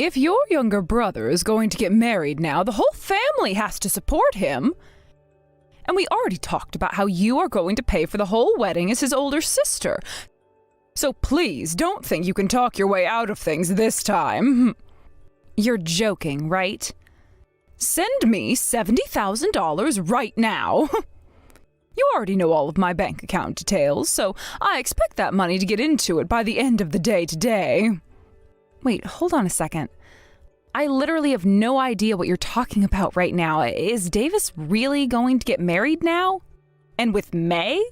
If your younger brother is going to get married now, the whole family has to support him. And we already talked about how you are going to pay for the whole wedding as his older sister. So please don't think you can talk your way out of things this time. You're joking, right? Send me $70,000 right now. You already know all of my bank account details, so I expect that money to get into it by the end of the day today. Wait, hold on a second. I literally have no idea what you're talking about right now. Is Davis really going to get married now? And with May?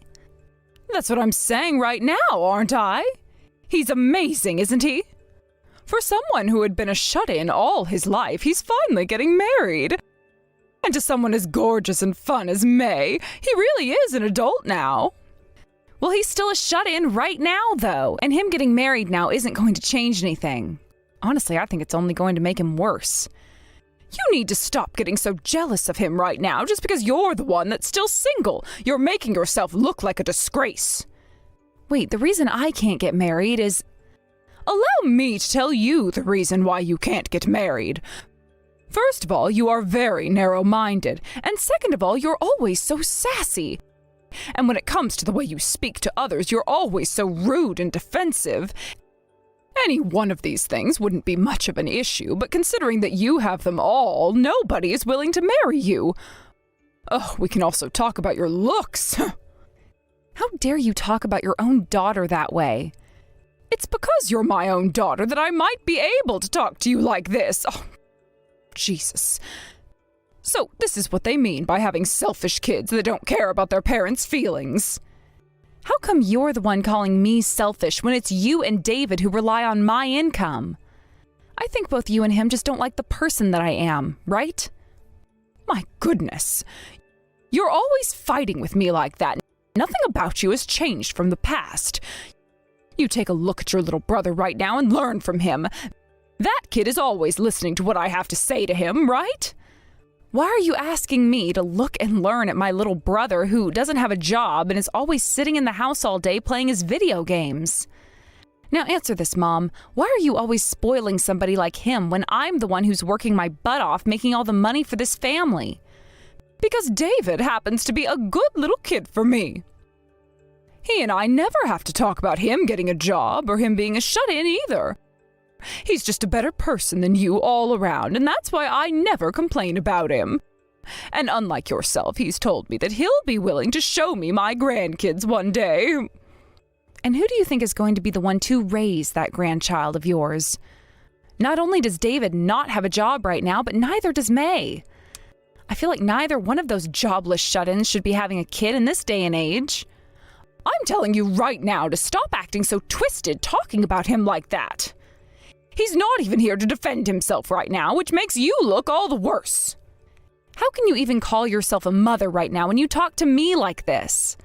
That's what I'm saying right now, aren't I? He's amazing, isn't he? For someone who had been a shut-in all his life, he's finally getting married. And to someone as gorgeous and fun as May, he really is an adult now. Well, he's still a shut-in right now, though, and him getting married now isn't going to change anything. Honestly, I think it's only going to make him worse. You need to stop getting so jealous of him right now just because you're the one that's still single. You're making yourself look like a disgrace. Wait, the reason I can't get married is... Allow me to tell you the reason why you can't get married. First of all, you are very narrow-minded, and second of all, you're always so sassy. And when it comes to the way you speak to others, you're always so rude and defensive. Any one of these things wouldn't be much of an issue, but considering that you have them all, nobody is willing to marry you. Oh, we can also talk about your looks. How dare you talk about your own daughter that way? It's because you're my own daughter that I might be able to talk to you like this. Oh, Jesus. So this is what they mean by having selfish kids that don't care about their parents' feelings. How come you're the one calling me selfish when it's you and David who rely on my income? I think both you and him just don't like the person that I am, right? My goodness. You're always fighting with me like that. Nothing about you has changed from the past. You take a look at your little brother right now and learn from him. That kid is always listening to what I have to say to him, right? Why are you asking me to look and learn at my little brother who doesn't have a job and is always sitting in the house all day playing his video games? Now answer this, Mom. Why are you always spoiling somebody like him when I'm the one who's working my butt off making all the money for this family? Because David happens to be a good little kid for me. He and I never have to talk about him getting a job or him being a shut-in either. He's just a better person than you all around, and that's why I never complain about him. And unlike yourself, he's told me that he'll be willing to show me my grandkids one day. And who do you think is going to be the one to raise that grandchild of yours? Not only does David not have a job right now, but neither does May. I feel like neither one of those jobless shut-ins should be having a kid in this day and age. I'm telling you right now to stop acting so twisted talking about him like that. He's not even here to defend himself right now, which makes you look all the worse. How can you even call yourself a mother right now when you talk to me like this?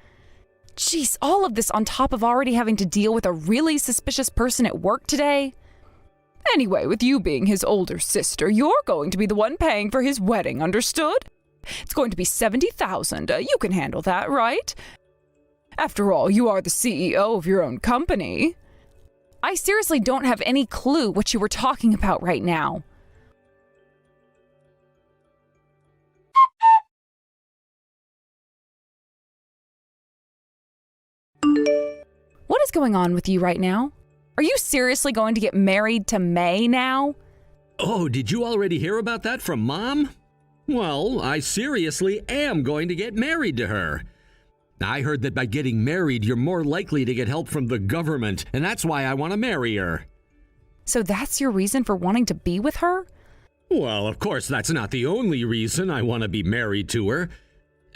Jeez, all of this on top of already having to deal with a really suspicious person at work today? Anyway, with you being his older sister, you're going to be the one paying for his wedding, understood? It's going to be $70,000. You can handle that, right? After all, you are the CEO of your own company. I seriously don't have any clue what you were talking about right now. What is going on with you right now? Are you seriously going to get married to May now? Oh, did you already hear about that from Mom? Well, I seriously am going to get married to her. I heard that by getting married, you're more likely to get help from the government, and that's why I want to marry her. So that's your reason for wanting to be with her? Well, of course, that's not the only reason I want to be married to her.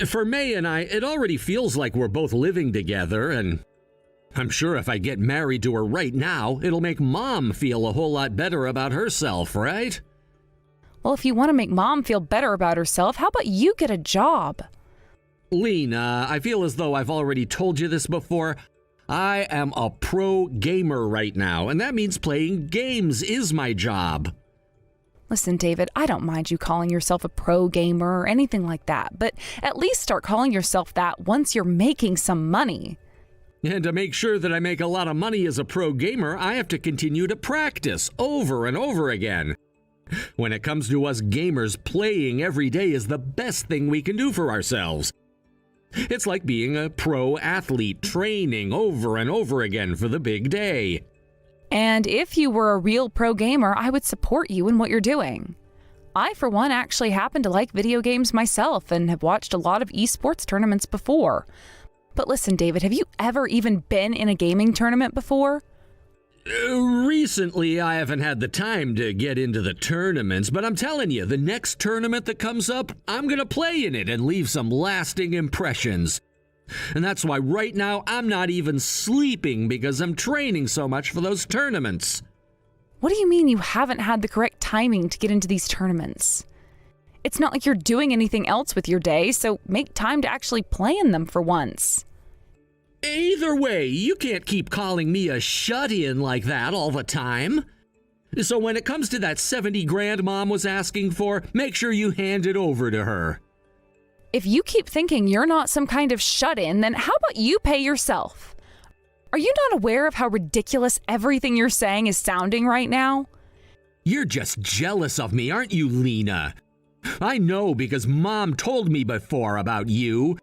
For May and I, it already feels like we're both living together, and I'm sure if I get married to her right now, it'll make Mom feel a whole lot better about herself, right? Well, if you want to make Mom feel better about herself, how about you get a job? Lena, I feel as though I've already told you this before. I am a pro gamer right now, and that means playing games is my job. Listen, David, I don't mind you calling yourself a pro gamer or anything like that, but at least start calling yourself that once you're making some money. And to make sure that I make a lot of money as a pro gamer, I have to continue to practice over and over again. When it comes to us gamers, playing every day is the best thing we can do for ourselves. It's like being a pro athlete, training over and over again for the big day. And if you were a real pro gamer, I would support you in what you're doing. I, for one, actually happen to like video games myself and have watched a lot of esports tournaments before. But listen, David, have you ever even been in a gaming tournament before? Recently, I haven't had the time to get into the tournaments, but I'm telling you, the next tournament that comes up, I'm gonna play in it and leave some lasting impressions. And that's why right now I'm not even sleeping because I'm training so much for those tournaments. What do you mean you haven't had the correct timing to get into these tournaments? It's not like you're doing anything else with your day, so make time to actually play in them for once. Either way, you can't keep calling me a shut-in like that all the time. So when it comes to that 70 grand Mom was asking for, make sure you hand it over to her. If you keep thinking you're not some kind of shut-in, then how about you pay yourself? Are you not aware of how ridiculous everything you're saying is sounding right now? You're just jealous of me, aren't you, Lena? I know because Mom told me before about you.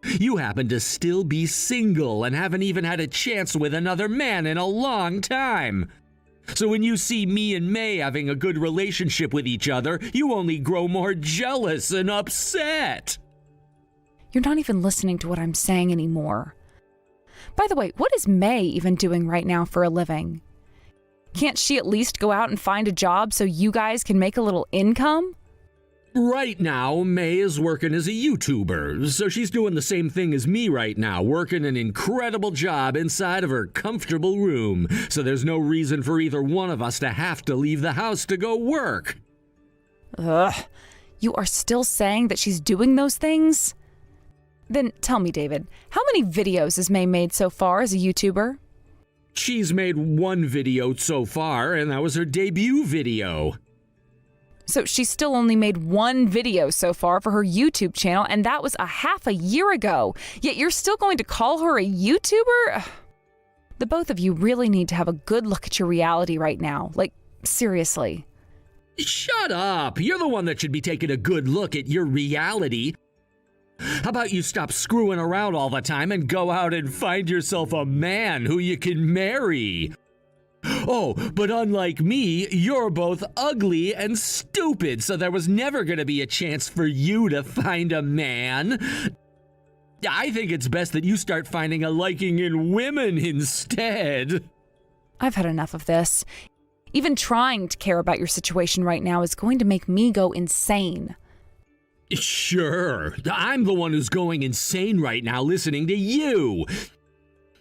You happen to still be single and haven't even had a chance with another man in a long time. So when you see me and May having a good relationship with each other, you only grow more jealous and upset. You're not even listening to what I'm saying anymore. By the way, what is May even doing right now for a living? Can't she at least go out and find a job so you guys can make a little income? Right now, May is working as a YouTuber, so she's doing the same thing as me right now, working an incredible job inside of her comfortable room, so there's no reason for either one of us to have to leave the house to go work. Ugh, you are still saying that she's doing those things? Then tell me, David, how many videos has May made so far as a YouTuber? She's made one video so far, and that was her debut video. So she's still only made one video so far for her YouTube channel, and that was a half a year ago. Yet you're still going to call her a YouTuber? The both of you really need to have a good look at your reality right now. Like, seriously. Shut up! You're the one that should be taking a good look at your reality. How about you stop screwing around all the time and go out and find yourself a man who you can marry? Oh, but unlike me, you're both ugly and stupid, so there was never going to be a chance for you to find a man. I think it's best that you start finding a liking in women instead. I've had enough of this. Even trying to care about your situation right now is going to make me go insane. Sure, I'm the one who's going insane right now listening to you.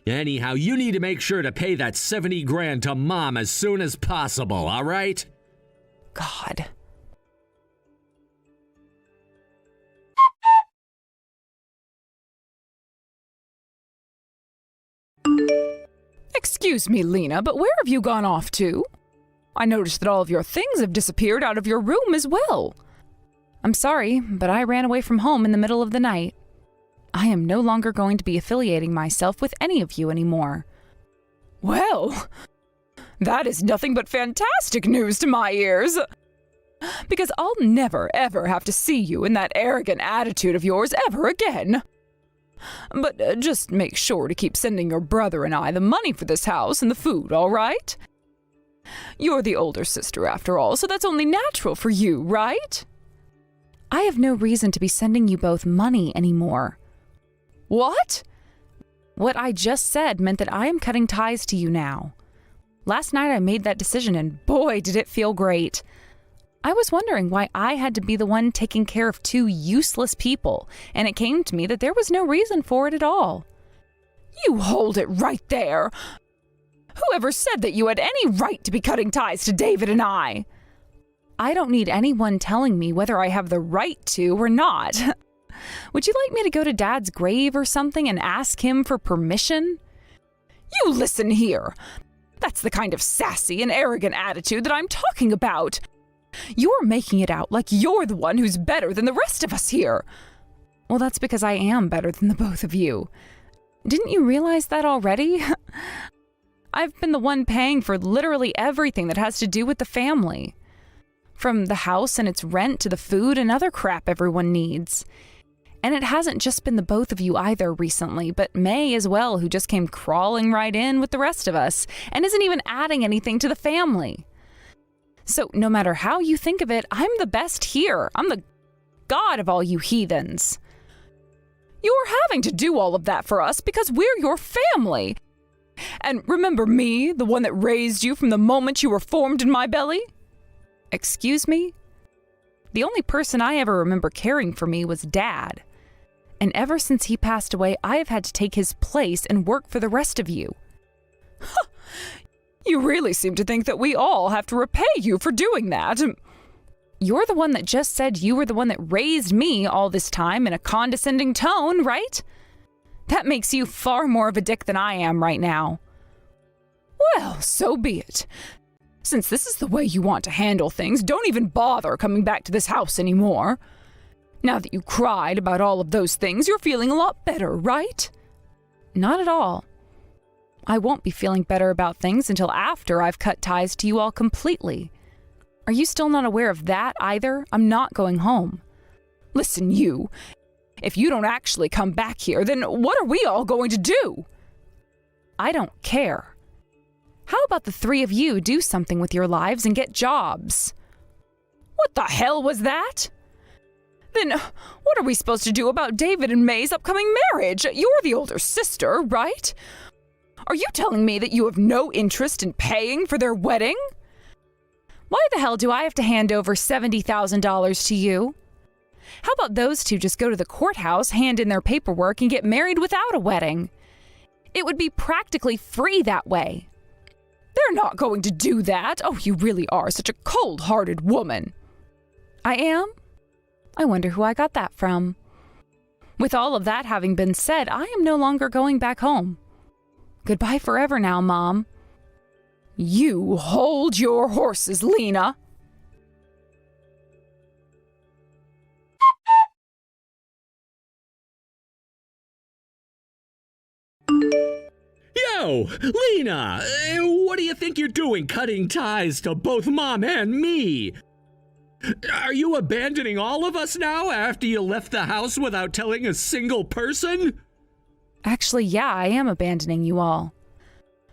Anyhow, you need to make sure to pay that 70 grand to Mom as soon as possible, all right? God. Excuse me, Lena, but where have you gone off to? I noticed that all of your things have disappeared out of your room as well. I'm sorry, but I ran away from home in the middle of the night. I am no longer going to be affiliating myself with any of you anymore. Well, that is nothing but fantastic news to my ears. Because I'll never, ever have to see you in that arrogant attitude of yours ever again. But just make sure to keep sending your brother and I the money for this house and the food, all right? You're the older sister after all, so that's only natural for you, right? I have no reason to be sending you both money anymore. What? What I just said meant that I am cutting ties to you now. Last night I made that decision and boy, did it feel great. I was wondering why I had to be the one taking care of two useless people, and it came to me that there was no reason for it at all. You hold it right there! Whoever said that you had any right to be cutting ties to David and I? I don't need anyone telling me whether I have the right to or not. Would you like me to go to Dad's grave or something and ask him for permission? You listen here. That's the kind of sassy and arrogant attitude that I'm talking about. You're making it out like you're the one who's better than the rest of us here. Well, that's because I am better than the both of you. Didn't you realize that already? I've been the one paying for literally everything that has to do with the family. From the house and its rent to the food and other crap everyone needs. And it hasn't just been the both of you either recently, but May as well, who just came crawling right in with the rest of us and isn't even adding anything to the family. So no matter how you think of it, I'm the best here. I'm the god of all you heathens. You're having to do all of that for us because we're your family. And remember me, the one that raised you from the moment you were formed in my belly? Excuse me? The only person I ever remember caring for me was Dad. And ever since he passed away, I have had to take his place and work for the rest of you. You really seem to think that we all have to repay you for doing that. You're the one that just said you were the one that raised me all this time in a condescending tone, right? That makes you far more of a dick than I am right now. Well, so be it. Since this is the way you want to handle things, don't even bother coming back to this house anymore. Now that you cried about all of those things, you're feeling a lot better, right? Not at all. I won't be feeling better about things until after I've cut ties to you all completely. Are you still not aware of that either? I'm not going home. Listen, you. If you don't actually come back here, then what are we all going to do? I don't care. How about the three of you do something with your lives and get jobs? What the hell was that? Then what are we supposed to do about David and May's upcoming marriage? You're the older sister, right? Are you telling me that you have no interest in paying for their wedding? Why the hell do I have to hand over $70,000 to you? How about those two just go to the courthouse, hand in their paperwork, and get married without a wedding? It would be practically free that way. They're not going to do that. Oh, you really are such a cold-hearted woman. I am? I wonder who I got that from. With all of that having been said, I am no longer going back home. Goodbye forever now, Mom. You hold your horses, Lena. Yo, Lena, what do you think you're doing cutting ties to both Mom and me? Are you abandoning all of us now after you left the house without telling a single person? Actually, yeah, I am abandoning you all.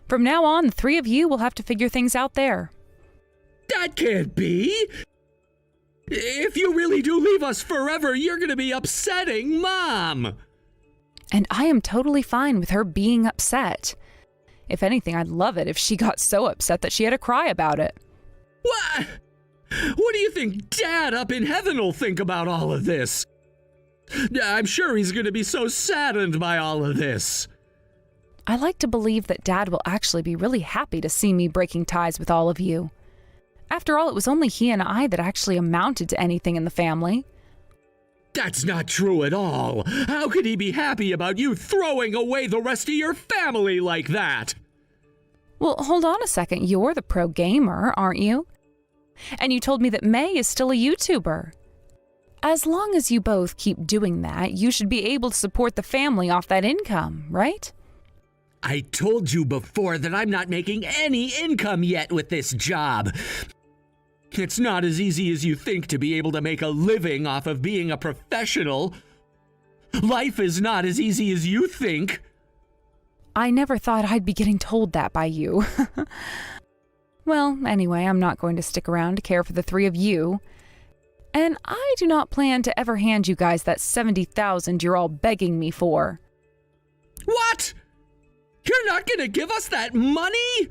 From now on, the three of you will have to figure things out there. That can't be! If you really do leave us forever, you're gonna be upsetting Mom! And I am totally fine with her being upset. If anything, I'd love it if she got so upset that she had to cry about it. What? What do you think Dad up in heaven will think about all of this? I'm sure he's gonna be so saddened by all of this. I like to believe that Dad will actually be really happy to see me breaking ties with all of you. After all, it was only he and I that actually amounted to anything in the family. That's not true at all. How could he be happy about you throwing away the rest of your family like that? Well, hold on a second. You're the pro gamer, aren't you? And you told me that May is still a YouTuber. As long as you both keep doing that, you should be able to support the family off that income, right? I told you before that I'm not making any income yet with this job. It's not as easy as you think to be able to make a living off of being a professional. Life is not as easy as you think. I never thought I'd be getting told that by you. Well, anyway, I'm not going to stick around to care for the three of you. And I do not plan to ever hand you guys that $70,000 you're all begging me for. What? You're not gonna give us that money?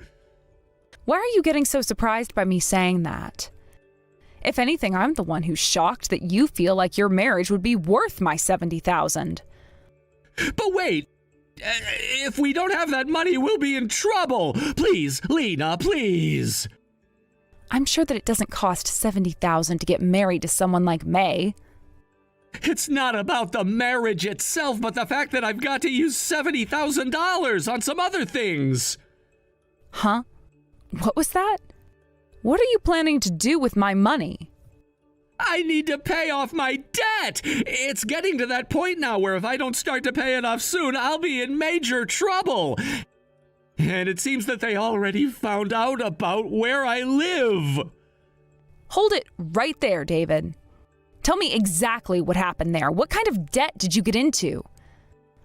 Why are you getting so surprised by me saying that? If anything, I'm the one who's shocked that you feel like your marriage would be worth my $70,000. But wait, if we don't have that money, we'll be in trouble. Please, Lena, please. I'm sure that it doesn't cost $70,000 to get married to someone like May. It's not about the marriage itself, but the fact that I've got to use $70,000 on some other things. Huh? What was that? What are you planning to do with my money? I need to pay off my debt. It's getting to that point now where if I don't start to pay it off soon, I'll be in major trouble. And it seems that they already found out about where I live. Hold it right there, David. Tell me exactly what happened there. What kind of debt did you get into?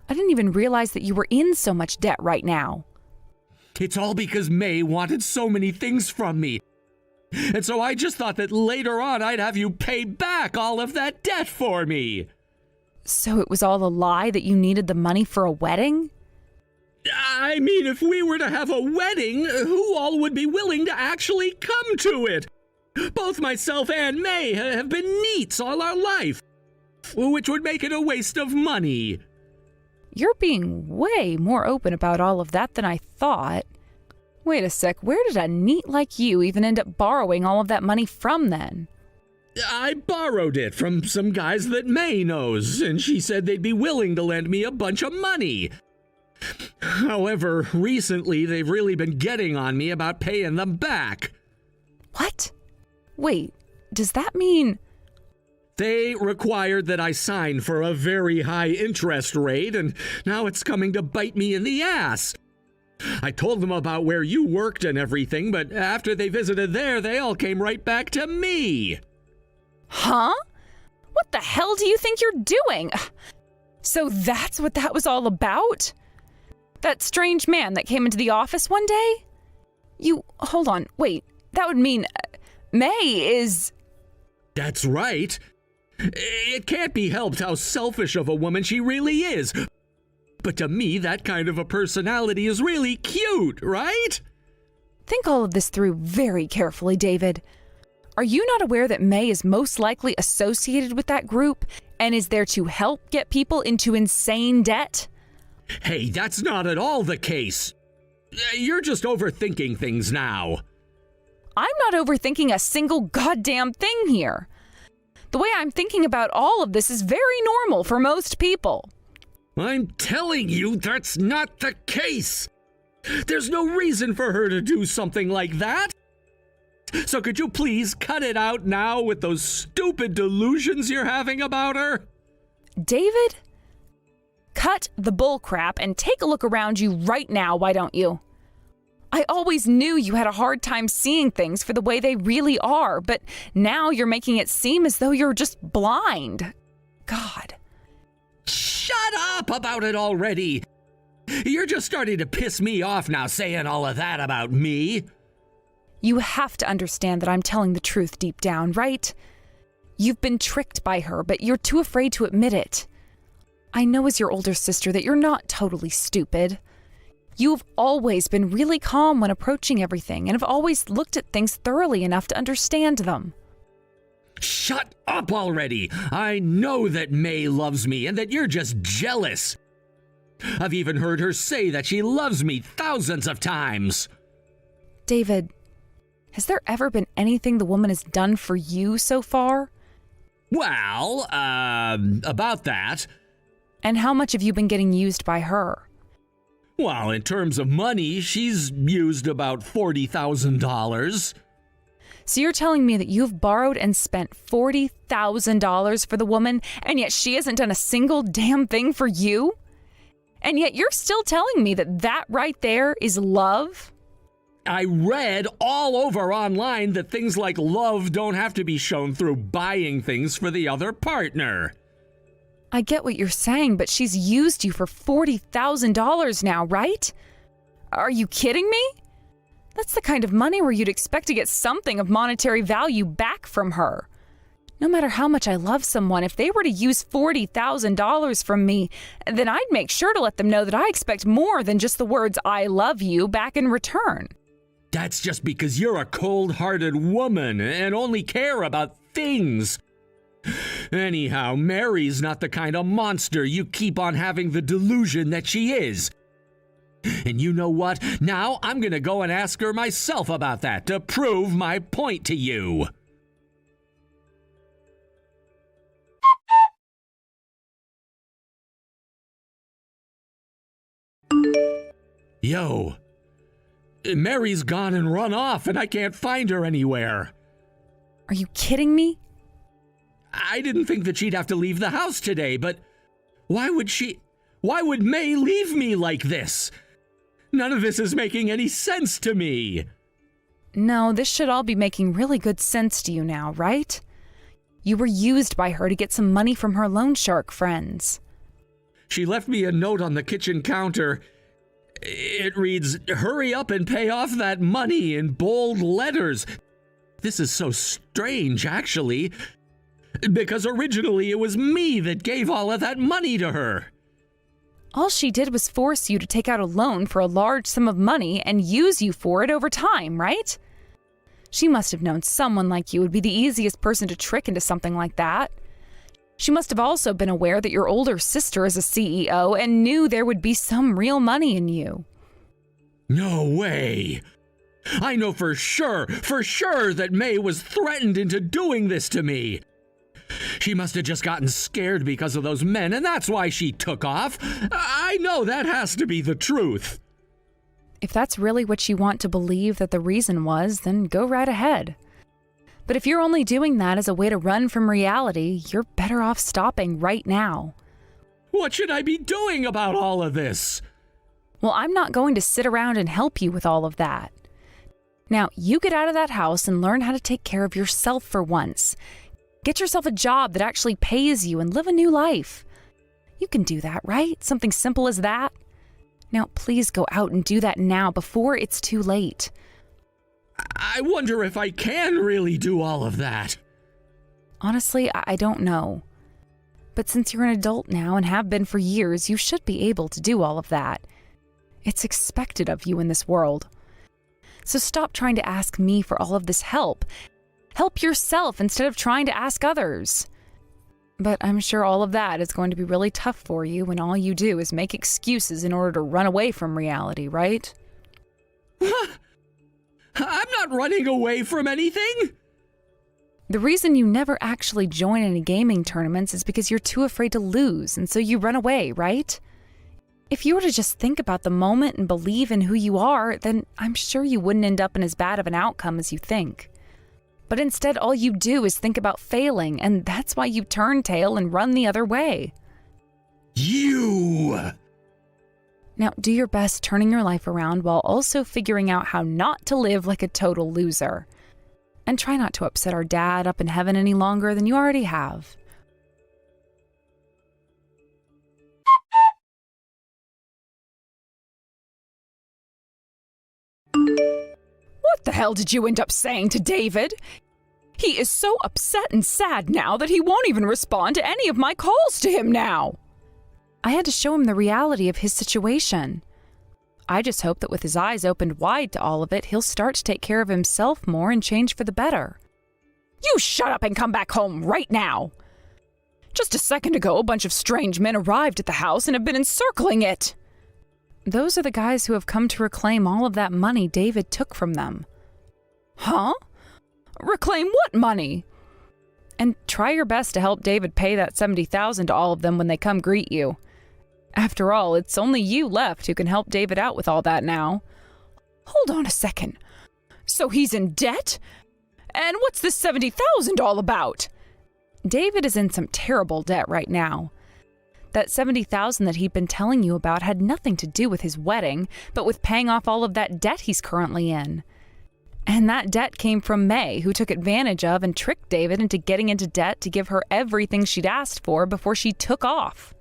I didn't even realize that you were in so much debt right now. It's all because May wanted so many things from me. And so I just thought that later on I'd have you pay back all of that debt for me. So it was all a lie that you needed the money for a wedding? I mean, if we were to have a wedding, who all would be willing to actually come to it? Both myself and May have been neats all our life, which would make it a waste of money. You're being way more open about all of that than I thought. Wait a sec, where did a neat like you even end up borrowing all of that money from then? I borrowed it from some guys that May knows, and she said they'd be willing to lend me a bunch of money. However, recently they've really been getting on me about paying them back. What? Wait, does that mean... They required that I sign for a very high interest rate, and now it's coming to bite me in the ass. I told them about where you worked and everything, but after they visited there, they all came right back to me. Huh? What the hell do you think you're doing? So that's what that was all about? That strange man that came into the office one day? Hold on, wait, that would mean May is... That's right. It can't be helped how selfish of a woman she really is. But to me, that kind of a personality is really cute, right? Think all of this through very carefully, David. Are you not aware that May is most likely associated with that group and is there to help get people into insane debt? Hey, that's not at all the case. You're just overthinking things now. I'm not overthinking a single goddamn thing here. The way I'm thinking about all of this is very normal for most people. I'm telling you that's not the case. There's no reason for her to do something like that. So could you please cut it out now with those stupid delusions you're having about her? David, cut the bullcrap and take a look around you right now, why don't you? I always knew you had a hard time seeing things for the way they really are, but now you're making it seem as though you're just blind. God. Shut up about it already. You're just starting to piss me off now saying all of that about me. You have to understand that I'm telling the truth deep down, right? You've been tricked by her, but you're too afraid to admit it. I know as your older sister that you're not totally stupid. You've always been really calm when approaching everything and have always looked at things thoroughly enough to understand them. Shut up already! I know that May loves me and that you're just jealous. I've even heard her say that she loves me thousands of times. David, has there ever been anything the woman has done for you so far? Well, about that. And how much have you been getting used by her? Well, in terms of money, she's used about $40,000. So you're telling me that you've borrowed and spent $40,000 for the woman, and yet she hasn't done a single damn thing for you? And yet you're still telling me that that right there is love? I read all over online that things like love don't have to be shown through buying things for the other partner. I get what you're saying, but she's used you for $40,000 now, right? Are you kidding me? That's the kind of money where you'd expect to get something of monetary value back from her. No matter how much I love someone, if they were to use $40,000 from me, then I'd make sure to let them know that I expect more than just the words "I love you" back in return. That's just because you're a cold-hearted woman and only care about things. Anyhow, Mary's not the kind of monster you keep on having the delusion that she is. And you know what? Now I'm gonna go and ask her myself about that to prove my point to you. Yo, Mary's gone and run off and I can't find her anywhere. Are you kidding me? I didn't think that she'd have to leave the house today, but why would May leave me like this? None of this is making any sense to me. No, this should all be making really good sense to you now, right? You were used by her to get some money from her loan shark friends. She left me a note on the kitchen counter. It reads, "Hurry up and pay off that money," in bold letters. This is so strange, actually, because originally it was me that gave all of that money to her. All she did was force you to take out a loan for a large sum of money and use you for it over time, right? She must have known someone like you would be the easiest person to trick into something like that. She must have also been aware that your older sister is a CEO and knew there would be some real money in you. No way! I know for sure that May was threatened into doing this to me. She must have just gotten scared because of those men, and that's why she took off. I know that has to be the truth. If that's really what you want to believe that the reason was, then go right ahead. But if you're only doing that as a way to run from reality, you're better off stopping right now. What should I be doing about all of this? Well, I'm not going to sit around and help you with all of that. Now, you get out of that house and learn how to take care of yourself for once. Get yourself a job that actually pays you and live a new life. You can do that, right? Something simple as that. Now, please go out and do that now before it's too late. I wonder if I can really do all of that. Honestly, I don't know. But since you're an adult now and have been for years, you should be able to do all of that. It's expected of you in this world. So stop trying to ask me for all of this help. Help yourself instead of trying to ask others. But I'm sure all of that is going to be really tough for you when all you do is make excuses in order to run away from reality, right? I'm not running away from anything. The reason you never actually join any gaming tournaments is because you're too afraid to lose, and so you run away, right? If you were to just think about the moment and believe in who you are, then I'm sure you wouldn't end up in as bad of an outcome as you think. But instead, all you do is think about failing, and that's why you turn tail and run the other way. You! Now, do your best turning your life around while also figuring out how not to live like a total loser. And try not to upset our dad up in heaven any longer than you already have. What the hell did you end up saying to David? He is so upset and sad now that he won't even respond to any of my calls to him now. I had to show him the reality of his situation. I just hope that with his eyes opened wide to all of it, he'll start to take care of himself more and change for the better. You shut up and come back home right now. Just a second ago, a bunch of strange men arrived at the house and have been encircling it. Those are the guys who have come to reclaim all of that money David took from them. Huh? Reclaim what money? And try your best to help David pay that $70,000 to all of them when they come greet you. After all, it's only you left who can help David out with all that now. Hold on a second. So he's in debt? And what's this $70,000 all about? David is in some terrible debt right now. That $70,000 that he'd been telling you about had nothing to do with his wedding, but with paying off all of that debt he's currently in. And that debt came from May, who took advantage of and tricked David into getting into debt to give her everything she'd asked for before she took off.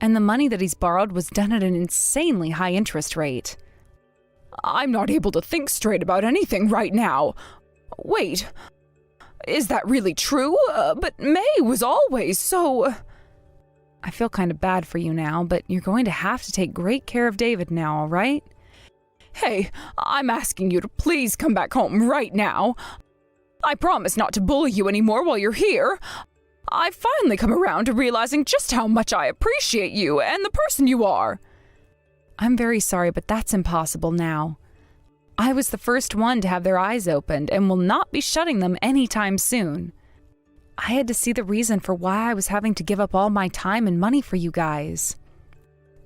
And the money that he's borrowed was done at an insanely high interest rate. I'm not able to think straight about anything right now. Wait, is that really true? But May was always so... I feel kind of bad for you now, but you're going to have to take great care of David now, all right? Hey, I'm asking you to please come back home right now. I promise not to bully you anymore while you're here. I've finally come around to realizing just how much I appreciate you and the person you are. I'm very sorry, but that's impossible now. I was the first one to have their eyes opened and will not be shutting them anytime soon. I had to see the reason for why I was having to give up all my time and money for you guys.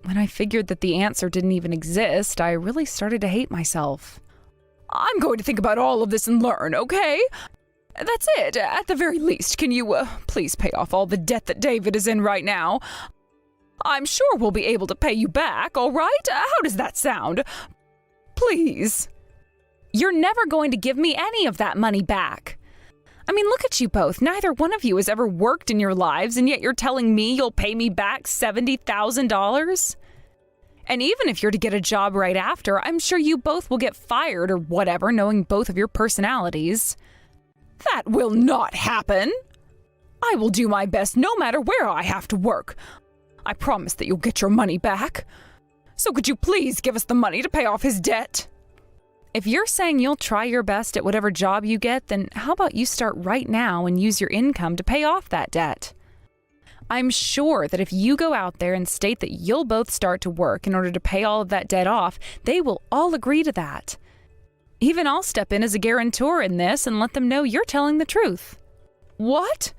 When I figured that the answer didn't even exist, I really started to hate myself. I'm going to think about all of this and learn, okay? That's it. At the very least, can you please pay off all the debt that David is in right now? I'm sure we'll be able to pay you back, all right? How does that sound? Please. You're never going to give me any of that money back. I mean, look at you both. Neither one of you has ever worked in your lives, and yet you're telling me you'll pay me back $70,000? And even if you're to get a job right after, I'm sure you both will get fired or whatever, knowing both of your personalities. That will not happen. I will do my best no matter where I have to work. I promise that you'll get your money back. So could you please give us the money to pay off his debt? If you're saying you'll try your best at whatever job you get, then how about you start right now and use your income to pay off that debt? I'm sure that if you go out there and state that you'll both start to work in order to pay all of that debt off, they will all agree to that. Even I'll step in as a guarantor in this and let them know you're telling the truth. What?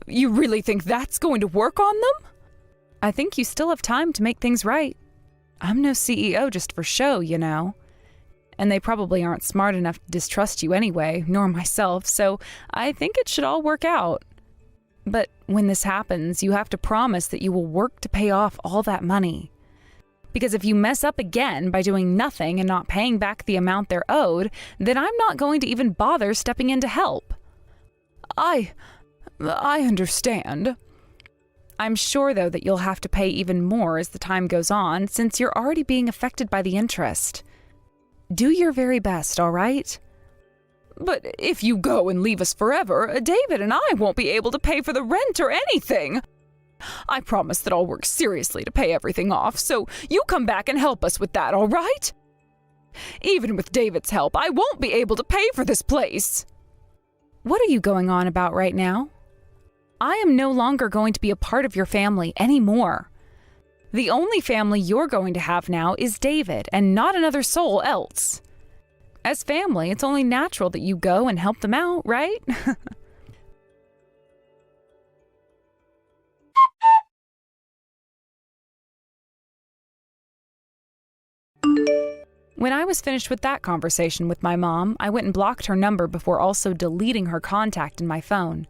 You really think that's going to work on them? I think you still have time to make things right. I'm no CEO just for show, you know. And they probably aren't smart enough to distrust you anyway, nor myself, so I think it should all work out. But when this happens, you have to promise that you will work to pay off all that money. Because if you mess up again by doing nothing and not paying back the amount they're owed, then I'm not going to even bother stepping in to help. I understand. I'm sure, though, that you'll have to pay even more as the time goes on, since you're already being affected by the interest. Do your very best, all right? But if you go and leave us forever, David and I won't be able to pay for the rent or anything. I promise that I'll work seriously to pay everything off, so you come back and help us with that, all right? Even with David's help, I won't be able to pay for this place. What are you going on about right now? I am no longer going to be a part of your family anymore. The only family you're going to have now is David, and not another soul else. As family, it's only natural that you go and help them out, right? When I was finished with that conversation with my mom, I went and blocked her number before also deleting her contact in my phone.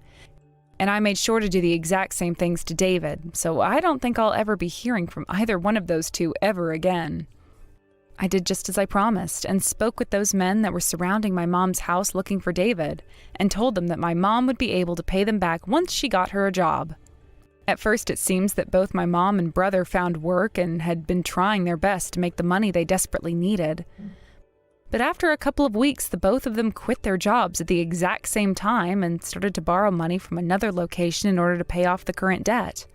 And I made sure to do the exact same things to David, so I don't think I'll ever be hearing from either one of those two ever again. I did just as I promised and spoke with those men that were surrounding my mom's house looking for David and told them that my mom would be able to pay them back once she got her a job. At first, it seems that both my mom and brother found work and had been trying their best to make the money they desperately needed. But after a couple of weeks, the both of them quit their jobs at the exact same time and started to borrow money from another location in order to pay off the current debt.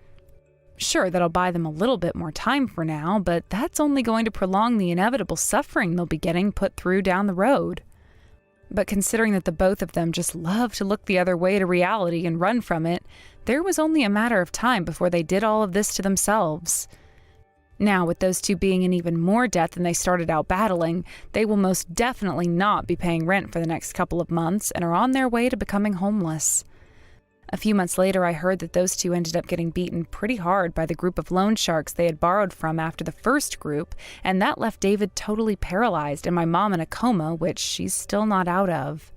Sure, that'll buy them a little bit more time for now, but that's only going to prolong the inevitable suffering they'll be getting put through down the road. But considering that the both of them just love to look the other way to reality and run from it, there was only a matter of time before they did all of this to themselves. Now, with those two being in even more debt than they started out battling, they will most definitely not be paying rent for the next couple of months and are on their way to becoming homeless. A few months later, I heard that those two ended up getting beaten pretty hard by the group of loan sharks they had borrowed from after the first group, and that left David totally paralyzed and my mom in a coma, which she's still not out of.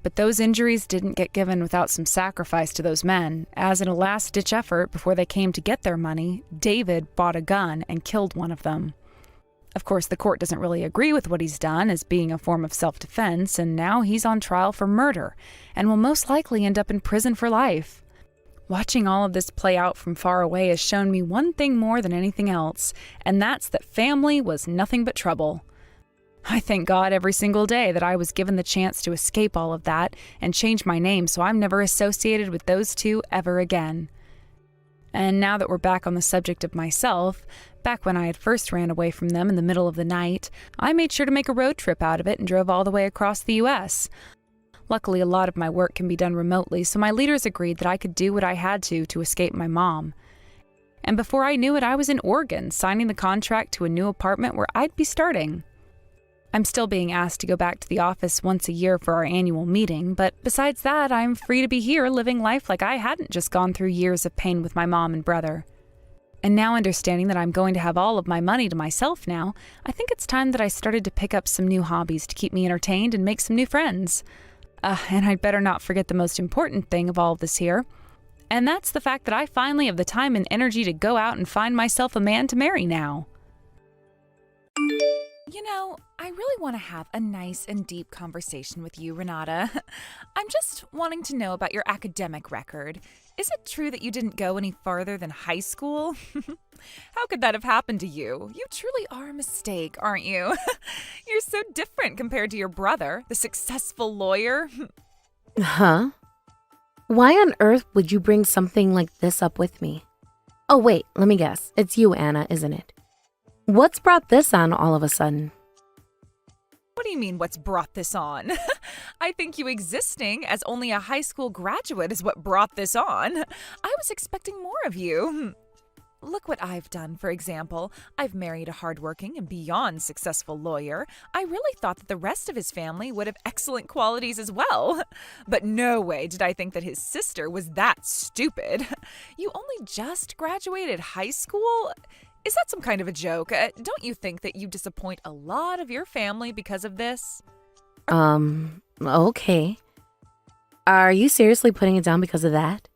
But those injuries didn't get given without some sacrifice to those men, as in a last-ditch effort before they came to get their money, David bought a gun and killed one of them. Of course, the court doesn't really agree with what he's done as being a form of self-defense, and now he's on trial for murder and will most likely end up in prison for life. Watching all of this play out from far away has shown me one thing more than anything else, and that's that family was nothing but trouble. I thank God every single day that I was given the chance to escape all of that and change my name so I'm never associated with those two ever again. And now that we're back on the subject of myself, back when I had first ran away from them in the middle of the night, I made sure to make a road trip out of it and drove all the way across the U.S. Luckily, a lot of my work can be done remotely, so my leaders agreed that I could do what I had to escape my mom. And before I knew it, I was in Oregon, signing the contract to a new apartment where I'd be starting. I'm still being asked to go back to the office once a year for our annual meeting, but besides that, I'm free to be here living life like I hadn't just gone through years of pain with my mom and brother. And now understanding that I'm going to have all of my money to myself now, I think it's time that I started to pick up some new hobbies to keep me entertained and make some new friends. And I'd better not forget the most important thing of all of this here. And that's the fact that I finally have the time and energy to go out and find myself a man to marry now. You know, I really want to have a nice and deep conversation with you, Renata. I'm just wanting to know about your academic record. Is it true that you didn't go any farther than high school? How could that have happened to you? You truly are a mistake, aren't you? You're so different compared to your brother, the successful lawyer. Huh? Why on earth would you bring something like this up with me? Oh, wait, let me guess. It's you, Anna, isn't it? What's brought this on all of a sudden? What do you mean, what's brought this on? I think you existing as only a high school graduate is what brought this on. I was expecting more of you. Look what I've done, for example. I've married a hardworking and beyond successful lawyer. I really thought that the rest of his family would have excellent qualities as well. But no way did I think that his sister was that stupid. You only just graduated high school? Is that some kind of a joke? Don't you think that you disappoint a lot of your family because of this? Okay. Are you seriously putting it down because of that?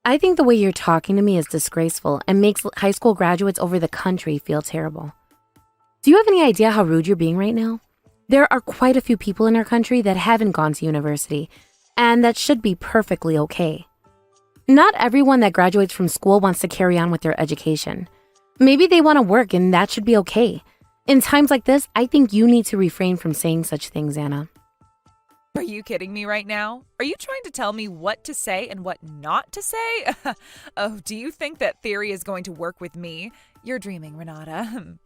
I think the way you're talking to me is disgraceful and makes high school graduates over the country feel terrible. Do you have any idea how rude you're being right now? There are quite a few people in our country that haven't gone to university, and that should be perfectly okay. Not everyone that graduates from school wants to carry on with their education. Maybe they want to work, and that should be okay. In times like this, I think you need to refrain from saying such things, Anna. Are you kidding me right now? Are you trying to tell me what to say and what not to say? Oh, do you think that theory is going to work with me? You're dreaming, Renata.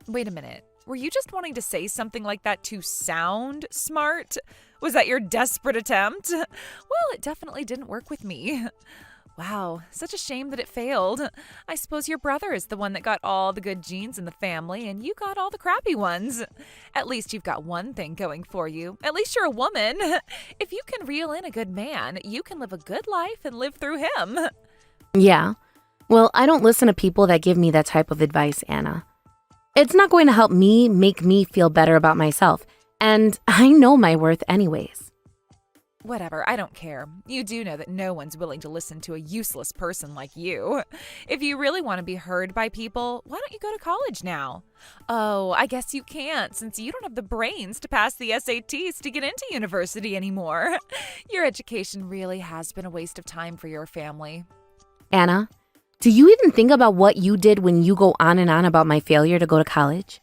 Wait a minute. Were you just wanting to say something like that to sound smart? Was that your desperate attempt? Well, it definitely didn't work with me. Wow, such a shame that it failed. I suppose your brother is the one that got all the good genes in the family and you got all the crappy ones. At least you've got one thing going for you. At least you're a woman. If you can reel in a good man, you can live a good life and live through him. Yeah. Well, I don't listen to people that give me that type of advice, Anna. It's not going to help me make me feel better about myself, and I know my worth anyways. Whatever, I don't care. You do know that no one's willing to listen to a useless person like you. If you really want to be heard by people, why don't you go to college now? Oh, I guess you can't, since you don't have the brains to pass the SATs to get into university anymore. Your education really has been a waste of time for your family. Anna, do you even think about what you did when you go on and on about my failure to go to college?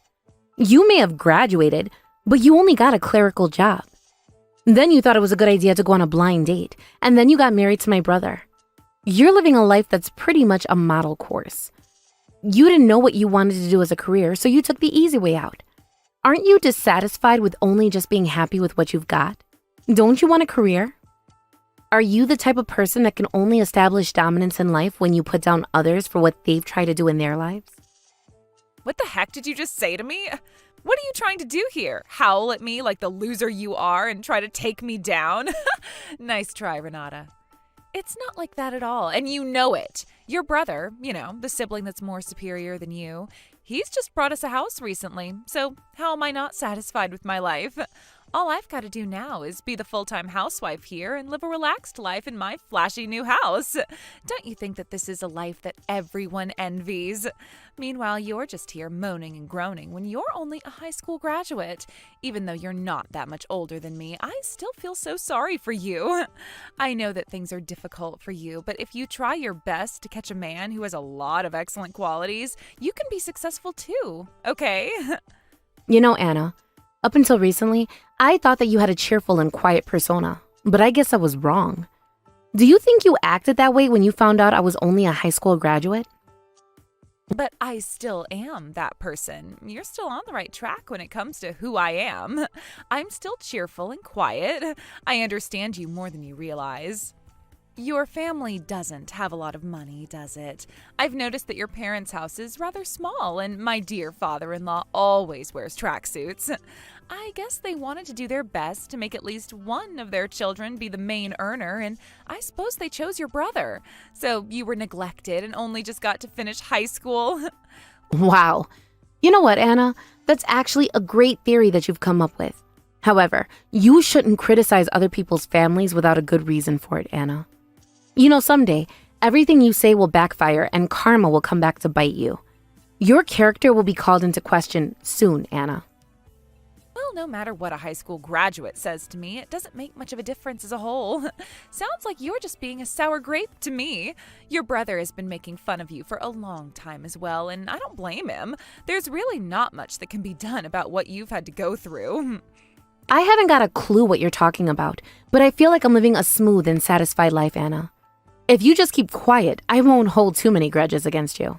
You may have graduated, but you only got a clerical job. Then you thought it was a good idea to go on a blind date, and then you got married to my brother. You're living a life that's pretty much a model course. You didn't know what you wanted to do as a career, so you took the easy way out. Aren't you dissatisfied with only just being happy with what you've got? Don't you want a career? Are you the type of person that can only establish dominance in life when you put down others for what they've tried to do in their lives? What the heck did you just say to me? What are you trying to do here? Howl at me like the loser you are and try to take me down? Nice try, Renata. It's not like that at all, and you know it. Your brother, the sibling that's more superior than you, he's just brought us a house recently, so how am I not satisfied with my life? All I've got to do now is be the full-time housewife here and live a relaxed life in my flashy new house. Don't you think that this is a life that everyone envies? Meanwhile, you're just here moaning and groaning when you're only a high school graduate. Even though you're not that much older than me, I still feel so sorry for you. I know that things are difficult for you, but if you try your best to catch a man who has a lot of excellent qualities, you can be successful too, okay? Anna, up until recently, I thought that you had a cheerful and quiet persona, but I guess I was wrong. Do you think you acted that way when you found out I was only a high school graduate? But I still am that person. You're still on the right track when it comes to who I am. I'm still cheerful and quiet. I understand you more than you realize. Your family doesn't have a lot of money, does it? I've noticed that your parents' house is rather small, and my dear father-in-law always wears tracksuits. I guess they wanted to do their best to make at least one of their children be the main earner, and I suppose they chose your brother. So you were neglected and only just got to finish high school. Wow. You know what, Anna? That's actually a great theory that you've come up with. However, you shouldn't criticize other people's families without a good reason for it, Anna. You know, someday, everything you say will backfire and karma will come back to bite you. Your character will be called into question soon, Anna. Well, no matter what a high school graduate says to me, it doesn't make much of a difference as a whole. Sounds like you're just being a sour grape to me. Your brother has been making fun of you for a long time as well, and I don't blame him. There's really not much that can be done about what you've had to go through. I haven't got a clue what you're talking about, but I feel like I'm living a smooth and satisfied life, Anna. If you just keep quiet, I won't hold too many grudges against you.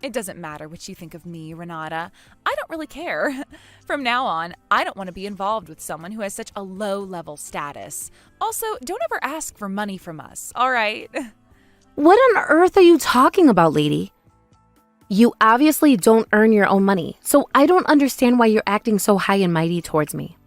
It doesn't matter what you think of me, Renata. I don't really care. From now on, I don't want to be involved with someone who has such a low-level status. Also, don't ever ask for money from us, all right? What on earth are you talking about, lady? You obviously don't earn your own money, so I don't understand why you're acting so high and mighty towards me.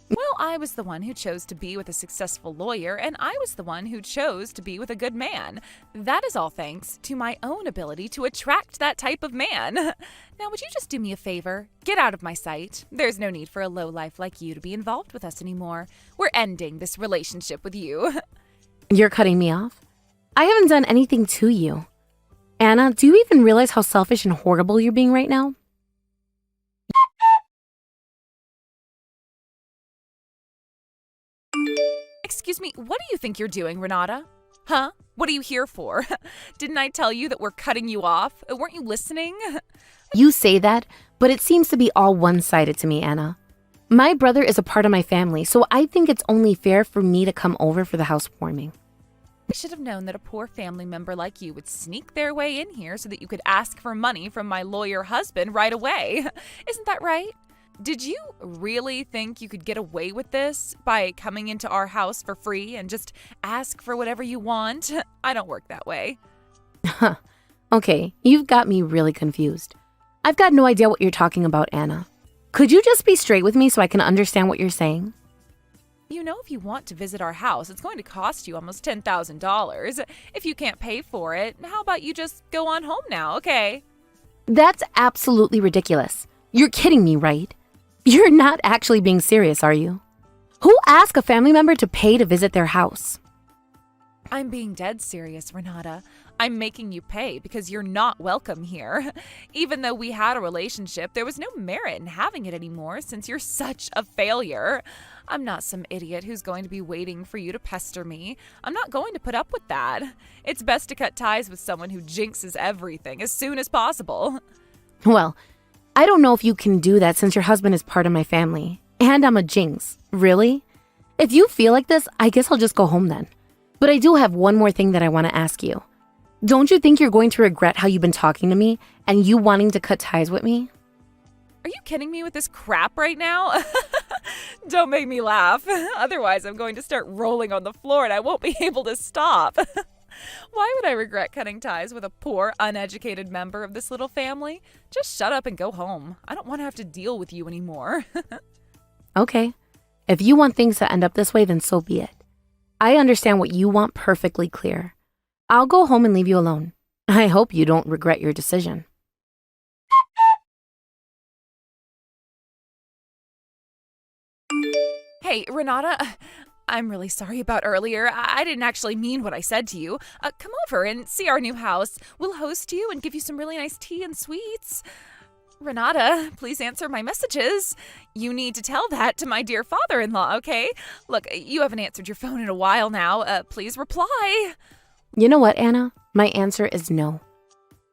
Well, I was the one who chose to be with a successful lawyer, and I was the one who chose to be with a good man. That is all thanks to my own ability to attract that type of man. Now, would you just do me a favor? Get out of my sight. There's no need for a lowlife like you to be involved with us anymore. We're ending this relationship with you. You're cutting me off? I haven't done anything to you. Anna, do you even realize how selfish and horrible you're being right now? Excuse me, what do you think you're doing, Renata? Huh? What are you here for? Didn't I tell you that we're cutting you off? Weren't you listening? You say that, but it seems to be all one-sided to me, Anna. My brother is a part of my family, so I think it's only fair for me to come over for the housewarming. I should have known that a poor family member like you would sneak their way in here so that you could ask for money from my lawyer husband right away. Isn't that right? Did you really think you could get away with this by coming into our house for free and just ask for whatever you want? I don't work that way. Okay, you've got me really confused. I've got no idea what you're talking about, Anna. Could you just be straight with me so I can understand what you're saying? You know, if you want to visit our house, it's going to cost you almost $10,000. If you can't pay for it, how about you just go on home now, okay? That's absolutely ridiculous. You're kidding me, right? You're not actually being serious, are you? Who asked a family member to pay to visit their house? I'm being dead serious, Renata. I'm making you pay because you're not welcome here. Even though we had a relationship, there was no merit in having it anymore since you're such a failure. I'm not some idiot who's going to be waiting for you to pester me. I'm not going to put up with that. It's best to cut ties with someone who jinxes everything as soon as possible. Well, I don't know if you can do that since your husband is part of my family. And I'm a jinx. Really? If you feel like this, I guess I'll just go home then. But I do have one more thing that I want to ask you. Don't you think you're going to regret how you've been talking to me and you wanting to cut ties with me? Are you kidding me with this crap right now? Don't make me laugh. Otherwise, I'm going to start rolling on the floor and I won't be able to stop. Why would I regret cutting ties with a poor, uneducated member of this little family? Just shut up and go home. I don't want to have to deal with you anymore. Okay. If you want things to end up this way, then so be it. I understand what you want perfectly clear. I'll go home and leave you alone. I hope you don't regret your decision. Hey, Renata, I'm really sorry about earlier. I didn't actually mean what I said to you. Come over and see our new house. We'll host you and give you some really nice tea and sweets. Renata, please answer my messages. You need to tell that to my dear father-in-law, okay? Look, you haven't answered your phone in a while now. Please reply. You know what, Anna? My answer is no.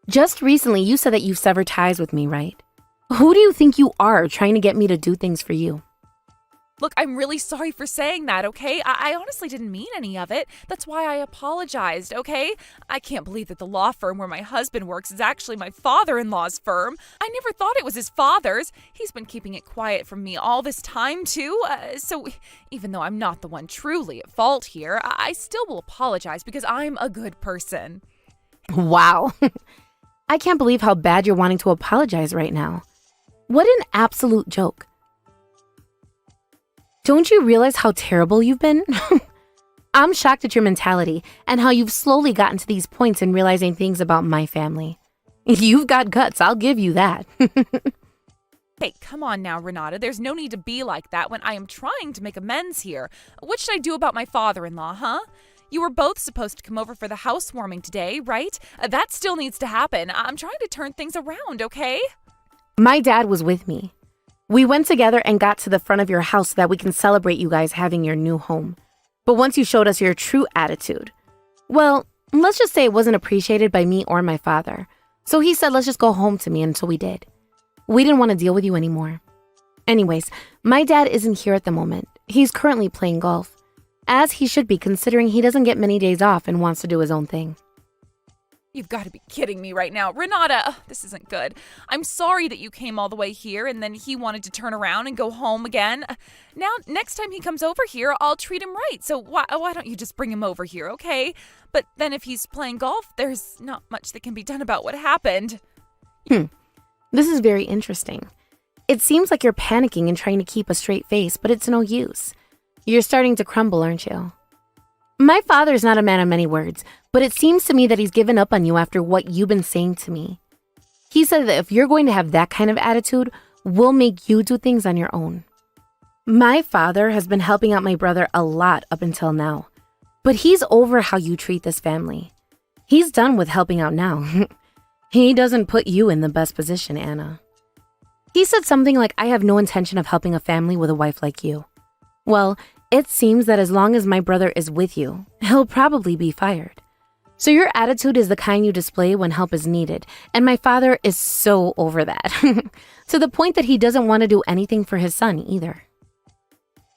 Just recently, you said that you've severed ties with me, right? Who do you think you are trying to get me to do things for you? Look, I'm really sorry for saying that, okay? I honestly didn't mean any of it. That's why I apologized, okay? I can't believe that the law firm where my husband works is actually my father-in-law's firm. I never thought it was his father's. He's been keeping it quiet from me all this time, too. So even though I'm not the one truly at fault here, I still will apologize because I'm a good person. Wow. I can't believe how bad you're wanting to apologize right now. What an absolute joke. Don't you realize how terrible you've been? I'm shocked at your mentality and how you've slowly gotten to these points in realizing things about my family. You've got guts, I'll give you that. Hey, come on now, Renata. There's no need to be like that when I am trying to make amends here. What should I do about my father-in-law, huh? You were both supposed to come over for the housewarming today, right? That still needs to happen. I'm trying to turn things around, okay? My dad was with me. We went together and got to the front of your house so that we can celebrate you guys having your new home. But once you showed us your true attitude, well, let's just say it wasn't appreciated by me or my father. So he said, let's just go home to me until we did. We didn't want to deal with you anymore. Anyways, my dad isn't here at the moment. He's currently playing golf, as he should be considering he doesn't get many days off and wants to do his own thing. You've got to be kidding me right now. Renata, this isn't good. I'm sorry that you came all the way here and then he wanted to turn around and go home again. Now, next time he comes over here, I'll treat him right. So why don't you just bring him over here, okay? But then if he's playing golf, there's not much that can be done about what happened. This is very interesting. It seems like you're panicking and trying to keep a straight face, but it's no use. You're starting to crumble, aren't you? My father's not a man of many words, but it seems to me that he's given up on you after what you've been saying to me. He said that if you're going to have that kind of attitude, we'll make you do things on your own. My father has been helping out my brother a lot up until now, but he's over how you treat this family. He's done with helping out now. He doesn't put you in the best position, Anna. He said something like, I have no intention of helping a family with a wife like you. Well, it seems that as long as my brother is with you, he'll probably be fired. So your attitude is the kind you display when help is needed, and my father is so over that. To the point that he doesn't want to do anything for his son either.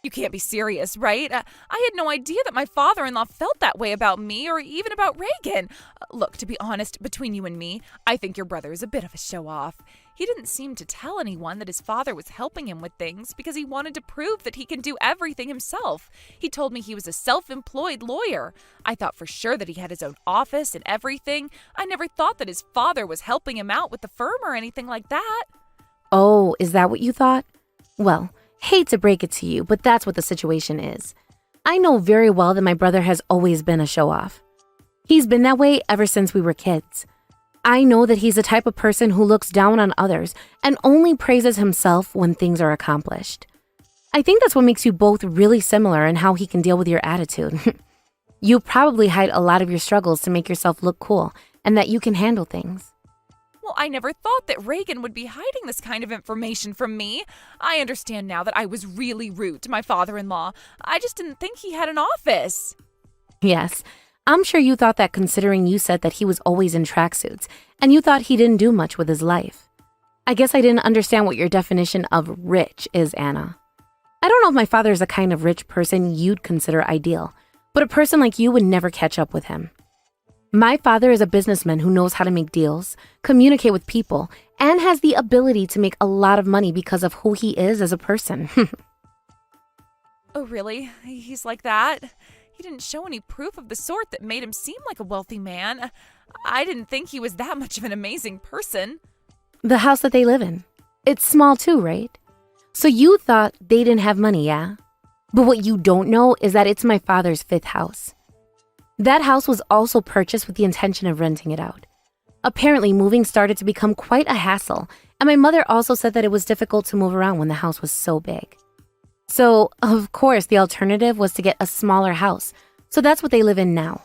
You can't be serious, right? I had no idea that my father-in-law felt that way about me or even about Reagan. Look, to be honest, between you and me, I think your brother is a bit of a show-off. He didn't seem to tell anyone that his father was helping him with things because he wanted to prove that he can do everything himself. He told me he was a self-employed lawyer. I thought for sure that he had his own office and everything. I never thought that his father was helping him out with the firm or anything like that. Oh, is that what you thought? Well, hate to break it to you, but that's what the situation is. I know very well that my brother has always been a show-off. He's been that way ever since we were kids. I know that he's the type of person who looks down on others and only praises himself when things are accomplished. I think that's what makes you both really similar in how he can deal with your attitude. You probably hide a lot of your struggles to make yourself look cool and that you can handle things. Well, I never thought that Reagan would be hiding this kind of information from me. I understand now that I was really rude to my father-in-law. I just didn't think he had an office. Yes, I'm sure you thought that considering you said that he was always in tracksuits and you thought he didn't do much with his life. I guess I didn't understand what your definition of rich is, Anna. I don't know if my father is the kind of rich person you'd consider ideal, but a person like you would never catch up with him. My father is a businessman who knows how to make deals, communicate with people, and has the ability to make a lot of money because of who he is as a person. Oh, really? He's like that? He didn't show any proof of the sort that made him seem like a wealthy man. I didn't think he was that much of an amazing person. The house that they live in. It's small too, right? So you thought they didn't have money, yeah? But what you don't know is that it's my father's 5th house. That house was also purchased with the intention of renting it out. Apparently, moving started to become quite a hassle, and my mother also said that it was difficult to move around when the house was so big. So, of course, the alternative was to get a smaller house, so that's what they live in now.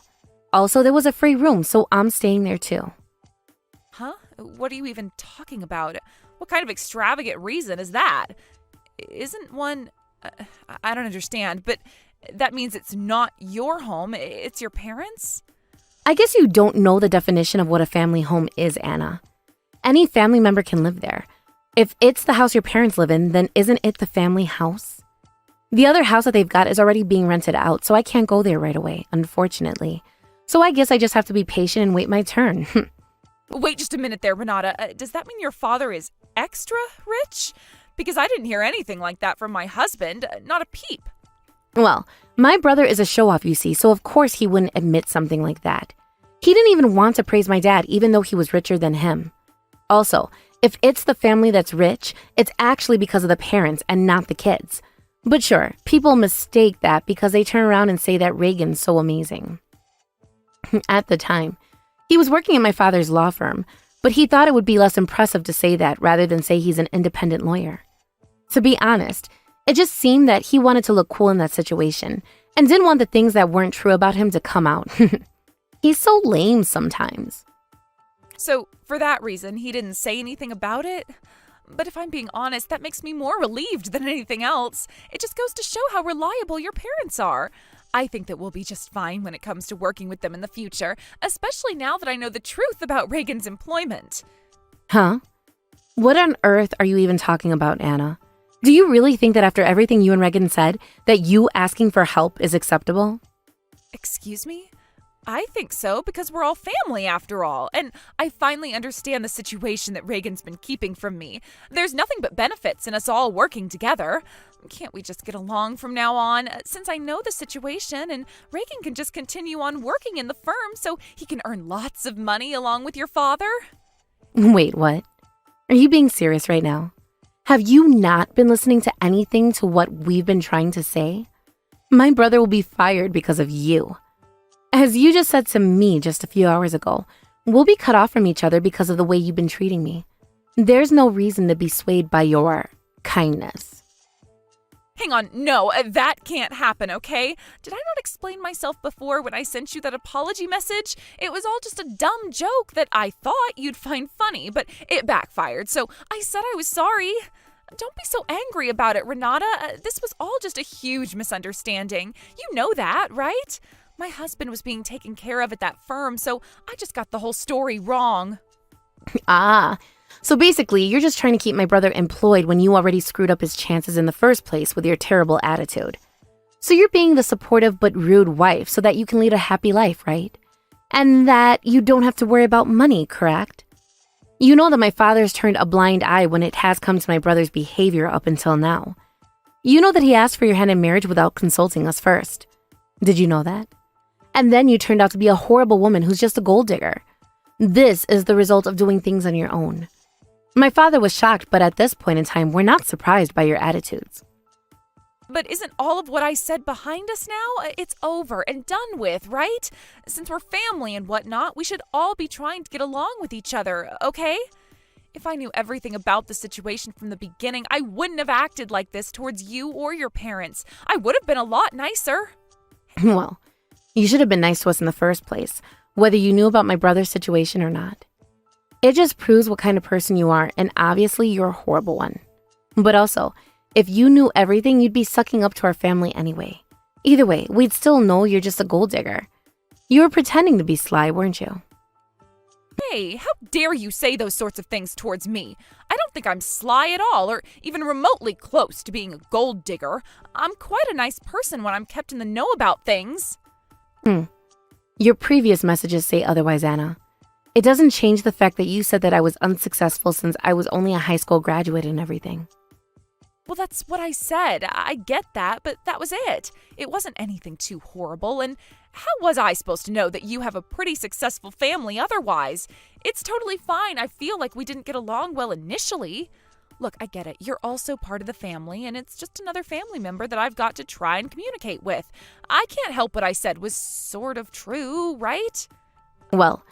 Also, there was a free room, so I'm staying there too. Huh? What are you even talking about? What kind of extravagant reason is that? Isn't one... I don't understand, but that means it's not your home, it's your parents'? I guess you don't know the definition of what a family home is, Anna. Any family member can live there. If it's the house your parents live in, then isn't it the family house? The other house that they've got is already being rented out, so I can't go there right away, unfortunately. So I guess I just have to be patient and wait my turn. Wait just a minute there, Renata. Does that mean your father is extra rich? Because I didn't hear anything like that from my husband, not a peep. Well, my brother is a show-off, you see, so of course he wouldn't admit something like that. He didn't even want to praise my dad, even though he was richer than him. Also, if it's the family that's rich, it's actually because of the parents and not the kids. But sure, people mistake that because they turn around and say that Reagan's so amazing. At the time, he was working at my father's law firm, but he thought it would be less impressive to say that rather than say he's an independent lawyer. To be honest, it just seemed that he wanted to look cool in that situation and didn't want the things that weren't true about him to come out. He's so lame sometimes. So, for that reason, he didn't say anything about it? But if I'm being honest, that makes me more relieved than anything else. It just goes to show how reliable your parents are. I think that we'll be just fine when it comes to working with them in the future, especially now that I know the truth about Reagan's employment. Huh? What on earth are you even talking about, Anna? Do you really think that after everything you and Reagan said, that you asking for help is acceptable? Excuse me? I think so, because we're all family after all, and I finally understand the situation that Reagan's been keeping from me. There's nothing but benefits in us all working together. Can't we just get along from now on, since I know the situation, and Reagan can just continue on working in the firm so he can earn lots of money along with your father? Wait, what? Are you being serious right now? Have you not been listening to anything to what we've been trying to say? My brother will be fired because of you. As you just said to me just a few hours ago, we'll be cut off from each other because of the way you've been treating me. There's no reason to be swayed by your kindness. Hang on, no, that can't happen, okay? Did I not explain myself before when I sent you that apology message? It was all just a dumb joke that I thought you'd find funny, but it backfired, so I said I was sorry. Don't be so angry about it, Renata. This was all just a huge misunderstanding. You know that, right? My husband was being taken care of at that firm, so I just got the whole story wrong. So basically, you're just trying to keep my brother employed when you already screwed up his chances in the first place with your terrible attitude. So you're being the supportive but rude wife so that you can lead a happy life, right? And that you don't have to worry about money, correct? You know that my father's turned a blind eye when it has come to my brother's behavior up until now. You know that he asked for your hand in marriage without consulting us first. Did you know that? And then you turned out to be a horrible woman who's just a gold digger. This is the result of doing things on your own. My father was shocked, but at this point in time, we're not surprised by your attitudes. But isn't all of what I said behind us now? It's over and done with, right? Since we're family and whatnot, we should all be trying to get along with each other, okay? If I knew everything about the situation from the beginning, I wouldn't have acted like this towards you or your parents. I would have been a lot nicer. Well, you should have been nice to us in the first place, whether you knew about my brother's situation or not. It just proves what kind of person you are, and obviously you're a horrible one. But also, if you knew everything, you'd be sucking up to our family anyway. Either way, we'd still know you're just a gold digger. You were pretending to be sly, weren't you? Hey, how dare you say those sorts of things towards me? I don't think I'm sly at all, or even remotely close to being a gold digger. I'm quite a nice person when I'm kept in the know about things. Your previous messages say otherwise, Anna. It doesn't change the fact that you said that I was unsuccessful since I was only a high school graduate and everything. Well, that's what I said. I get that, but that was it. It wasn't anything too horrible, and how was I supposed to know that you have a pretty successful family otherwise? It's totally fine. I feel like we didn't get along well initially. Look, I get it. You're also part of the family, and it's just another family member that I've got to try and communicate with. I can't help what I said was sort of true, right? Well,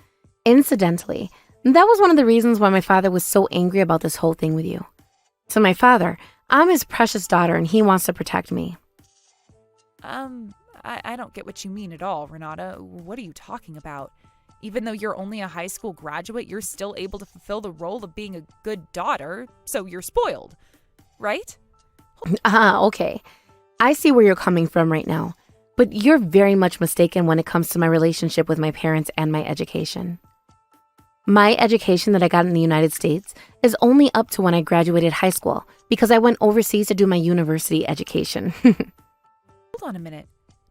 incidentally, that was one of the reasons why my father was so angry about this whole thing with you. So my father, I'm his precious daughter, and he wants to protect me. I don't get what you mean at all, Renata. What are you talking about? Even though you're only a high school graduate, you're still able to fulfill the role of being a good daughter, so you're spoiled, right? Okay. I see where you're coming from right now, but you're very much mistaken when it comes to my relationship with my parents and my education. My education that I got in the United States is only up to when I graduated high school because I went overseas to do my university education. Hold on a minute.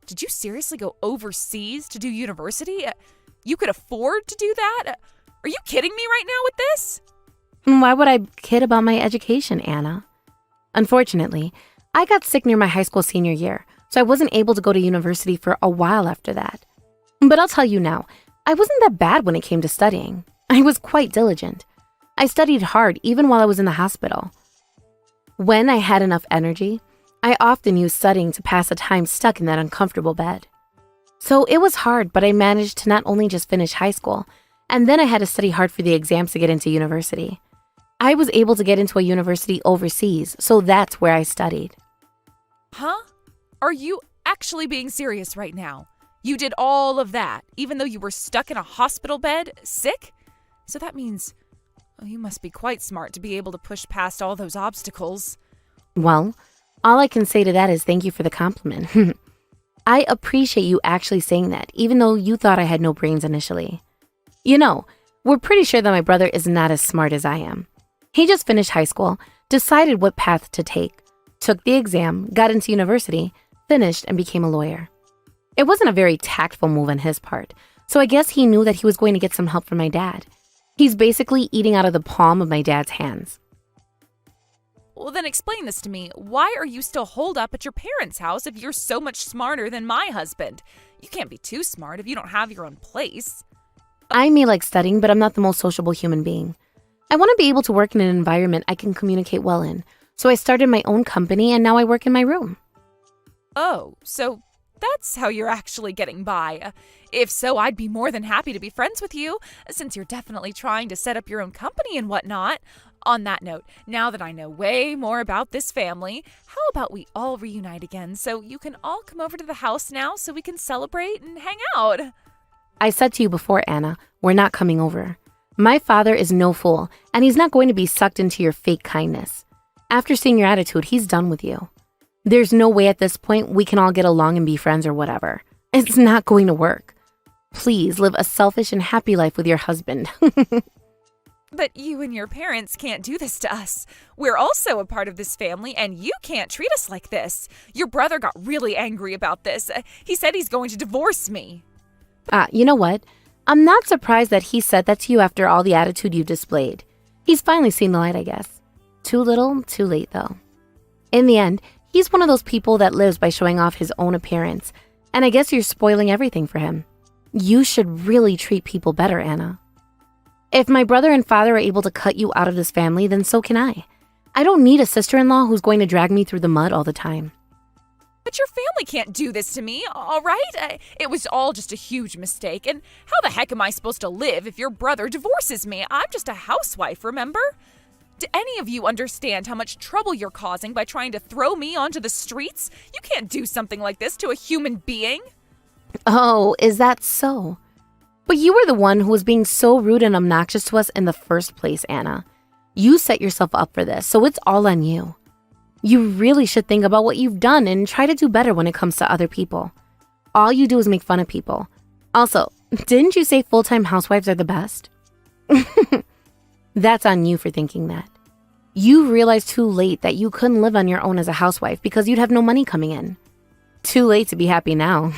Did you seriously go overseas to do university? You could afford to do that? Are you kidding me right now with this? Why would I kid about my education, Anna? Unfortunately, I got sick near my high school senior year, so I wasn't able to go to university for a while after that. But I'll tell you now, I wasn't that bad when it came to studying. I was quite diligent. I studied hard even while I was in the hospital. When I had enough energy, I often used studying to pass the time stuck in that uncomfortable bed. So it was hard, but I managed to not only just finish high school, And then I had to study hard for the exams to get into university. I was able to get into a university overseas, so that's where I studied. Huh? Are you actually being serious right now? You did all of that, even though you were stuck in a hospital bed, sick? So that means you must be quite smart to be able to push past all those obstacles. Well, all I can say to that is thank you for the compliment. I appreciate you actually saying that, even though you thought I had no brains initially. You know, we're pretty sure that my brother is not as smart as I am. He just finished high school, decided what path to take, took the exam, got into university, finished, and became a lawyer. It wasn't a very tactful move on his part, so I guess he knew that he was going to get some help from my dad. He's basically eating out of the palm of my dad's hands. Well, then explain this to me. Why are you still holed up at your parents' house if you're so much smarter than my husband? You can't be too smart if you don't have your own place. I may like studying, but I'm not the most sociable human being. I want to be able to work in an environment I can communicate well in, so I started my own company and now I work in my room. Oh, so that's how you're actually getting by. If so, I'd be more than happy to be friends with you, since you're definitely trying to set up your own company and whatnot. On that note, now that I know way more about this family, how about we all reunite again so you can all come over to the house now so we can celebrate and hang out? I said to you before, Anna, we're not coming over. My father is no fool, and he's not going to be sucked into your fake kindness. After seeing your attitude, he's done with you. There's no way at this point we can all get along and be friends or whatever. It's not going to work. Please live a selfish and happy life with your husband. But you and your parents can't do this to us. We're also a part of this family, and you can't treat us like this. Your brother got really angry about this. He said he's going to divorce me. You know what? I'm not surprised that he said that to you after all the attitude you've displayed. He's finally seen the light, I guess. Too little, too late, though. In the end, he's one of those people that lives by showing off his own appearance, and I guess you're spoiling everything for him. You should really treat people better, Anna. If my brother and father are able to cut you out of this family, then so can I. I don't need a sister-in-law who's going to drag me through the mud all the time. But your family can't do this to me, all right? It was all just a huge mistake, and how the heck am I supposed to live if your brother divorces me? I'm just a housewife, remember? Do any of you understand how much trouble you're causing by trying to throw me onto the streets? You can't do something like this to a human being. Oh, is that so? But you were the one who was being so rude and obnoxious to us in the first place, Anna. You set yourself up for this, so it's all on you. You really should think about what you've done and try to do better when it comes to other people. All you do is make fun of people. Also, didn't you say full-time housewives are the best? That's on you for thinking that. You realized too late that you couldn't live on your own as a housewife because you'd have no money coming in. Too late to be happy now.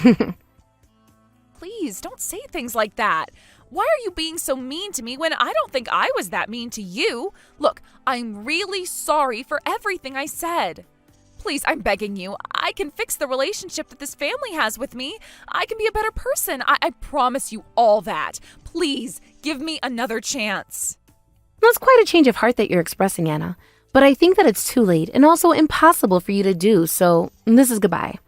Please, don't say things like that. Why are you being so mean to me when I don't think I was that mean to you? Look, I'm really sorry for everything I said. Please, I'm begging you. I can fix the relationship that this family has with me. I can be a better person. I promise you all that. Please, give me another chance. That's quite a change of heart that you're expressing, Anna. But I think that it's too late and also impossible for you to do, so this is goodbye.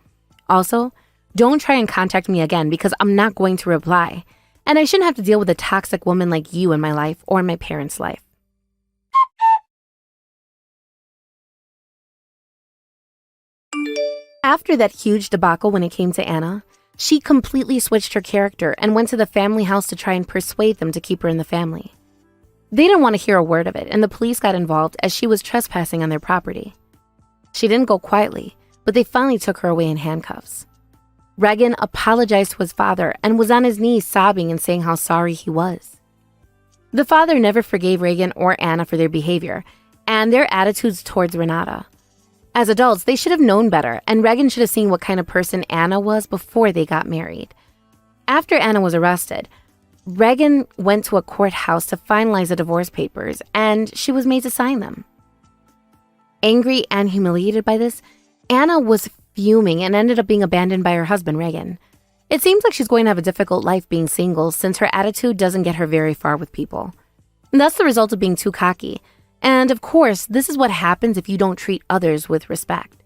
Also, don't try and contact me again because I'm not going to reply. And I shouldn't have to deal with a toxic woman like you in my life or in my parents' life. After that huge debacle when it came to Anna, she completely switched her character and went to the family house to try and persuade them to keep her in the family. They didn't want to hear a word of it, and the police got involved as she was trespassing on their property. She didn't go quietly, but they finally took her away in handcuffs. Regan apologized to his father and was on his knees sobbing and saying how sorry he was. The father never forgave Regan or Anna for their behavior and their attitudes towards Renata. As adults, they should have known better, and Regan should have seen what kind of person Anna was before they got married. After Anna was arrested, Regan went to a courthouse to finalize the divorce papers, and she was made to sign them. Angry and humiliated by this, Anna was fuming and ended up being abandoned by her husband, Regan. It seems like she's going to have a difficult life being single since her attitude doesn't get her very far with people. And that's the result of being too cocky. And of course, this is what happens if you don't treat others with respect.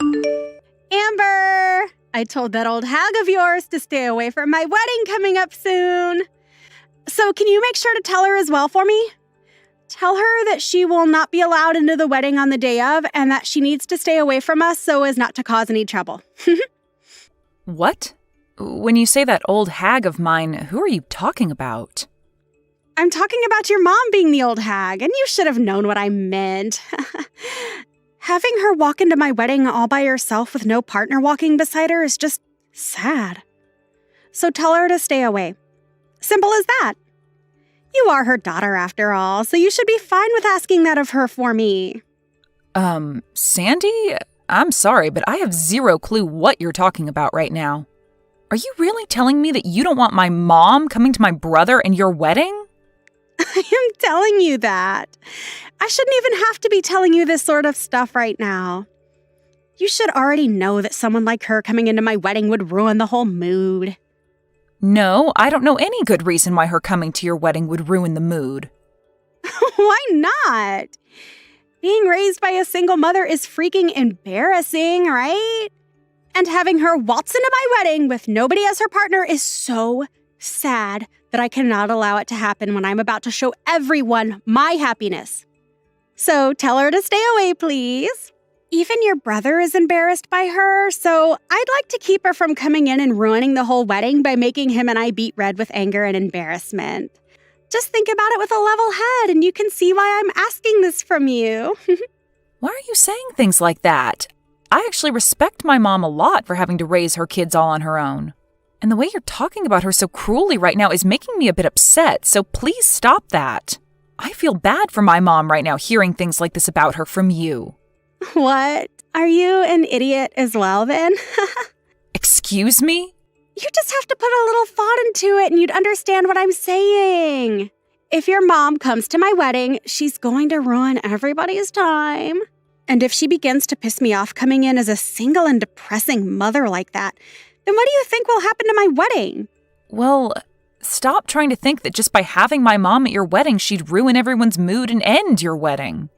Amber, I told that old hag of yours to stay away from my wedding coming up soon. So can you make sure to tell her as well for me? Tell her that she will not be allowed into the wedding on the day of and that she needs to stay away from us so as not to cause any trouble. What? When you say that old hag of mine, who are you talking about? I'm talking about your mom being the old hag, and you should have known what I meant. Having her walk into my wedding all by herself with no partner walking beside her is just sad. So tell her to stay away. Simple as that. You are her daughter after all, so you should be fine with asking that of her for me. Sandy? I'm sorry, but I have zero clue what you're talking about right now. Are you really telling me that you don't want my mom coming to my brother and your wedding? I am telling you that. I shouldn't even have to be telling you this sort of stuff right now. You should already know that someone like her coming into my wedding would ruin the whole mood. No, I don't know any good reason why her coming to your wedding would ruin the mood. Why not? Being raised by a single mother is freaking embarrassing, right? And having her waltz into my wedding with nobody as her partner is so sad that I cannot allow it to happen when I'm about to show everyone my happiness. So tell her to stay away, please. Even your brother is embarrassed by her, so I'd like to keep her from coming in and ruining the whole wedding by making him and I beat red with anger and embarrassment. Just think about it with a level head and you can see why I'm asking this from you. Why are you saying things like that? I actually respect my mom a lot for having to raise her kids all on her own. And the way you're talking about her so cruelly right now is making me a bit upset, so please stop that. I feel bad for my mom right now hearing things like this about her from you. What? Are you an idiot as well then? Excuse me? You just have to put a little thought into it and you'd understand what I'm saying. If your mom comes to my wedding, she's going to ruin everybody's time. And if she begins to piss me off coming in as a single and depressing mother like that, then what do you think will happen to my wedding? Well, stop trying to think that just by having my mom at your wedding, she'd ruin everyone's mood and end your wedding.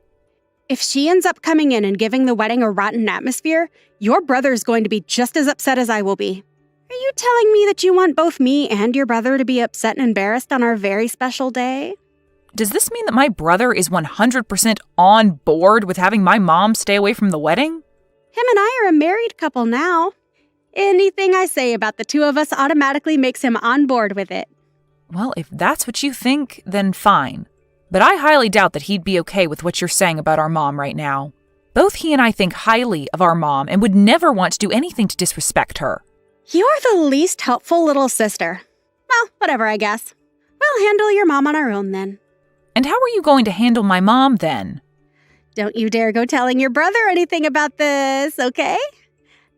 If she ends up coming in and giving the wedding a rotten atmosphere, your brother's going to be just as upset as I will be. Are you telling me that you want both me and your brother to be upset and embarrassed on our very special day? Does this mean that my brother is 100% on board with having my mom stay away from the wedding? Him and I are a married couple now. Anything I say about the two of us automatically makes him on board with it. Well, if that's what you think, then fine. But I highly doubt that he'd be okay with what you're saying about our mom right now. Both he and I think highly of our mom and would never want to do anything to disrespect her. You're the least helpful little sister. Well, whatever, I guess. We'll handle your mom on our own then. And how are you going to handle my mom then? Don't you dare go telling your brother anything about this, okay?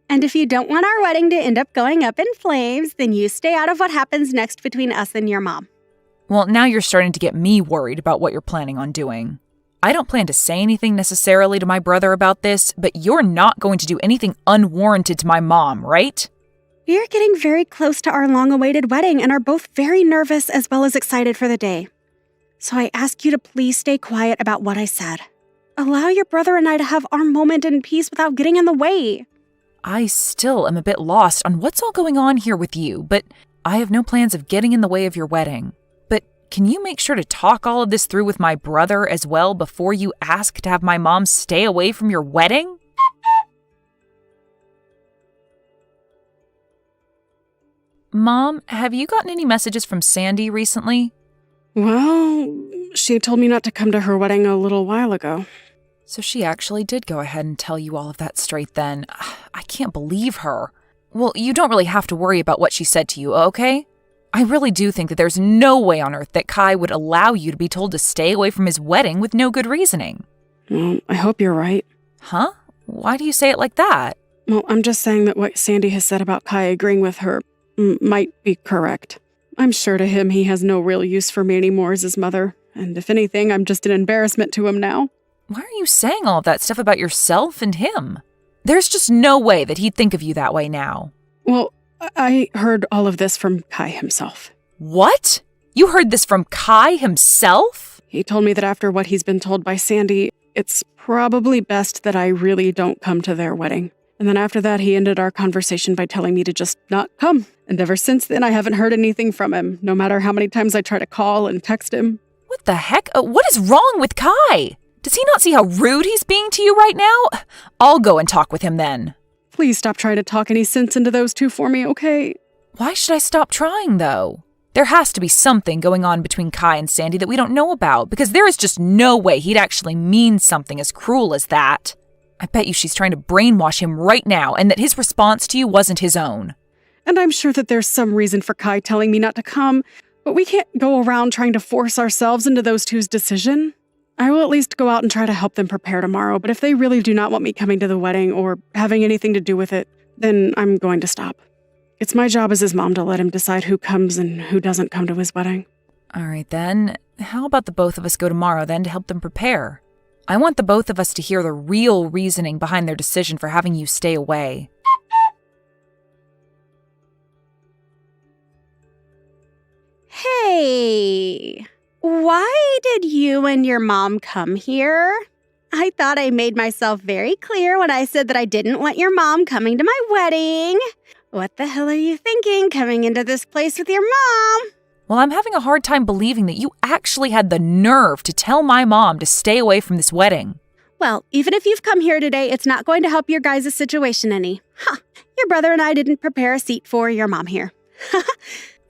And if you don't want our wedding to end up going up in flames, then you stay out of what happens next between us and your mom. Well, now you're starting to get me worried about what you're planning on doing. I don't plan to say anything necessarily to my brother about this, but you're not going to do anything unwarranted to my mom, right? We are getting very close to our long-awaited wedding and are both very nervous as well as excited for the day. So I ask you to please stay quiet about what I said. Allow your brother and I to have our moment in peace without getting in the way. I still am a bit lost on what's all going on here with you, but I have no plans of getting in the way of your wedding. But can you make sure to talk all of this through with my brother as well before you ask to have my mom stay away from your wedding? Mom, have you gotten any messages from Sandy recently? Well, she told me not to come to her wedding a little while ago. So she actually did go ahead and tell you all of that straight then. I can't believe her. Well, you don't really have to worry about what she said to you, okay? I really do think that there's no way on earth that Kai would allow you to be told to stay away from his wedding with no good reasoning. Well, I hope you're right. Huh? Why do you say it like that? Well, I'm just saying that what Sandy has said about Kai agreeing with her might be correct. I'm sure to him he has no real use for me anymore as his mother, and if anything, I'm just an embarrassment to him now. Why are you saying all of that stuff about yourself and him? There's just no way that he'd think of you that way now. Well, I heard all of this from Kai himself. What? You heard this from Kai himself? He told me that after what he's been told by Sandy, it's probably best that I really don't come to their wedding. And then after that, he ended our conversation by telling me to just not come. And ever since then, I haven't heard anything from him, no matter how many times I try to call and text him. What the heck? What is wrong with Kai? Does he not see how rude he's being to you right now? I'll go and talk with him then. Please stop trying to talk any sense into those two for me, okay? Why should I stop trying, though? There has to be something going on between Kai and Sandy that we don't know about, because there is just no way he'd actually mean something as cruel as that. I bet you she's trying to brainwash him right now, and that his response to you wasn't his own. And I'm sure that there's some reason for Kai telling me not to come, but we can't go around trying to force ourselves into those two's decision. I will at least go out and try to help them prepare tomorrow, but if they really do not want me coming to the wedding or having anything to do with it, then I'm going to stop. It's my job as his mom to let him decide who comes and who doesn't come to his wedding. All right, then. How about the both of us go tomorrow, then, to help them prepare? I want the both of us to hear the real reasoning behind their decision for having you stay away. Hey, why did you and your mom come here? I thought I made myself very clear when I said that I didn't want your mom coming to my wedding. What the hell are you thinking coming into this place with your mom? Well, I'm having a hard time believing that you actually had the nerve to tell my mom to stay away from this wedding. Well, even if you've come here today, it's not going to help your guys' situation any. Your brother and I didn't prepare a seat for your mom here.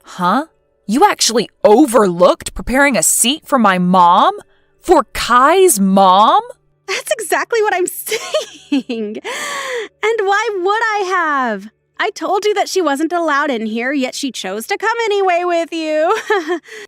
Huh? You actually overlooked preparing a seat for my mom? For Kai's mom? That's exactly what I'm saying. And why would I have? I told you that she wasn't allowed in here, yet she chose to come anyway with you.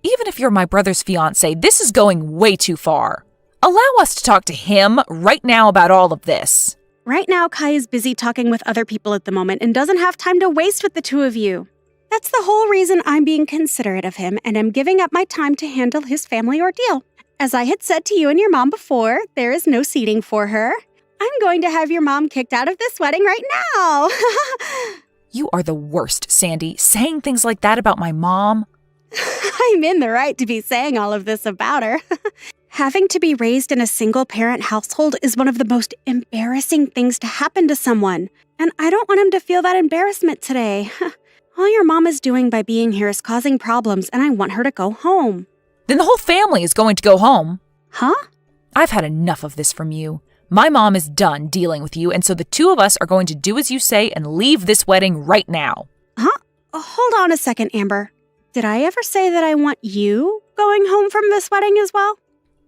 Even if you're my brother's fiancé, this is going way too far. Allow us to talk to him right now about all of this. Right now, Kai is busy talking with other people at the moment and doesn't have time to waste with the two of you. That's the whole reason I'm being considerate of him and am giving up my time to handle his family ordeal. As I had said to you and your mom before, there is no seating for her. I'm going to have your mom kicked out of this wedding right now. You are the worst, Sandy, saying things like that about my mom. I'm in the right to be saying all of this about her. Having to be raised in a single-parent household is one of the most embarrassing things to happen to someone, and I don't want him to feel that embarrassment today. All your mom is doing by being here is causing problems, and I want her to go home. Then the whole family is going to go home. Huh? I've had enough of this from you. My mom is done dealing with you, and so the two of us are going to do as you say and leave this wedding right now. Huh? Hold on a second, Amber. Did I ever say that I want you going home from this wedding as well?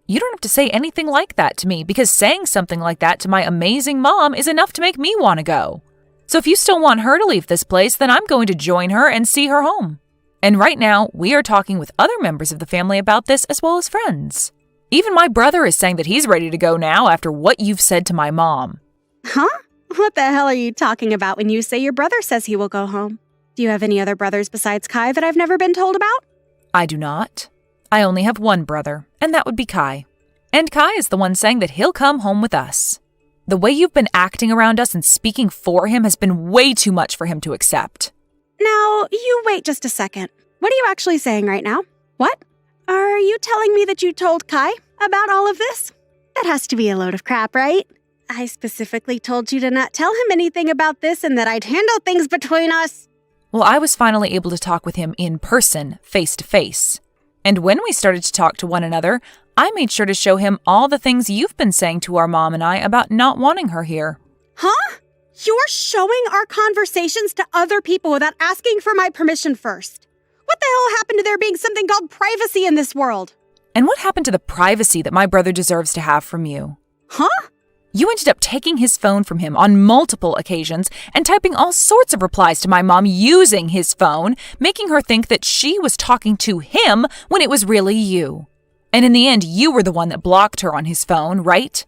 You don't have to say anything like that to me, because saying something like that to my amazing mom is enough to make me want to go. So if you still want her to leave this place, then I'm going to join her and see her home. And right now, we are talking with other members of the family about this as well as friends. Even my brother is saying that he's ready to go now after what you've said to my mom. Huh? What the hell are you talking about when you say your brother says he will go home? Do you have any other brothers besides Kai that I've never been told about? I do not. I only have one brother, and that would be Kai. And Kai is the one saying that he'll come home with us. The way you've been acting around us and speaking for him has been way too much for him to accept. Now, you wait just a second. What are you actually saying right now? What? Are you telling me that you told Kai about all of this? That has to be a load of crap, right? I specifically told you to not tell him anything about this and that I'd handle things between us. Well, I was finally able to talk with him in person, face to face. And when we started to talk to one another, I made sure to show him all the things you've been saying to our mom and I about not wanting her here. Huh? You're showing our conversations to other people without asking for my permission first. What the hell happened to there being something called privacy in this world? And what happened to the privacy that my brother deserves to have from you? Huh? You ended up taking his phone from him on multiple occasions and typing all sorts of replies to my mom using his phone, making her think that she was talking to him when it was really you. And in the end, you were the one that blocked her on his phone, right?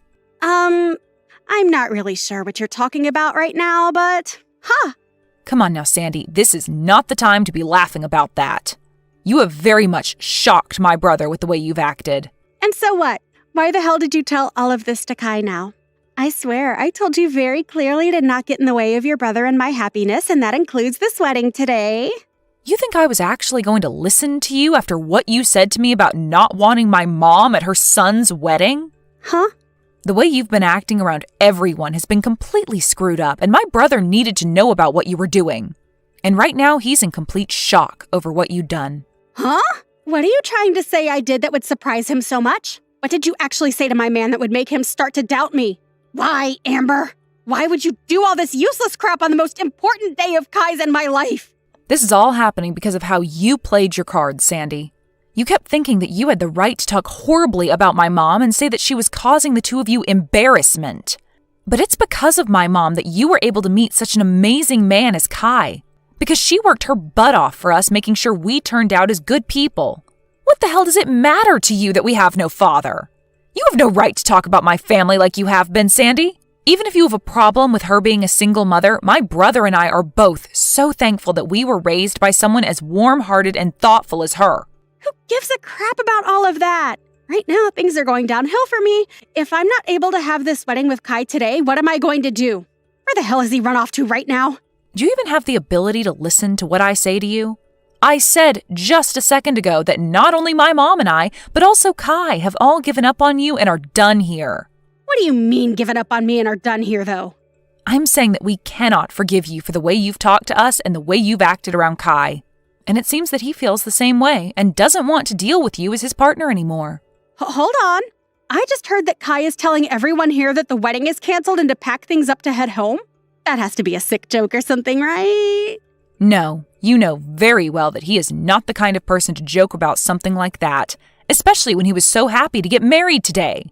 I'm not really sure what you're talking about right now, but... Huh. Come on now, Sandy. This is not the time to be laughing about that. You have very much shocked my brother with the way you've acted. And so what? Why the hell did you tell all of this to Kai now? I swear, I told you very clearly to not get in the way of your brother and my happiness, and that includes this wedding today. You think I was actually going to listen to you after what you said to me about not wanting my mom at her son's wedding? Huh? The way you've been acting around everyone has been completely screwed up, and my brother needed to know about what you were doing. And right now, he's in complete shock over what you'd done. Huh? What are you trying to say I did that would surprise him so much? What did you actually say to my man that would make him start to doubt me? Why, Amber? Why would you do all this useless crap on the most important day of Kai's and my life? This is all happening because of how you played your cards, Sandy. You kept thinking that you had the right to talk horribly about my mom and say that she was causing the two of you embarrassment. But it's because of my mom that you were able to meet such an amazing man as Kai. Because she worked her butt off for us, making sure we turned out as good people. What the hell does it matter to you that we have no father? You have no right to talk about my family like you have been, Sandy. Even if you have a problem with her being a single mother, my brother and I are both so thankful that we were raised by someone as warm-hearted and thoughtful as her. Who gives a crap about all of that? Right now, things are going downhill for me. If I'm not able to have this wedding with Kai today, what am I going to do? Where the hell has he run off to right now? Do you even have the ability to listen to what I say to you? I said just a second ago that not only my mom and I, but also Kai have all given up on you and are done here. What do you mean given up on me and are done here, though? I'm saying that we cannot forgive you for the way you've talked to us and the way you've acted around Kai. And it seems that he feels the same way and doesn't want to deal with you as his partner anymore. Hold on. I just heard that Kai is telling everyone here that the wedding is canceled and to pack things up to head home. That has to be a sick joke or something, right? No, you know very well that he is not the kind of person to joke about something like that, especially when he was so happy to get married today.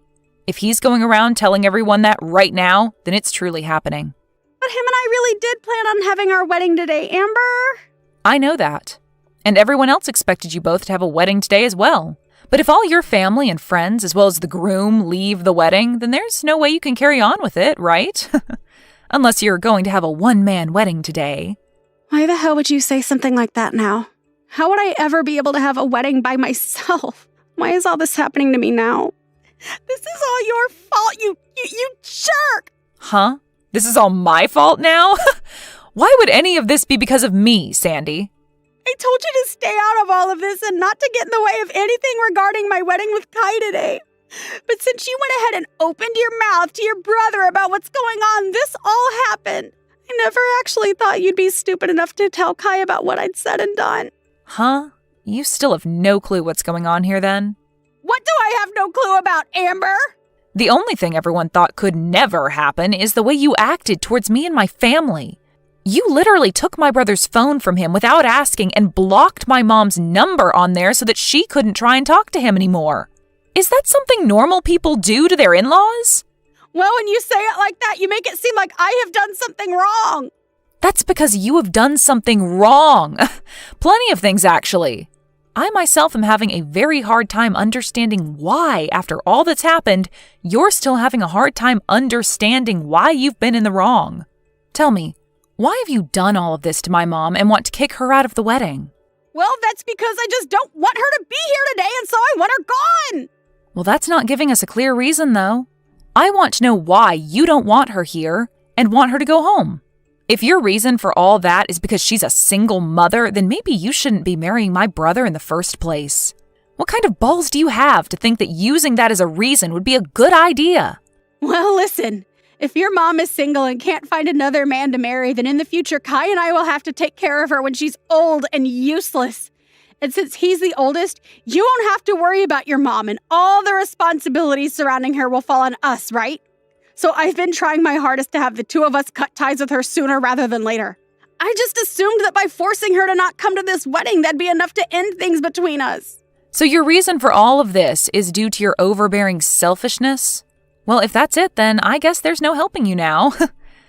If he's going around telling everyone that right now, then it's truly happening. But him and I really did plan on having our wedding today, Amber. I know that. And everyone else expected you both to have a wedding today as well. But if all your family and friends, as well as the groom, leave the wedding, then there's no way you can carry on with it, right? Unless you're going to have a one-man wedding today. Why the hell would you say something like that now? How would I ever be able to have a wedding by myself? Why is all this happening to me now? This is all your fault, you jerk! Huh? This is all my fault now? Why would any of this be because of me, Sandy? I told you to stay out of all of this and not to get in the way of anything regarding my wedding with Kai today. But since you went ahead and opened your mouth to your brother about what's going on, this all happened. I never actually thought you'd be stupid enough to tell Kai about what I'd said and done. Huh? You still have no clue what's going on here then? What do I have no clue about, Amber? The only thing everyone thought could never happen is the way you acted towards me and my family. You literally took my brother's phone from him without asking and blocked my mom's number on there so that she couldn't try and talk to him anymore. Is that something normal people do to their in-laws? Well, when you say it like that, you make it seem like I have done something wrong. That's because you have done something wrong. Plenty of things, actually. I myself am having a very hard time understanding why, after all that's happened, you're still having a hard time understanding why you've been in the wrong. Tell me, why have you done all of this to my mom and want to kick her out of the wedding? Well, that's because I just don't want her to be here today, and so I want her gone. Well, that's not giving us a clear reason, though. I want to know why you don't want her here and want her to go home. If your reason for all that is because she's a single mother, then maybe you shouldn't be marrying my brother in the first place. What kind of balls do you have to think that using that as a reason would be a good idea? Well, listen, if your mom is single and can't find another man to marry, then in the future, Kai and I will have to take care of her when she's old and useless. And since he's the oldest, you won't have to worry about your mom, and all the responsibilities surrounding her will fall on us, right? So I've been trying my hardest to have the two of us cut ties with her sooner rather than later. I just assumed that by forcing her to not come to this wedding, that'd be enough to end things between us. So your reason for all of this is due to your overbearing selfishness? Well, if that's it, then I guess there's no helping you now.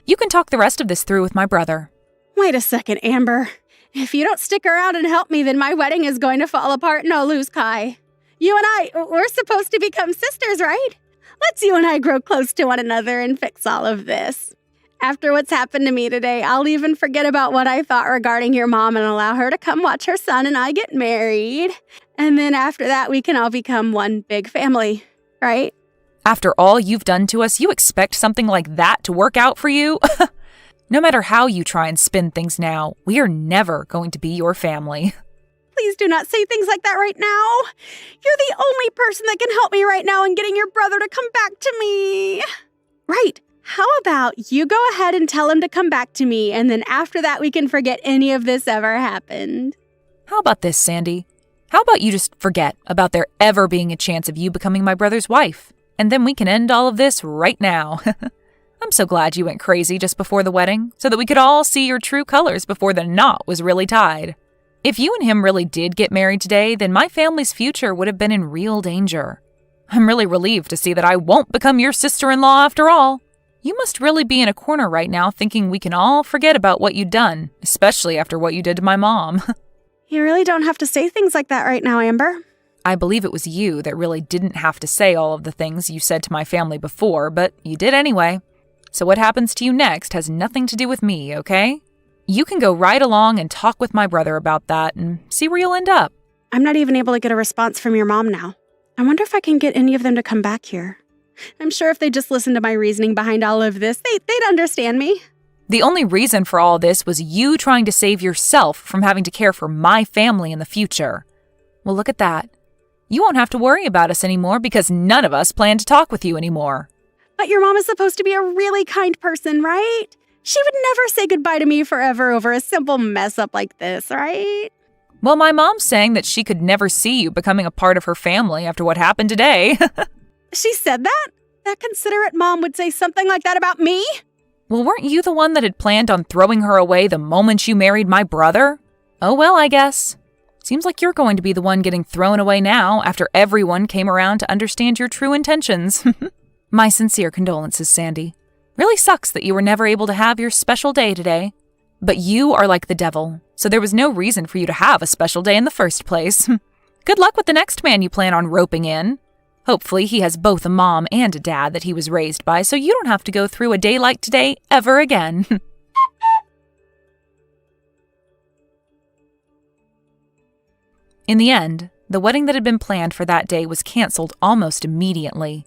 You can talk the rest of this through with my brother. Wait a second, Amber. If you don't stick around and help me, then my wedding is going to fall apart and I'll lose Kai. You and I, we're supposed to become sisters, right? Let's you and I grow close to one another and fix all of this. After what's happened to me today, I'll even forget about what I thought regarding your mom and allow her to come watch her son and I get married. And then after that, we can all become one big family, right? After all you've done to us, you expect something like that to work out for you? No matter how you try and spin things now, we are never going to be your family. Please do not say things like that right now. You're the only person that can help me right now in getting your brother to come back to me. Right. How about you go ahead and tell him to come back to me, and then after that we can forget any of this ever happened. How about this, Sandy? How about you just forget about there ever being a chance of you becoming my brother's wife, and then we can end all of this right now. I'm so glad you went crazy just before the wedding, so that we could all see your true colors before the knot was really tied. If you and him really did get married today, then my family's future would have been in real danger. I'm really relieved to see that I won't become your sister-in-law after all. You must really be in a corner right now thinking we can all forget about what you'd done, especially after what you did to my mom. You really don't have to say things like that right now, Amber. I believe it was you that really didn't have to say all of the things you said to my family before, but you did anyway. So what happens to you next has nothing to do with me, okay? You can go right along and talk with my brother about that and see where you'll end up. I'm not even able to get a response from your mom now. I wonder if I can get any of them to come back here. I'm sure if they just listened to my reasoning behind all of this, they'd understand me. The only reason for all this was you trying to save yourself from having to care for my family in the future. Well, look at that. You won't have to worry about us anymore because none of us plan to talk with you anymore. But your mom is supposed to be a really kind person, right? She would never say goodbye to me forever over a simple mess up like this, right? Well, my mom's saying that she could never see you becoming a part of her family after what happened today. She said that? That considerate mom would say something like that about me? Well, weren't you the one that had planned on throwing her away the moment you married my brother? Oh well, I guess. Seems like you're going to be the one getting thrown away now after everyone came around to understand your true intentions. My sincere condolences, Sandy. Really sucks that you were never able to have your special day today. But you are like the devil, so there was no reason for you to have a special day in the first place. Good luck with the next man you plan on roping in. Hopefully he has both a mom and a dad that he was raised by, so you don't have to go through a day like today ever again. In the end, the wedding that had been planned for that day was canceled almost immediately.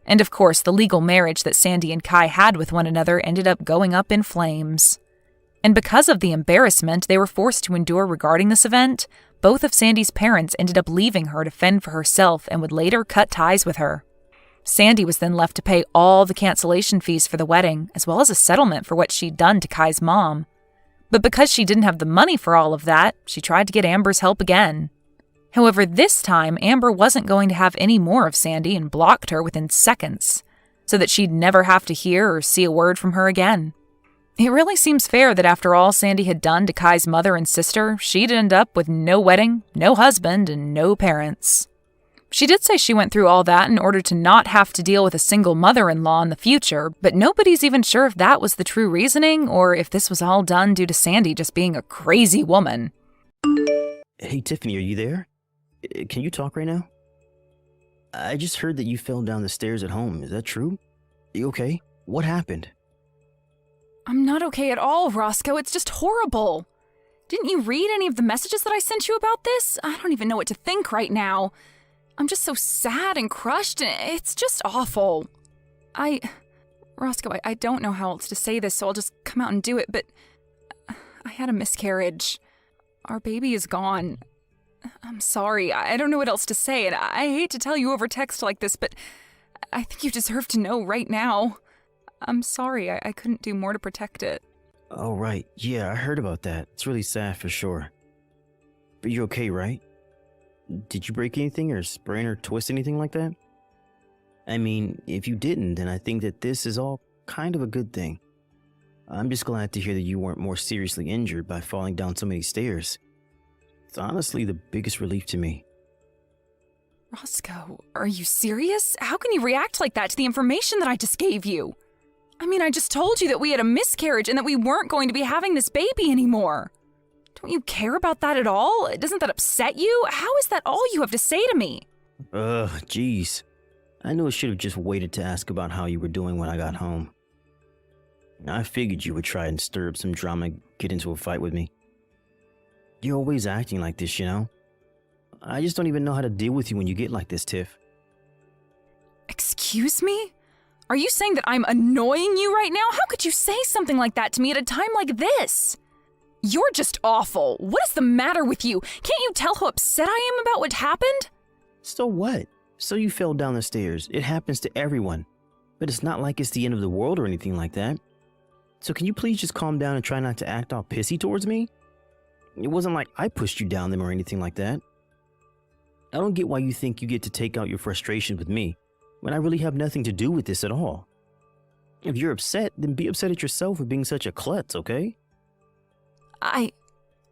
And of course, the legal marriage that Sandy and Kai had with one another ended up going up in flames. And because of the embarrassment they were forced to endure regarding this event, both of Sandy's parents ended up leaving her to fend for herself and would later cut ties with her. Sandy was then left to pay all the cancellation fees for the wedding, as well as a settlement for what she'd done to Kai's mom. But because she didn't have the money for all of that, she tried to get Amber's help again. However, this time, Amber wasn't going to have any more of Sandy and blocked her within seconds, so that she'd never have to hear or see a word from her again. It really seems fair that after all Sandy had done to Kai's mother and sister, she'd end up with no wedding, no husband, and no parents. She did say she went through all that in order to not have to deal with a single mother-in-law in the future, but nobody's even sure if that was the true reasoning or if this was all done due to Sandy just being a crazy woman. Hey, Tiffany, are you there? Can you talk right now? I just heard that you fell down the stairs at home. Is that true? You okay? What happened? I'm not okay at all, Roscoe. It's just horrible. Didn't you read any of the messages that I sent you about this? I don't even know what to think right now. I'm just so sad and crushed, and it's just awful. Roscoe, I don't know how else to say this, so I'll just come out and do it, but I had a miscarriage. Our baby is gone. I'm sorry. I don't know what else to say, and I hate to tell you over text like this, but I think you deserve to know right now. I'm sorry. I couldn't do more to protect it. Oh, right. Yeah, I heard about that. It's really sad for sure. But you're okay, right? Did you break anything or sprain or twist anything like that? I mean, if you didn't, then I think that this is all kind of a good thing. I'm just glad to hear that you weren't more seriously injured by falling down so many stairs. It's honestly the biggest relief to me. Roscoe, are you serious? How can you react like that to the information that I just gave you? I mean, I just told you that we had a miscarriage and that we weren't going to be having this baby anymore. Don't you care about that at all? Doesn't that upset you? How is that all you have to say to me? Jeez. I knew I should have just waited to ask about how you were doing when I got home. I figured you would try and stir up some drama and get into a fight with me. You're always acting like this, you know? I just don't even know how to deal with you when you get like this, Tiff. Excuse me? Are you saying that I'm annoying you right now? How could you say something like that to me at a time like this? You're just awful. What is the matter with you? Can't you tell how upset I am about what happened? So what? So you fell down the stairs. It happens to everyone. But it's not like it's the end of the world or anything like that. So can you please just calm down and try not to act all pissy towards me? It wasn't like I pushed you down them or anything like that. I don't get why you think you get to take out your frustration with me when I really have nothing to do with this at all. If you're upset, then be upset at yourself for being such a klutz, okay? I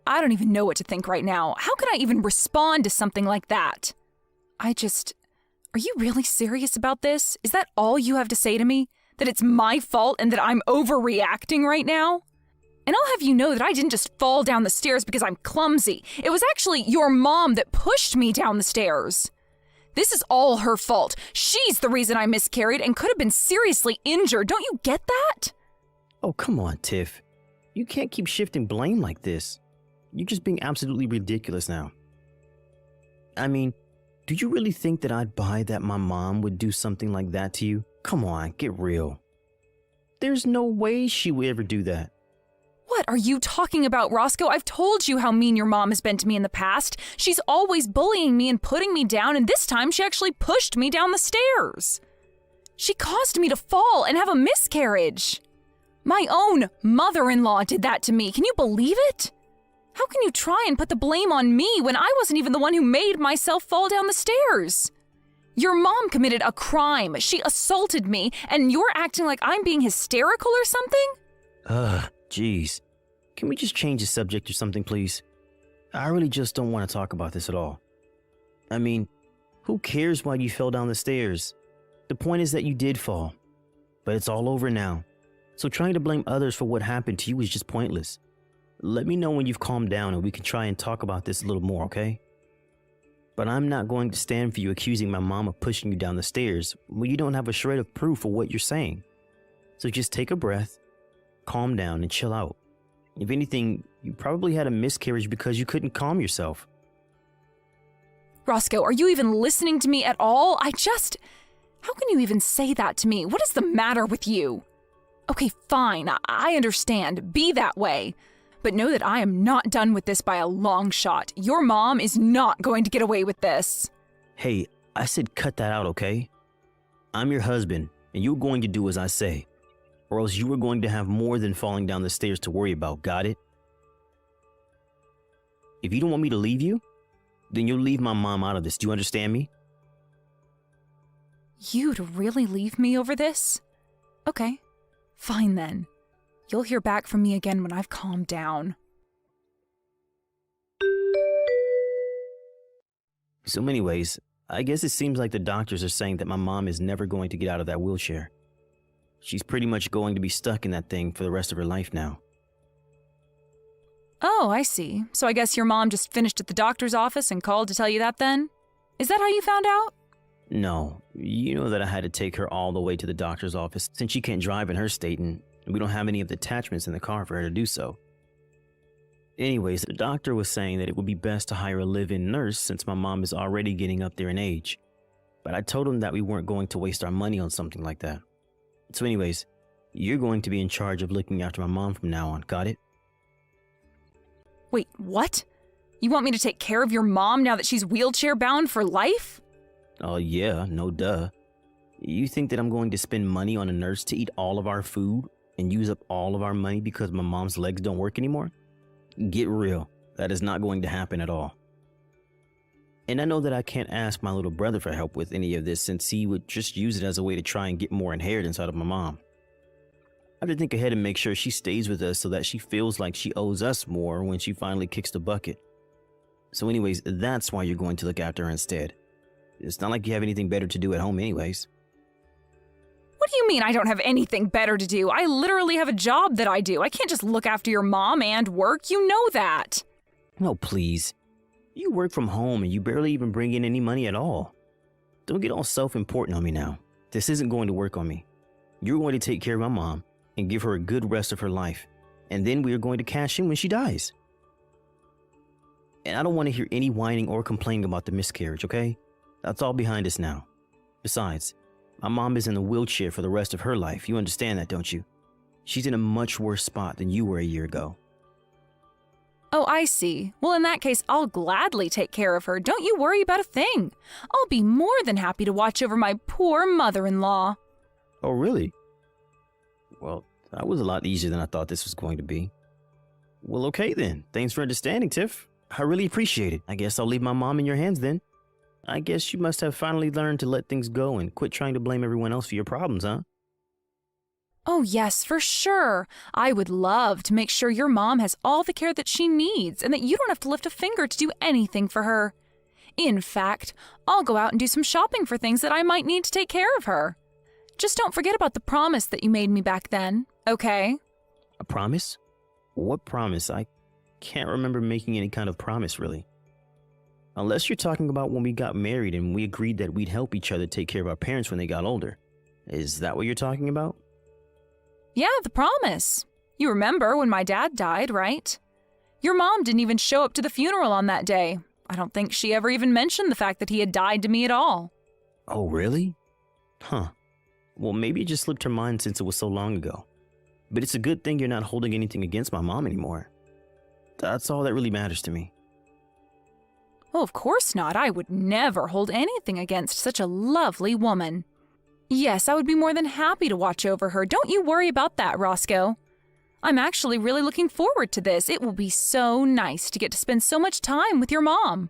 don't even know what to think right now. How could I even respond to something like that? Are you really serious about this? Is that all you have to say to me? That it's my fault and that I'm overreacting right now? And I'll have you know that I didn't just fall down the stairs because I'm clumsy. It was actually your mom that pushed me down the stairs. This is all her fault. She's the reason I miscarried and could have been seriously injured. Don't you get that? Oh, come on, Tiff. You can't keep shifting blame like this. You're just being absolutely ridiculous now. I mean, do you really think that I'd buy that my mom would do something like that to you? Come on, get real. There's no way she would ever do that. What are you talking about, Roscoe? I've told you how mean your mom has been to me in the past. She's always bullying me and putting me down, and this time she actually pushed me down the stairs. She caused me to fall and have a miscarriage. My own mother-in-law did that to me. Can you believe it? How can you try and put the blame on me when I wasn't even the one who made myself fall down the stairs? Your mom committed a crime. She assaulted me, and you're acting like I'm being hysterical or something? Jeez. Can we just change the subject or something, please? I really just don't want to talk about this at all. I mean, who cares why you fell down the stairs? The point is that you did fall. But it's all over now. So trying to blame others for what happened to you is just pointless. Let me know when you've calmed down and we can try and talk about this a little more, okay? But I'm not going to stand for you accusing my mom of pushing you down the stairs when you don't have a shred of proof of what you're saying. So just take a breath, calm down, and chill out. If anything, you probably had a miscarriage because you couldn't calm yourself. Roscoe, are you even listening to me at all? How can you even say that to me? What is the matter with you? Okay, fine, I understand. Be that way. But know that I am not done with this by a long shot. Your mom is not going to get away with this. Hey, I said cut that out, okay? I'm your husband, and you're going to do as I say. Or else you are going to have more than falling down the stairs to worry about, got it? If you don't want me to leave you, then you'll leave my mom out of this. Do you understand me? You'd really leave me over this? Okay, fine then. You'll hear back from me again when I've calmed down. So anyways, I guess it seems like the doctors are saying that my mom is never going to get out of that wheelchair. She's pretty much going to be stuck in that thing for the rest of her life now. Oh, I see. So I guess your mom just finished at the doctor's office and called to tell you that then? Is that how you found out? No, you know that I had to take her all the way to the doctor's office since she can't drive in her state and we don't have any of the attachments in the car for her to do so. Anyways, the doctor was saying that it would be best to hire a live-in nurse since my mom is already getting up there in age. But I told him that we weren't going to waste our money on something like that. So anyways, you're going to be in charge of looking after my mom from now on, got it? Wait, what? You want me to take care of your mom now that she's wheelchair-bound for life? Oh yeah, no duh. You think that I'm going to spend money on a nurse to eat all of our food and use up all of our money because my mom's legs don't work anymore? Get real. That is not going to happen at all. And I know that I can't ask my little brother for help with any of this since he would just use it as a way to try and get more inheritance out of my mom. I have to think ahead and make sure she stays with us so that she feels like she owes us more when she finally kicks the bucket. So anyways, that's why you're going to look after her instead. It's not like you have anything better to do at home anyways. What do you mean I don't have anything better to do? I literally have a job that I do. I can't just look after your mom and work. You know that. No, please. You work from home and you barely even bring in any money at all. Don't get all self-important on me now. This isn't going to work on me. You're going to take care of my mom and give her a good rest of her life. And then we are going to cash in when she dies. And I don't want to hear any whining or complaining about the miscarriage, okay? That's all behind us now. Besides, my mom is in a wheelchair for the rest of her life. You understand that, don't you? She's in a much worse spot than you were a year ago. Oh, I see. Well, in that case, I'll gladly take care of her. Don't you worry about a thing. I'll be more than happy to watch over my poor mother-in-law. Oh, really? Well, that was a lot easier than I thought this was going to be. Well, okay then. Thanks for understanding, Tiff. I really appreciate it. I guess I'll leave my mom in your hands then. I guess you must have finally learned to let things go and quit trying to blame everyone else for your problems, huh? Oh, yes, for sure. I would love to make sure your mom has all the care that she needs and that you don't have to lift a finger to do anything for her. In fact, I'll go out and do some shopping for things that I might need to take care of her. Just don't forget about the promise that you made me back then, okay? A promise? What promise? I can't remember making any kind of promise, really. Unless you're talking about when we got married and we agreed that we'd help each other take care of our parents when they got older. Is that what you're talking about? Yeah, the promise. You remember when my dad died, right? Your mom didn't even show up to the funeral on that day. I don't think she ever even mentioned the fact that he had died to me at all. Oh, really? Huh. Well, maybe it just slipped her mind since it was so long ago. But it's a good thing you're not holding anything against my mom anymore. That's all that really matters to me. Oh, of course not. I would never hold anything against such a lovely woman. Yes, I would be more than happy to watch over her. Don't you worry about that, Roscoe. I'm actually really looking forward to this. It will be so nice to get to spend so much time with your mom.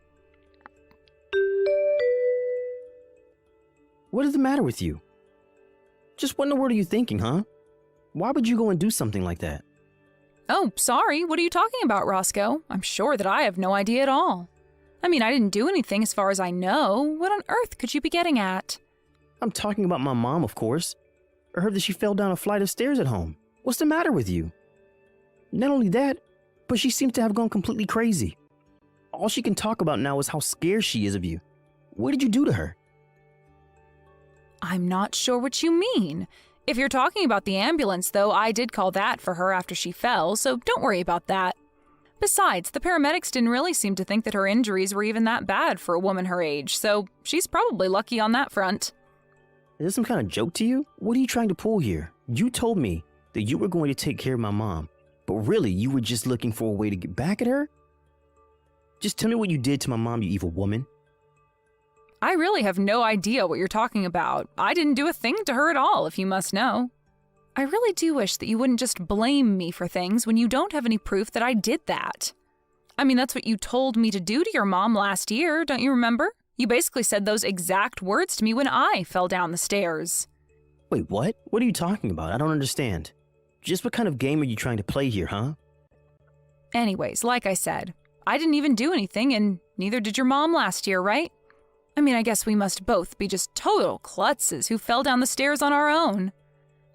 What is the matter with you? Just what in the world are you thinking, huh? Why would you go and do something like that? Oh, sorry. What are you talking about, Roscoe? I'm sure that I have no idea at all. I mean, I didn't do anything as far as I know. What on earth could you be getting at? I'm talking about my mom, of course. I heard that she fell down a flight of stairs at home. What's the matter with you? Not only that, but she seems to have gone completely crazy. All she can talk about now is how scared she is of you. What did you do to her? I'm not sure what you mean. If you're talking about the ambulance, though, I did call that for her after she fell, so don't worry about that. Besides, the paramedics didn't really seem to think that her injuries were even that bad for a woman her age, so she's probably lucky on that front. Is this some kind of joke to you? What are you trying to pull here? You told me that you were going to take care of my mom, but really you were just looking for a way to get back at her? Just tell me what you did to my mom, you evil woman. I really have no idea what you're talking about. I didn't do a thing to her at all, if you must know. I really do wish that you wouldn't just blame me for things when you don't have any proof that I did that. I mean, that's what you told me to do to your mom last year, don't you remember? You basically said those exact words to me when I fell down the stairs. Wait, what? What are you talking about? I don't understand. Just what kind of game are you trying to play here, huh? Anyways, like I said, I didn't even do anything, and neither did your mom last year, right? I mean, I guess we must both be just total klutzes who fell down the stairs on our own.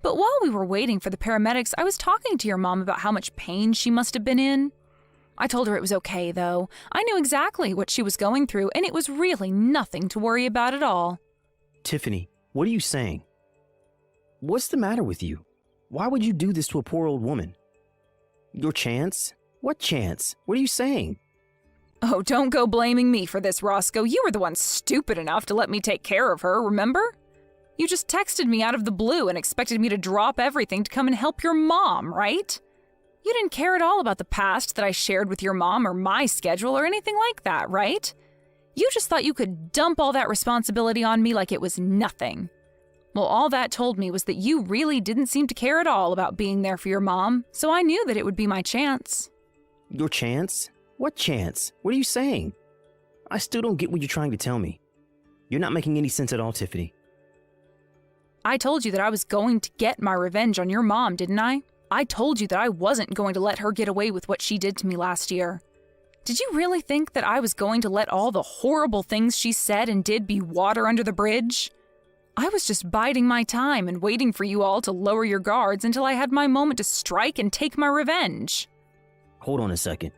But while we were waiting for the paramedics, I was talking to your mom about how much pain she must have been in. I told her it was okay, though. I knew exactly what she was going through, and it was really nothing to worry about at all. Tiffany, what are you saying? What's the matter with you? Why would you do this to a poor old woman? Your chance? What chance? What are you saying? Oh, don't go blaming me for this, Roscoe. You were the one stupid enough to let me take care of her, remember? You just texted me out of the blue and expected me to drop everything to come and help your mom, right? You didn't care at all about the past that I shared with your mom or my schedule or anything like that, right? You just thought you could dump all that responsibility on me like it was nothing. Well, all that told me was that you really didn't seem to care at all about being there for your mom, so I knew that it would be my chance. Your chance? What chance? What are you saying? I still don't get what you're trying to tell me. You're not making any sense at all, Tiffany. I told you that I was going to get my revenge on your mom, didn't I? I told you that I wasn't going to let her get away with what she did to me last year. Did you really think that I was going to let all the horrible things she said and did be water under the bridge? I was just biding my time and waiting for you all to lower your guards until I had my moment to strike and take my revenge. Hold on a second.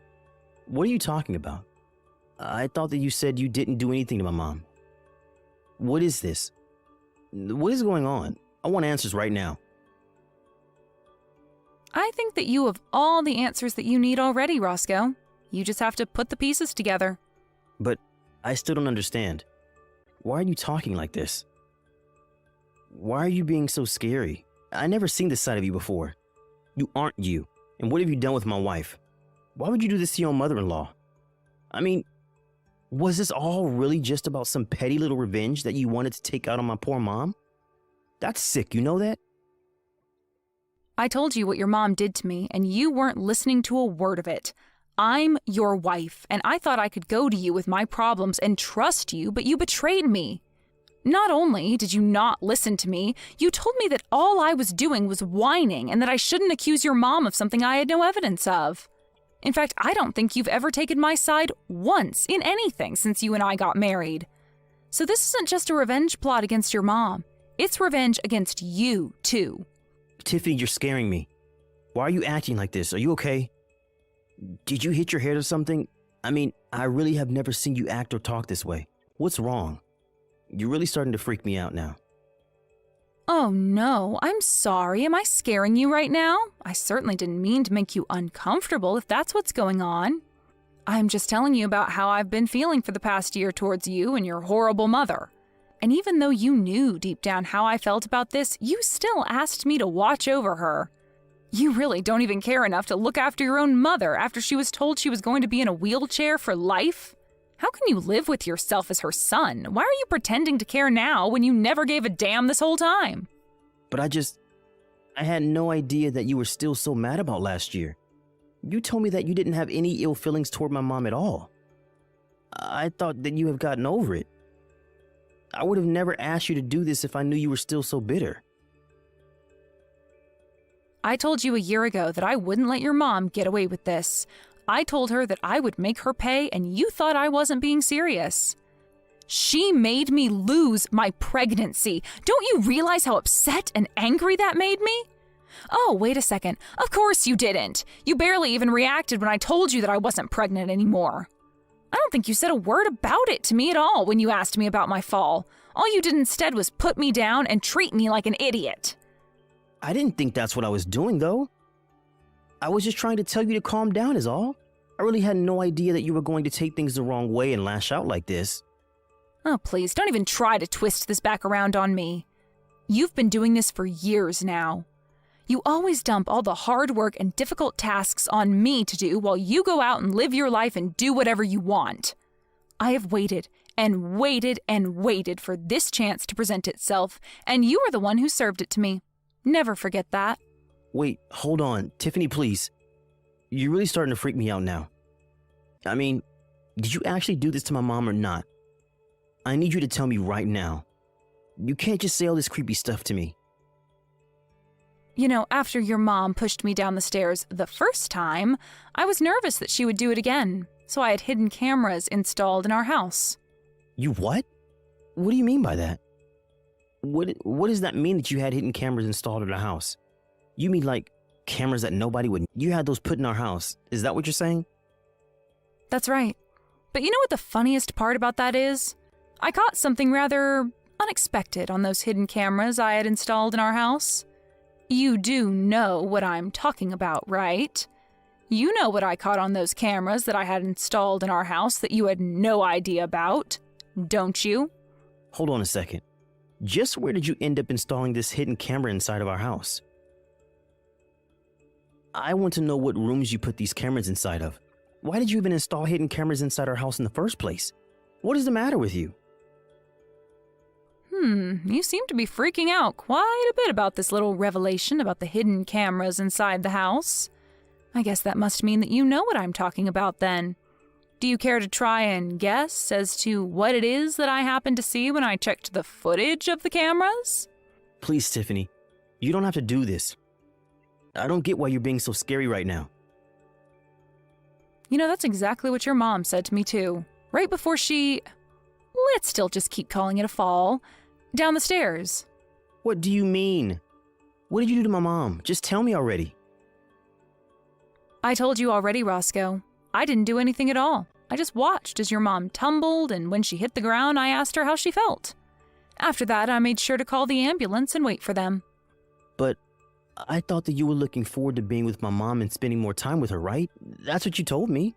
What are you talking about? I thought that you said you didn't do anything to my mom. What is this? What is going on? I want answers right now. I think that you have all the answers that you need already, Roscoe. You just have to put the pieces together. But I still don't understand. Why are you talking like this? Why are you being so scary? I never seen this side of you before. You aren't you. And what have you done with my wife? Why would you do this to your own mother-in-law? I mean, was this all really just about some petty little revenge that you wanted to take out on my poor mom? That's sick, you know that? I told you what your mom did to me, and you weren't listening to a word of it. I'm your wife, and I thought I could go to you with my problems and trust you, but you betrayed me. Not only did you not listen to me, you told me that all I was doing was whining and that I shouldn't accuse your mom of something I had no evidence of. In fact, I don't think you've ever taken my side once in anything since you and I got married. So this isn't just a revenge plot against your mom. It's revenge against you, too. Tiffany, you're scaring me. Why are you acting like this? Are you okay? Did you hit your head or something? I mean, I really have never seen you act or talk this way. What's wrong? You're really starting to freak me out now. Oh no, I'm sorry. Am I scaring you right now? I certainly didn't mean to make you uncomfortable if that's what's going on. I'm just telling you about how I've been feeling for the past year towards you and your horrible mother. And even though you knew deep down how I felt about this, you still asked me to watch over her. You really don't even care enough to look after your own mother after she was told she was going to be in a wheelchair for life? How can you live with yourself as her son? Why are you pretending to care now when you never gave a damn this whole time? But I had no idea that you were still so mad about last year. You told me that you didn't have any ill feelings toward my mom at all. I thought that you have gotten over it. I would have never asked you to do this if I knew you were still so bitter. I told you a year ago that I wouldn't let your mom get away with this. I told her that I would make her pay, and you thought I wasn't being serious. She made me lose my pregnancy. Don't you realize how upset and angry that made me? Oh, wait a second. Of course you didn't. You barely even reacted when I told you that I wasn't pregnant anymore. I don't think you said a word about it to me at all when you asked me about my fall. All you did instead was put me down and treat me like an idiot. I didn't think that's what I was doing, though. I was just trying to tell you to calm down is all. I really had no idea that you were going to take things the wrong way and lash out like this. Oh, please, don't even try to twist this back around on me. You've been doing this for years now. You always dump all the hard work and difficult tasks on me to do while you go out and live your life and do whatever you want. I have waited and waited and waited for this chance to present itself, and you are the one who served it to me. Never forget that. Wait, hold on. Tiffany, please. You're really starting to freak me out now. I mean, did you actually do this to my mom or not? I need you to tell me right now. You can't just say all this creepy stuff to me. You know, after your mom pushed me down the stairs the first time, I was nervous that she would do it again, so I had hidden cameras installed in our house. You what? What do you mean by that? What does that mean that you had hidden cameras installed in our house? You mean like cameras that nobody would... You had those put in our house. Is that what you're saying? That's right. But you know what the funniest part about that is? I caught something rather unexpected on those hidden cameras I had installed in our house. You do know what I'm talking about, right? You know what I caught on those cameras that I had installed in our house that you had no idea about, don't you? Hold on a second. Just where did you end up installing this hidden camera inside of our house? I want to know what rooms you put these cameras inside of. Why did you even install hidden cameras inside our house in the first place? What is the matter with you? You seem to be freaking out quite a bit about this little revelation about the hidden cameras inside the house. I guess that must mean that you know what I'm talking about then. Do you care to try and guess as to what it is that I happened to see when I checked the footage of the cameras? Please, Tiffany, you don't have to do this. I don't get why you're being so scary right now. You know, that's exactly what your mom said to me too. Right before she... Let's still just keep calling it a fall. Down the stairs. What do you mean? What did you do to my mom? Just tell me already. I told you already, Roscoe. I didn't do anything at all. I just watched as your mom tumbled, and when she hit the ground, I asked her how she felt. After that, I made sure to call the ambulance and wait for them. But I thought that you were looking forward to being with my mom and spending more time with her, right? That's what you told me.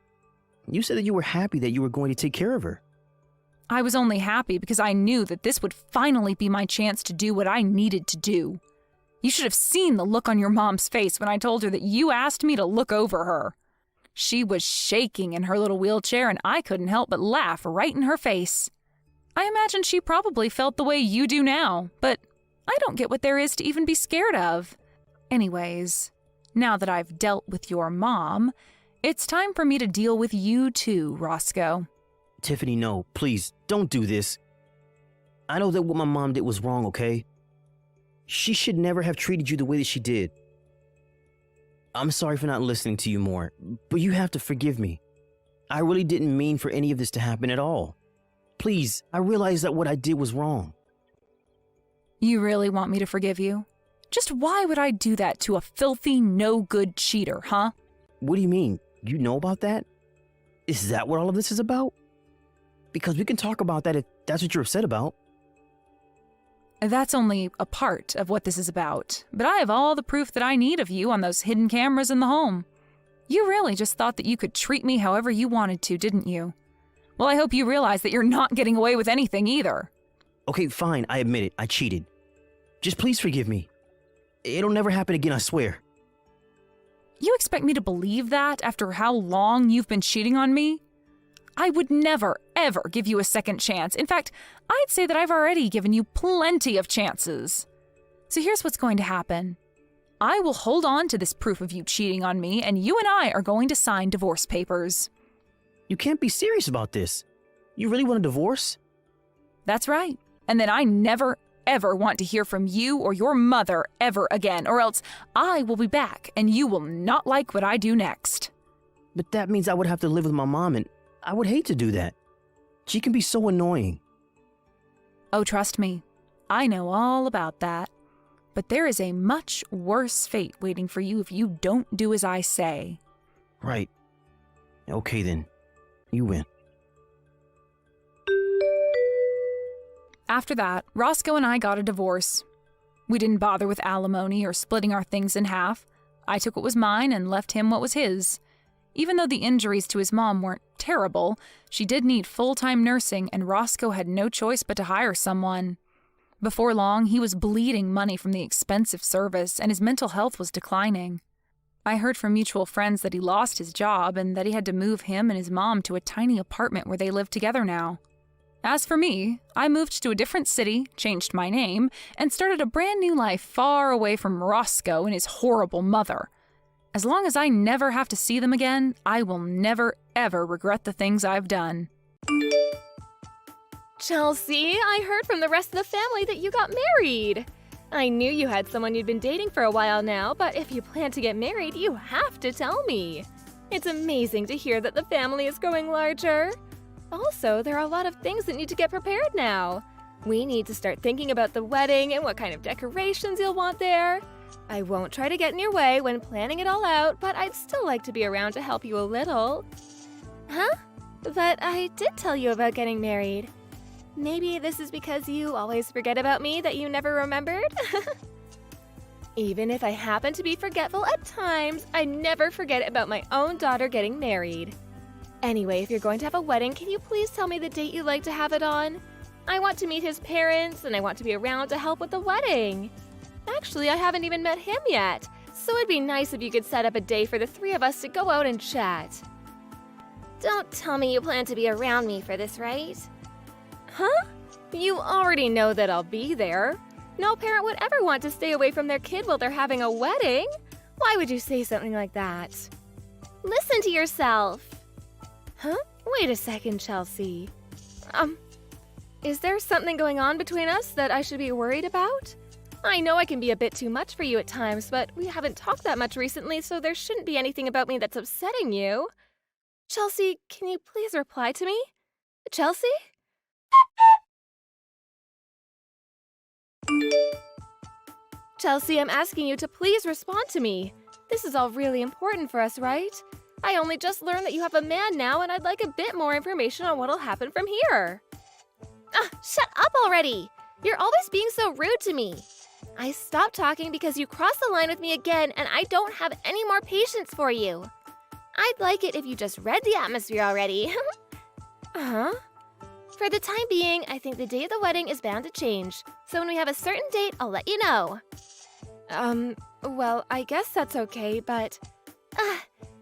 You said that you were happy that you were going to take care of her. I was only happy because I knew that this would finally be my chance to do what I needed to do. You should have seen the look on your mom's face when I told her that you asked me to look over her. She was shaking in her little wheelchair, and I couldn't help but laugh right in her face. I imagine she probably felt the way you do now, but I don't get what there is to even be scared of. Anyways, now that I've dealt with your mom, it's time for me to deal with you too, Roscoe. Tiffany, no, please, don't do this. I know that what my mom did was wrong, okay? She should never have treated you the way that she did. I'm sorry for not listening to you more, but you have to forgive me. I really didn't mean for any of this to happen at all. Please, I realize that what I did was wrong. You really want me to forgive you? Just why would I do that to a filthy, no-good cheater, huh? What do you mean? You know about that? Is that what all of this is about? Because we can talk about that if that's what you're upset about. That's only a part of what this is about, but I have all the proof that I need of you on those hidden cameras in the home. You really just thought that you could treat me however you wanted to, didn't you? Well, I hope you realize that you're not getting away with anything either. Okay, fine, I admit it, I cheated. Just please forgive me. It'll never happen again, I swear. You expect me to believe that after how long you've been cheating on me? I would never, ever give you a second chance. In fact, I'd say that I've already given you plenty of chances. So here's what's going to happen. I will hold on to this proof of you cheating on me, and you and I are going to sign divorce papers. You can't be serious about this. You really want a divorce? That's right. And then I never, ever want to hear from you or your mother ever again, or else I will be back, and you will not like what I do next. But that means I would have to live with my mom, and I would hate to do that. She can be so annoying. Oh, trust me, I know all about that. But there is a much worse fate waiting for you if you don't do as I say. Right. Okay then. You win. After that, Roscoe and I got a divorce. We didn't bother with alimony or splitting our things in half. I took what was mine and left him what was his. Even though the injuries to his mom weren't terrible, she did need full-time nursing, and Roscoe had no choice but to hire someone. Before long, he was bleeding money from the expensive service, and his mental health was declining. I heard from mutual friends that he lost his job and that he had to move him and his mom to a tiny apartment where they live together now. As for me, I moved to a different city, changed my name, and started a brand new life far away from Roscoe and his horrible mother. As long as I never have to see them again, I will never, ever regret the things I've done. Chelsea, I heard from the rest of the family that you got married. I knew you had someone you'd been dating for a while now, but if you plan to get married, you have to tell me. It's amazing to hear that the family is growing larger. Also, there are a lot of things that need to get prepared now. We need to start thinking about the wedding and what kind of decorations you'll want there. I won't try to get in your way when planning it all out, but I'd still like to be around to help you a little. Huh? But I did tell you about getting married. Maybe this is because you always forget about me that you never remembered? Even if I happen to be forgetful at times, I never forget about my own daughter getting married. Anyway, if you're going to have a wedding, can you please tell me the date you'd like to have it on? I want to meet his parents, and I want to be around to help with the wedding. Actually, I haven't even met him yet, so it'd be nice if you could set up a day for the three of us to go out and chat. Don't tell me you plan to be around me for this, right? Huh? You already know that I'll be there. No parent would ever want to stay away from their kid while they're having a wedding. Why would you say something like that? Listen to yourself. Huh? Wait a second, Chelsea. Is there something going on between us that I should be worried about? I know I can be a bit too much for you at times, but we haven't talked that much recently, so there shouldn't be anything about me that's upsetting you. Chelsea, can you please reply to me? Chelsea? Chelsea, I'm asking you to please respond to me. This is all really important for us, right? I only just learned that you have a man now, and I'd like a bit more information on what'll happen from here. Shut up already! You're always being so rude to me. I stopped talking because you crossed the line with me again, and I don't have any more patience for you. I'd like it if you just read the atmosphere already. Uh-huh. For the time being, I think the day of the wedding is bound to change, so when we have a certain date, I'll let you know. Well, I guess that's okay, but...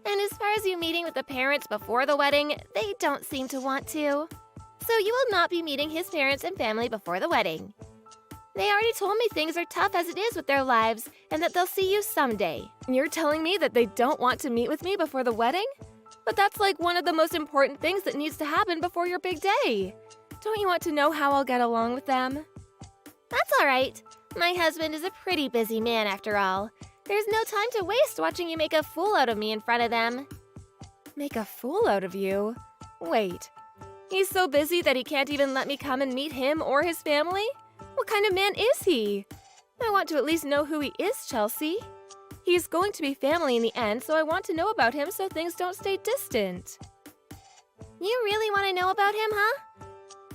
And as far as you meeting with the parents before the wedding, they don't seem to want to. So you will not be meeting his parents and family before the wedding. They already told me things are tough as it is with their lives and that they'll see you someday. You're telling me that they don't want to meet with me before the wedding? But that's like one of the most important things that needs to happen before your big day. Don't you want to know how I'll get along with them? That's all right. My husband is a pretty busy man after all. There's no time to waste watching you make a fool out of me in front of them. Make a fool out of you? Wait, he's so busy that he can't even let me come and meet him or his family? What kind of man is he? I want to at least know who he is, Chelsea. He's going to be family in the end, so I want to know about him so things don't stay distant. You really want to know about him, huh?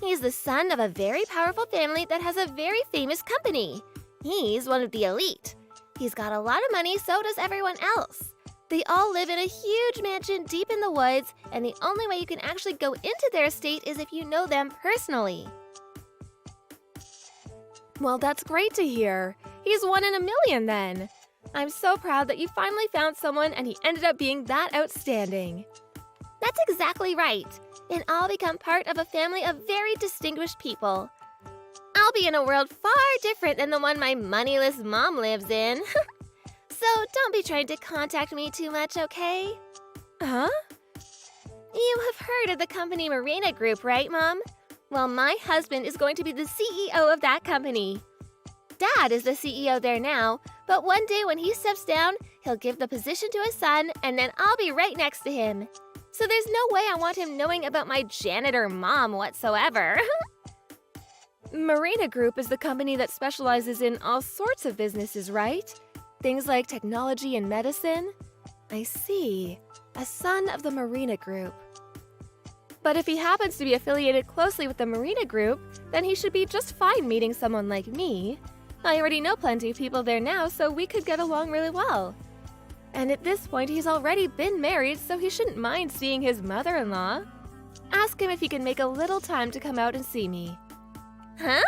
He's the son of a very powerful family that has a very famous company. He's one of the elite. He's got a lot of money, so does everyone else. They all live in a huge mansion deep in the woods, and the only way you can actually go into their estate is if you know them personally. Well, that's great to hear. He's 1 in a million then. I'm so proud that you finally found someone and he ended up being that outstanding. That's exactly right. And I'll become part of a family of very distinguished people. I'll be in a world far different than the one my moneyless mom lives in. So don't be trying to contact me too much, okay? Huh? You have heard of the company Renata Group, right, Mom? Well, my husband is going to be the CEO of that company. Dad is the CEO there now, but one day when he steps down, he'll give the position to his son, and then I'll be right next to him. So there's no way I want him knowing about my janitor mom whatsoever. Renata Group is the company that specializes in all sorts of businesses, right? Things like technology and medicine? I see. A son of the Renata Group. But if he happens to be affiliated closely with the Renata Group, then he should be just fine meeting someone like me. I already know plenty of people there now, so we could get along really well. And at this point, he's already been married, so he shouldn't mind seeing his mother-in-law. Ask him if he can make a little time to come out and see me. Huh?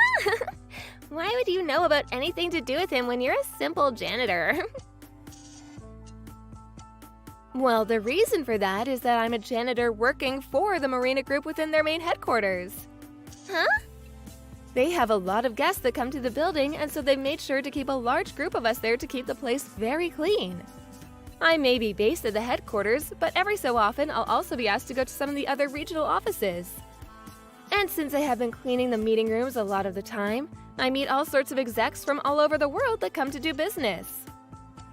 Why would you know about anything to do with him when you're a simple janitor? Well, the reason for that is that I'm a janitor working for the Renata Group within their main headquarters. Huh? They have a lot of guests that come to the building, and so they've made sure to keep a large group of us there to keep the place very clean. I may be based at the headquarters, but every so often I'll also be asked to go to some of the other regional offices. And since I have been cleaning the meeting rooms a lot of the time, I meet all sorts of execs from all over the world that come to do business.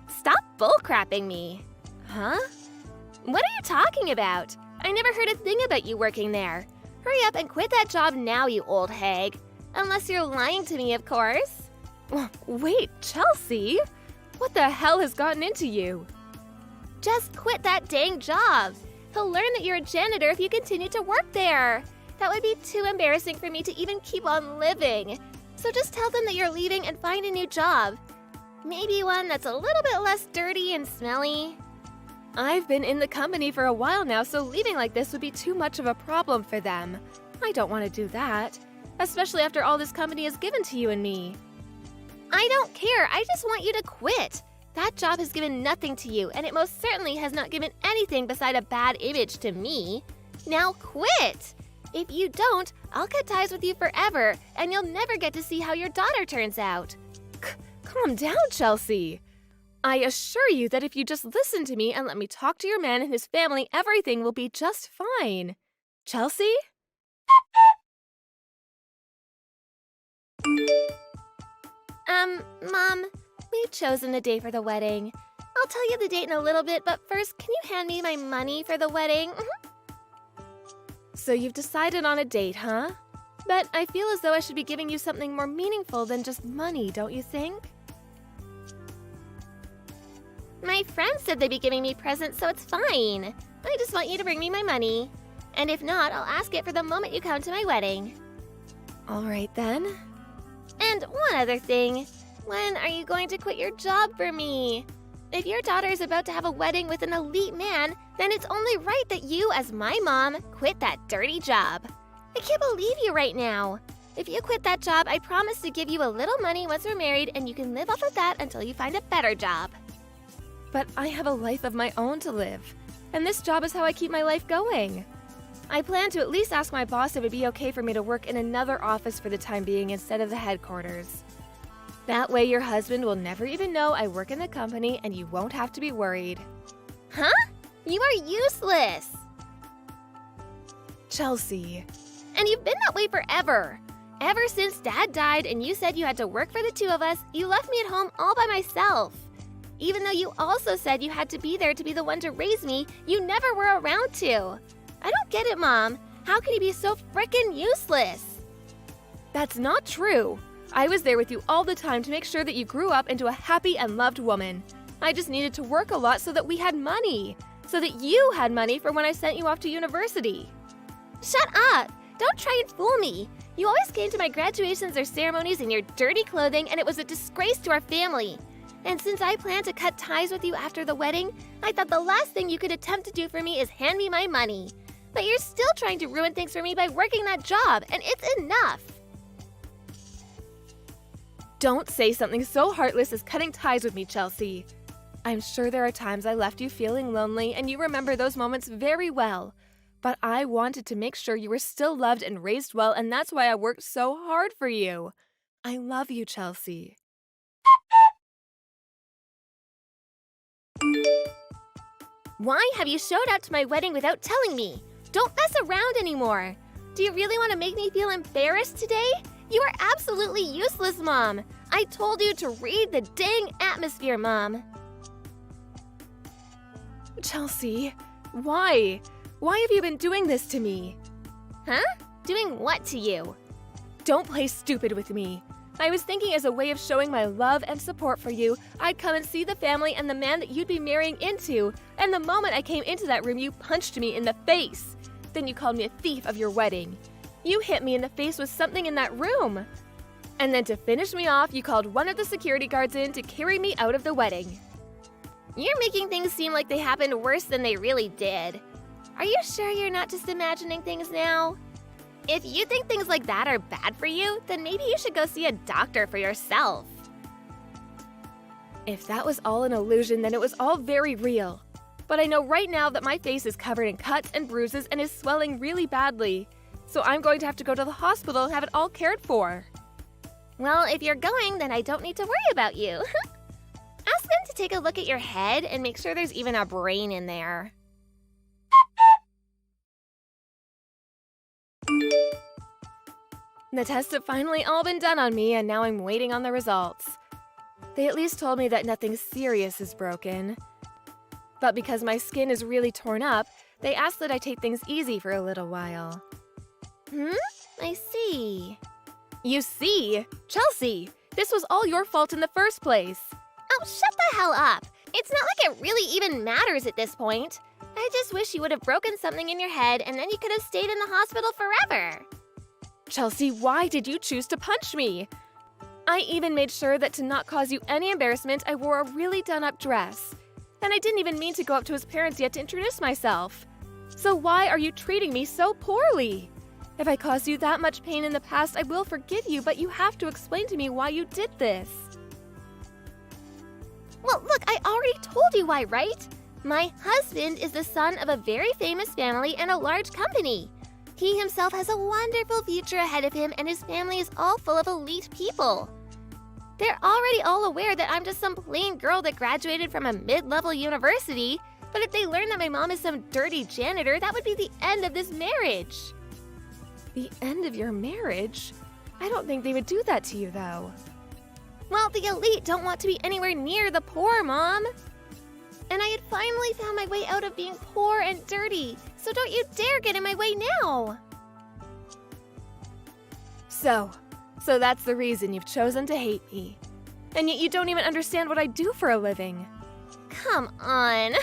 Stop bullcrapping me. Huh? What are you talking about? I never heard a thing about you working there. Hurry up and quit that job now, you old hag. Unless you're lying to me, of course. Wait, Chelsea? What the hell has gotten into you? Just quit that dang job. He'll learn that you're a janitor if you continue to work there. That would be too embarrassing for me to even keep on living. So just tell them that you're leaving and find a new job. Maybe one that's a little bit less dirty and smelly. I've been in the company for a while now, so leaving like this would be too much of a problem for them. I don't want to do that, especially after all this company has given to you and me. I don't care. I just want you to quit. That job has given nothing to you, and it most certainly has not given anything beside a bad image to me. Now quit! If you don't, I'll cut ties with you forever, and you'll never get to see how your daughter turns out. Calm down, Chelsea. I assure you that if you just listen to me and let me talk to your man and his family, everything will be just fine. Chelsea? Mom, we've chosen a day for the wedding. I'll tell you the date in a little bit, but first, can you hand me my money for the wedding? So you've decided on a date, huh? But I feel as though I should be giving you something more meaningful than just money, don't you think? My friends said they'd be giving me presents, so it's fine. I just want you to bring me my money. And if not, I'll ask it for the moment you come to my wedding. All right, then. And one other thing. When are you going to quit your job for me? If your daughter is about to have a wedding with an elite man, then it's only right that you, as my mom, quit that dirty job. I can't believe you right now. If you quit that job, I promise to give you a little money once we're married, and you can live off of that until you find a better job. But I have a life of my own to live. and this job is how I keep my life going. I plan to at least ask my boss if it'd be okay for me to work in another office for the time being instead of the headquarters. That way your husband will never even know I work in the company and you won't have to be worried. Huh? You are useless! Chelsea. And you've been that way forever. Ever since Dad died and you said you had to work for the two of us, you left me at home all by myself. Even though you also said you had to be there to be the one to raise me, you never were around to. I don't get it, Mom. How can you be so frickin' useless? That's not true. I was there with you all the time to make sure that you grew up into a happy and loved woman. I just needed to work a lot so that we had money. So that you had money for when I sent you off to university. Shut up! Don't try and fool me. You always came to my graduations or ceremonies in your dirty clothing, and it was a disgrace to our family. And since I plan to cut ties with you after the wedding, I thought the last thing you could attempt to do for me is hand me my money. But you're still trying to ruin things for me by working that job, and it's enough. Don't say something so heartless as cutting ties with me, Chelsea. I'm sure there are times I left you feeling lonely, and you remember those moments very well. But I wanted to make sure you were still loved and raised well, and that's why I worked so hard for you. I love you, Chelsea. Why have you showed up to my wedding without telling me? Don't mess around anymore. Do you really want to make me feel embarrassed today? You are absolutely useless, Mom. I told you to read the dang atmosphere, Mom. Chelsea, why? Why have you been doing this to me? Huh? Doing what to you? Don't play stupid with me. I was thinking as a way of showing my love and support for you, I'd come and see the family and the man that you'd be marrying into. And the moment I came into that room, you punched me in the face. Then you called me a thief of your wedding. You hit me in the face with something in that room. And then to finish me off, you called one of the security guards in to carry me out of the wedding. You're making things seem like they happened worse than they really did. Are you sure you're not just imagining things now? If you think things like that are bad for you, then maybe you should go see a doctor for yourself. If that was all an illusion, then it was all very real. But I know right now that my face is covered in cuts and bruises and is swelling really badly. So I'm going to have to go to the hospital and have it all cared for. Well, if you're going, then I don't need to worry about you. Ask them to take a look at your head and make sure there's even a brain in there. The tests have finally all been done on me, and now I'm waiting on the results. They at least told me that nothing serious is broken. But because my skin is really torn up, they asked that I take things easy for a little while. I see. You see? Chelsea, this was all your fault in the first place. Oh, shut the hell up. It's not like it really even matters at this point. I just wish you would have broken something in your head and then you could have stayed in the hospital forever. Chelsea, why did you choose to punch me? I even made sure that to not cause you any embarrassment, I wore a really done-up dress. And I didn't even mean to go up to his parents yet to introduce myself. So why are you treating me so poorly? If I caused you that much pain in the past, I will forgive you, but you have to explain to me why you did this. Well, look, I already told you why, right? My husband is the son of a very famous family and a large company. He himself has a wonderful future ahead of him, and his family is all full of elite people. They're already all aware that I'm just some plain girl that graduated from a mid-level university, but if they learn that my mom is some dirty janitor, that would be the end of this marriage. The end of your marriage? I don't think they would do that to you, though. Well, the elite don't want to be anywhere near the poor, Mom. And I had finally found my way out of being poor and dirty, so don't you dare get in my way now. So that's the reason you've chosen to hate me. And yet you don't even understand what I do for a living. Come on.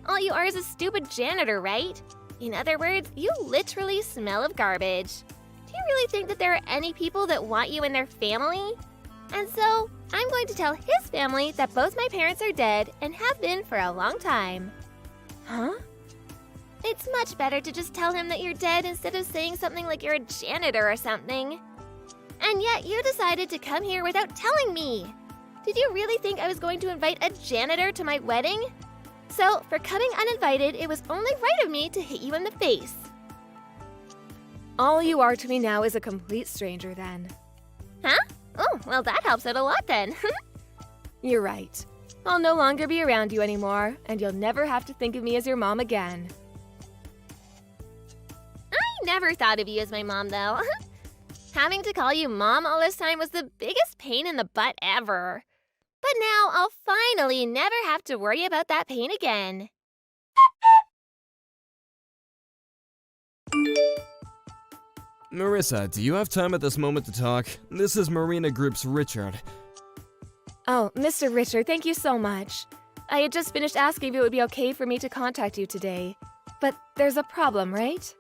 All you are is a stupid janitor, right? In other words, you literally smell of garbage. Do you really think that there are any people that want you in their family? And so, I'm going to tell his family that both my parents are dead and have been for a long time. Huh? It's much better to just tell him that you're dead instead of saying something like you're a janitor or something. And yet you decided to come here without telling me. Did you really think I was going to invite a janitor to my wedding? So, for coming uninvited, it was only right of me to hit you in the face. All you are to me now is a complete stranger, then. Huh? Oh, well, that helps out a lot then. You're right. I'll no longer be around you anymore, and you'll never have to think of me as your mom again. I never thought of you as my mom, though. Having to call you mom all this time was the biggest pain in the butt ever. But now I'll finally never have to worry about that pain again. Marissa, do you have time at this moment to talk? This is Marina Group's Richard. Oh, Mr. Richard, thank you so much. I had just finished asking if it would be okay for me to contact you today. But there's a problem, right?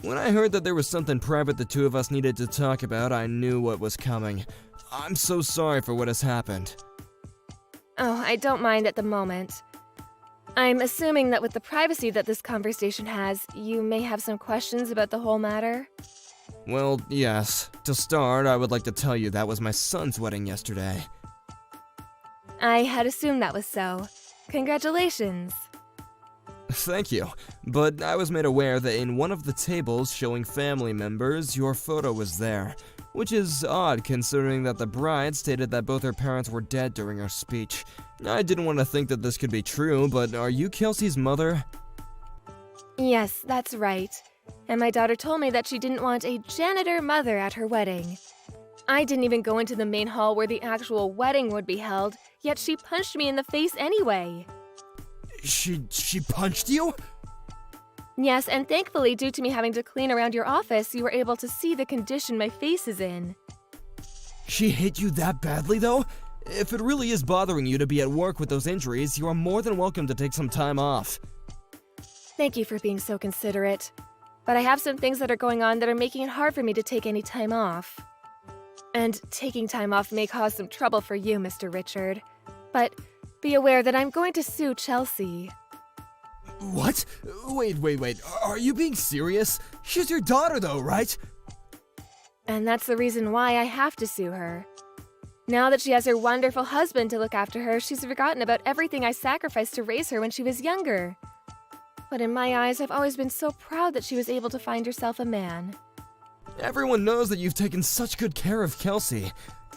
When I heard that there was something private the two of us needed to talk about, I knew what was coming. I'm so sorry for what has happened. Oh, I don't mind at the moment. I'm assuming that with the privacy that this conversation has, you may have some questions about the whole matter? Well, yes. To start, I would like to tell you that was my son's wedding yesterday. I had assumed that was so. Congratulations. Thank you, but I was made aware that in one of the tables showing family members, your photo was there, which is odd considering that the bride stated that both her parents were dead during her speech. I didn't want to think that this could be true, but are you Kelsey's mother? Yes, that's right. And my daughter told me that she didn't want a janitor mother at her wedding. I didn't even go into the main hall where the actual wedding would be held, yet she punched me in the face anyway. She punched you? Yes, and thankfully, due to me having to clean around your office, you were able to see the condition my face is in. She hit you that badly, though? If it really is bothering you to be at work with those injuries, you are more than welcome to take some time off. Thank you for being so considerate. But I have some things that are going on that are making it hard for me to take any time off. And taking time off may cause some trouble for you, Mr. Richard. But be aware that I'm going to sue Chelsea. What? Wait. Are you being serious? She's your daughter, though, right? And that's the reason why I have to sue her. Now that she has her wonderful husband to look after her, she's forgotten about everything I sacrificed to raise her when she was younger. But in my eyes, I've always been so proud that she was able to find herself a man. Everyone knows that you've taken such good care of Kelsey.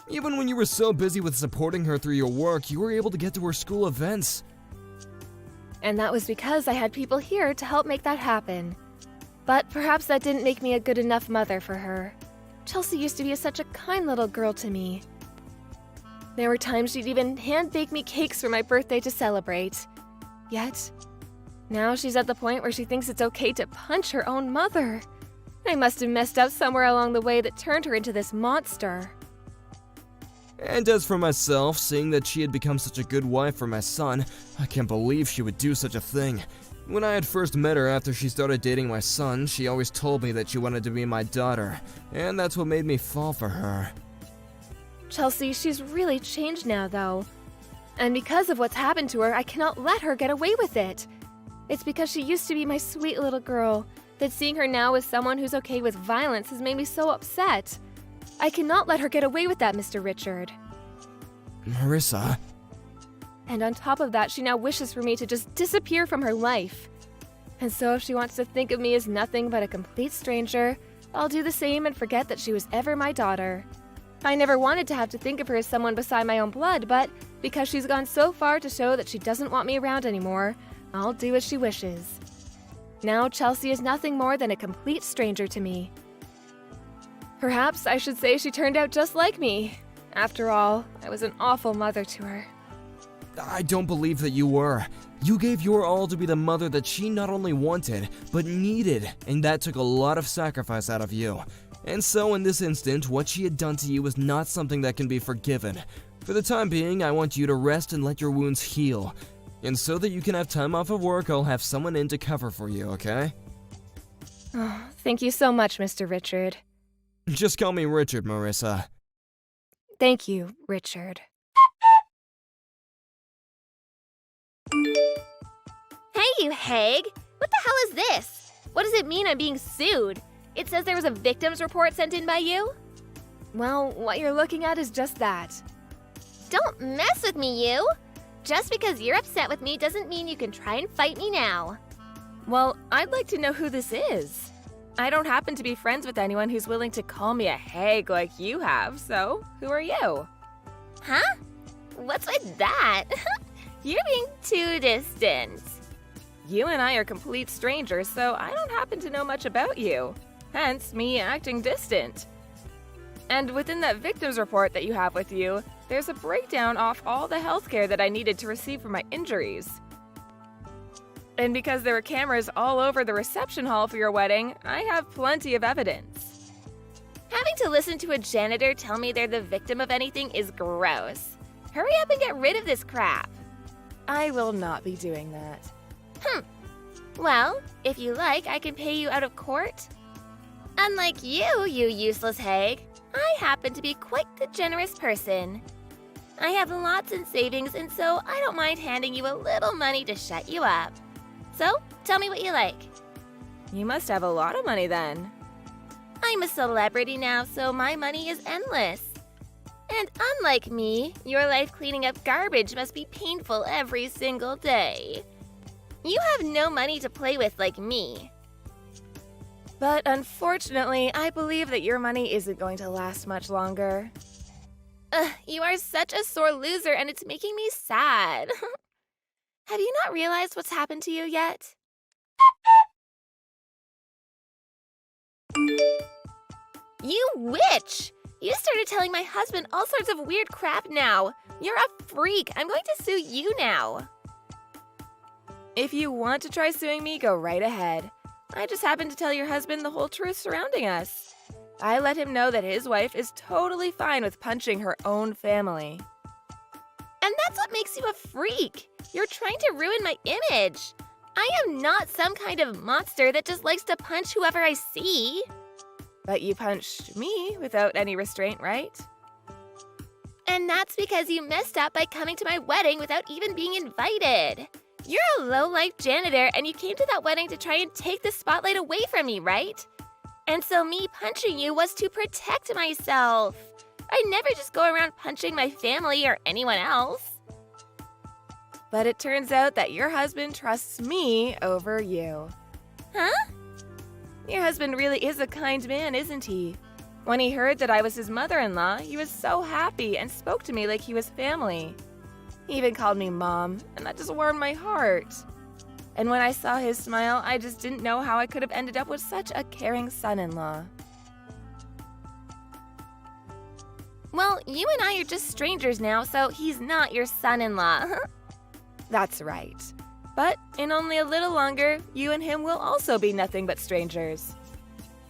Even when you were so busy with supporting her through your work, you were able to get to her school events. And that was because I had people here to help make that happen. But perhaps that didn't make me a good enough mother for her. Chelsea used to be such a kind little girl to me. There were times she'd even hand-bake me cakes for my birthday to celebrate. Yet, now she's at the point where she thinks it's okay to punch her own mother. I must have messed up somewhere along the way that turned her into this monster. And as for myself, seeing that she had become such a good wife for my son, I can't believe she would do such a thing. When I had first met her after she started dating my son, she always told me that she wanted to be my daughter, and that's what made me fall for her. Chelsea, she's really changed now, though. And because of what's happened to her, I cannot let her get away with it. It's because she used to be my sweet little girl, that seeing her now as someone who's okay with violence has made me so upset. I cannot let her get away with that, Mr. Richard. Marissa. And on top of that, she now wishes for me to just disappear from her life. And so if she wants to think of me as nothing but a complete stranger, I'll do the same and forget that she was ever my daughter. I never wanted to have to think of her as someone beside my own blood, but because she's gone so far to show that she doesn't want me around anymore, I'll do as she wishes. Now Chelsea is nothing more than a complete stranger to me. Perhaps I should say she turned out just like me. After all, I was an awful mother to her. I don't believe that you were. You gave your all to be the mother that she not only wanted, but needed, and that took a lot of sacrifice out of you. And so in this instant, what she had done to you is not something that can be forgiven. For the time being, I want you to rest and let your wounds heal. And so that you can have time off of work, I'll have someone in to cover for you, okay? Oh, thank you so much, Mr. Richard. Just call me Richard, Marissa. Thank you, Richard. Hey, you hag! What the hell is this? What does it mean I'm being sued? It says there was a victim's report sent in by you? Well, what you're looking at is just that. Don't mess with me, you! Just because you're upset with me doesn't mean you can try and fight me now. Well, I'd like to know who this is. I don't happen to be friends with anyone who's willing to call me a hag like you have, so who are you? Huh? What's with that? You're being too distant. You and I are complete strangers, so I don't happen to know much about you. Hence, me acting distant. And within that victim's report that you have with you, there's a breakdown off all the healthcare that I needed to receive for my injuries. And because there were cameras all over the reception hall for your wedding, I have plenty of evidence. Having to listen to a janitor tell me they're the victim of anything is gross. Hurry up and get rid of this crap. I will not be doing that. Well, if you like, I can pay you out of court. Unlike you, you useless hag, I happen to be quite the generous person. I have lots in savings, and so I don't mind handing you a little money to shut you up. So, tell me what you like. You must have a lot of money then. I'm a celebrity now, so my money is endless. And unlike me, your life cleaning up garbage must be painful every single day. You have no money to play with like me. But unfortunately, I believe that your money isn't going to last much longer. You are such a sore loser, and it's making me sad. Have you not realized what's happened to you yet? You witch! You started telling my husband all sorts of weird crap now. You're a freak. I'm going to sue you now. If you want to try suing me, go right ahead. I just happened to tell your husband the whole truth surrounding us. I let him know that his wife is totally fine with punching her own family. And that's what makes you a freak. You're trying to ruin my image. I am not some kind of monster that just likes to punch whoever I see. But you punched me without any restraint, right? And that's because you messed up by coming to my wedding without even being invited. You're a low-life janitor, and you came to that wedding to try and take the spotlight away from me, right? And so me punching you was to protect myself. I never just go around punching my family or anyone else. But it turns out that your husband trusts me over you. Huh? Your husband really is a kind man, isn't he? When he heard that I was his mother-in-law, he was so happy and spoke to me like he was family. He even called me Mom, and that just warmed my heart. And when I saw his smile, I just didn't know how I could have ended up with such a caring son-in-law. Well, you and I are just strangers now, so he's not your son-in-law. That's right. But in only a little longer, you and him will also be nothing but strangers.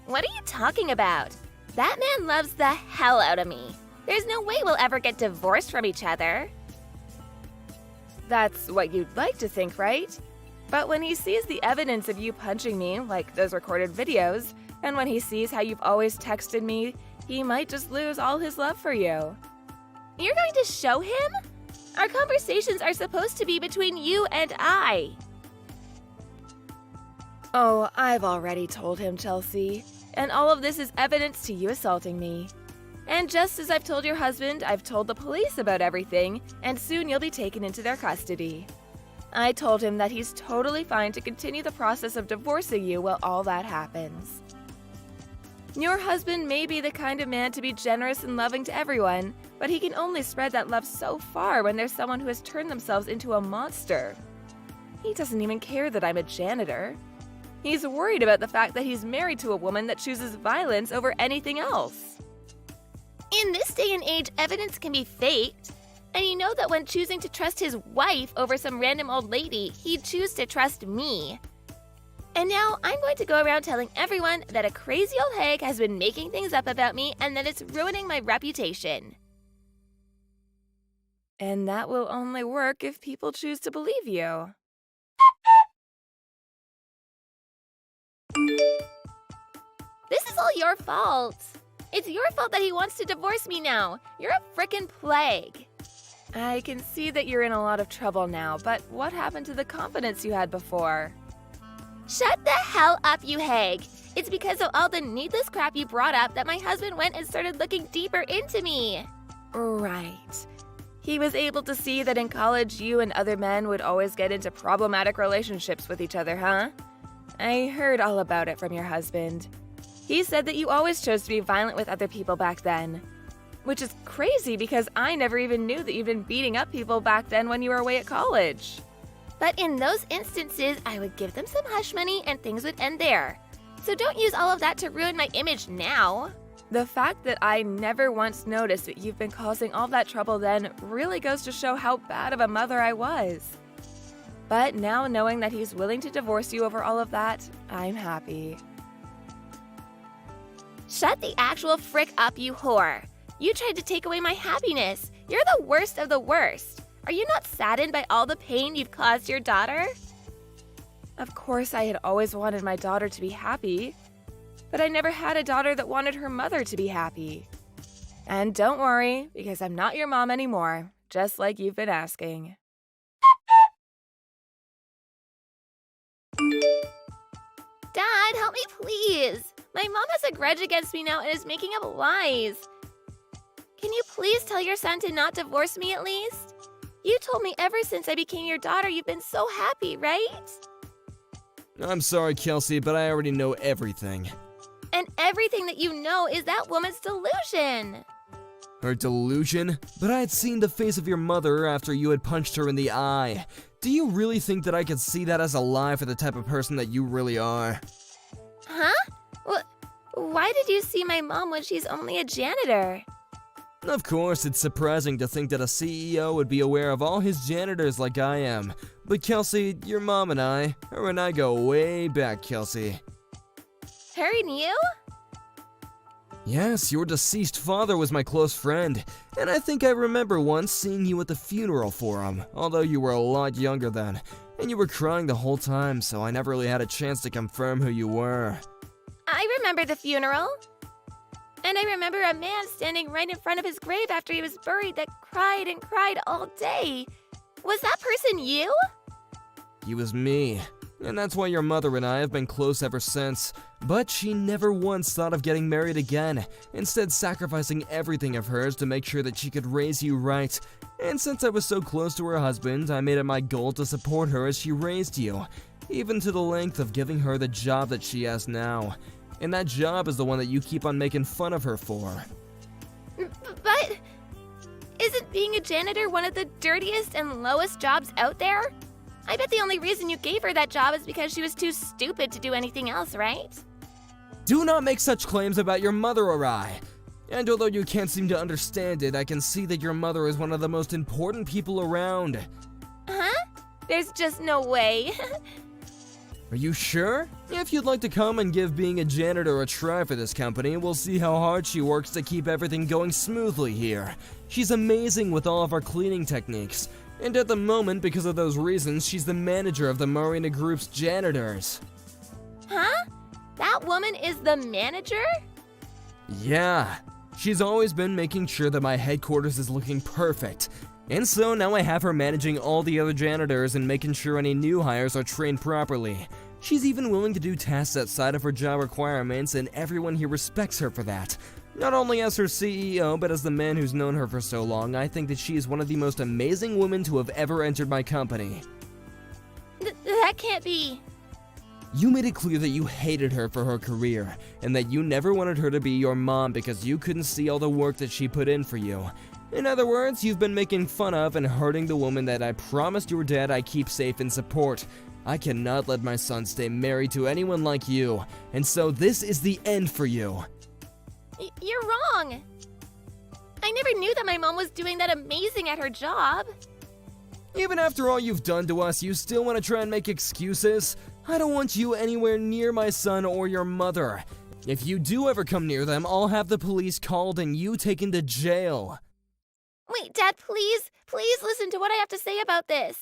What are you talking about? That man loves the hell out of me. There's no way we'll ever get divorced from each other. That's what you'd like to think, right? But when he sees the evidence of you punching me, like those recorded videos, and when he sees how you've always texted me, he might just lose all his love for you. You're going to show him? Our conversations are supposed to be between you and I. Oh, I've already told him, Chelsea. And all of this is evidence to you assaulting me. And just as I've told your husband, I've told the police about everything, and soon you'll be taken into their custody. I told him that he's totally fine to continue the process of divorcing you while all that happens. Your husband may be the kind of man to be generous and loving to everyone, but he can only spread that love so far when there's someone who has turned themselves into a monster. He doesn't even care that I'm a janitor. He's worried about the fact that he's married to a woman that chooses violence over anything else. In this day and age, evidence can be faked. And you know that when choosing to trust his wife over some random old lady, he'd choose to trust me. And now I'm going to go around telling everyone that a crazy old hag has been making things up about me and that it's ruining my reputation. And that will only work if people choose to believe you. This is all your fault. It's your fault that he wants to divorce me now. You're a frickin' plague. I can see that you're in a lot of trouble now, but what happened to the confidence you had before? Shut the hell up, you hag. It's because of all the needless crap you brought up that my husband went and started looking deeper into me. Right. He was able to see that in college you and other men would always get into problematic relationships with each other, huh? I heard all about it from your husband. He said that you always chose to be violent with other people back then. Which is crazy because I never even knew that you'd been beating up people back then when you were away at college. But in those instances, I would give them some hush money and things would end there. So don't use all of that to ruin my image now. The fact that I never once noticed that you've been causing all that trouble then really goes to show how bad of a mother I was. But now knowing that he's willing to divorce you over all of that, I'm happy. Shut the actual frick up, you whore. You tried to take away my happiness. You're the worst of the worst. Are you not saddened by all the pain you've caused your daughter? Of course, I had always wanted my daughter to be happy, but I never had a daughter that wanted her mother to be happy. And don't worry, because I'm not your mom anymore, just like you've been asking. Dad, help me please. My mom has a grudge against me now and is making up lies. Can you please tell your son to not divorce me at least? You told me ever since I became your daughter you've been so happy, right? I'm sorry, Kelsey, but I already know everything. And everything that you know is that woman's delusion. Her delusion? But I had seen the face of your mother after you had punched her in the eye. Do you really think that I could see that as a lie for the type of person that you really are? Huh? Why did you see my mom when she's only a janitor? Of course, it's surprising to think that a CEO would be aware of all his janitors like I am. But Kelsey, your mom and her and I go way back, Kelsey. Her and you? Yes, your deceased father was my close friend, and I think I remember once seeing you at the funeral for him, although you were a lot younger then, and you were crying the whole time, so I never really had a chance to confirm who you were. I remember the funeral. And I remember a man standing right in front of his grave after he was buried that cried and cried all day. Was that person you? He was me, and that's why your mother and I have been close ever since. But she never once thought of getting married again, instead sacrificing everything of hers to make sure that she could raise you right. And since I was so close to her husband, I made it my goal to support her as she raised you, even to the length of giving her the job that she has now. And that job is the one that you keep on making fun of her for. But isn't being a janitor one of the dirtiest and lowest jobs out there? I bet the only reason you gave her that job is because she was too stupid to do anything else, right? Do not make such claims about your mother or I. And although you can't seem to understand it, I can see that your mother is one of the most important people around. Huh? There's just no way. Are you sure? If you'd like to come and give being a janitor a try for this company, we'll see how hard she works to keep everything going smoothly here. She's amazing with all of our cleaning techniques. And at the moment, because of those reasons, she's the manager of the Marina Group's janitors. Huh? That woman is the manager? Yeah. She's always been making sure that my headquarters is looking perfect. And so now I have her managing all the other janitors and making sure any new hires are trained properly. She's even willing to do tasks outside of her job requirements, and everyone here respects her for that. Not only as her CEO, but as the man who's known her for so long, I think that she is one of the most amazing women to have ever entered my company. That can't be. You made it clear that you hated her for her career, and that you never wanted her to be your mom because you couldn't see all the work that she put in for you. In other words, you've been making fun of and hurting the woman that I promised your dad I keep safe and support. I cannot let my son stay married to anyone like you, and so this is the end for you. You're wrong. I never knew that my mom was doing that amazing at her job. Even after all you've done to us, you still want to try and make excuses? I don't want you anywhere near my son or your mother. If you do ever come near them, I'll have the police called and you taken to jail. Wait, Dad, please listen to what I have to say about this.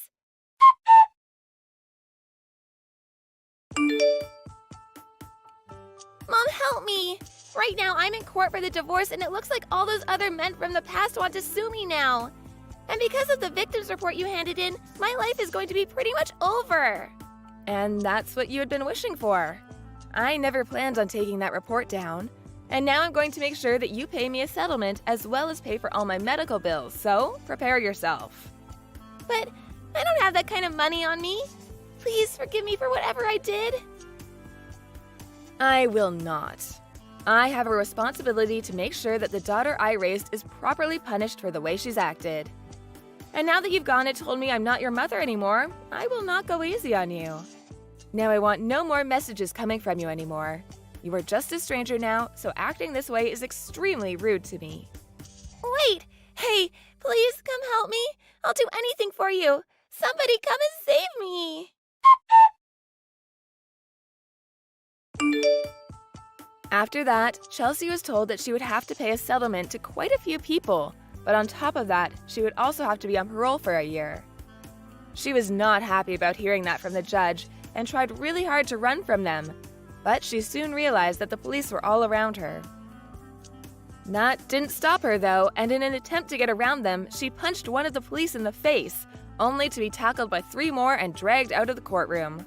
Mom, help me! Right now, I'm in court for the divorce, and it looks like all those other men from the past want to sue me now. And because of the victims report you handed in, my life is going to be pretty much over. And that's what you had been wishing for. I never planned on taking that report down. And now I'm going to make sure that you pay me a settlement as well as pay for all my medical bills, so prepare yourself. But I don't have that kind of money on me. Please forgive me for whatever I did. I will not. I have a responsibility to make sure that the daughter I raised is properly punished for the way she's acted. And now that you've gone and told me I'm not your mother anymore, I will not go easy on you. Now I want no more messages coming from you anymore. You are just a stranger now, so acting this way is extremely rude to me. Wait! Hey, please come help me. I'll do anything for you. Somebody come and save me. After that, Chelsea was told that she would have to pay a settlement to quite a few people, but on top of that, she would also have to be on parole for a year. She was not happy about hearing that from the judge and tried really hard to run from them, but she soon realized that the police were all around her. That didn't stop her though, and in an attempt to get around them, she punched one of the police in the face, only to be tackled by 3 more and dragged out of the courtroom.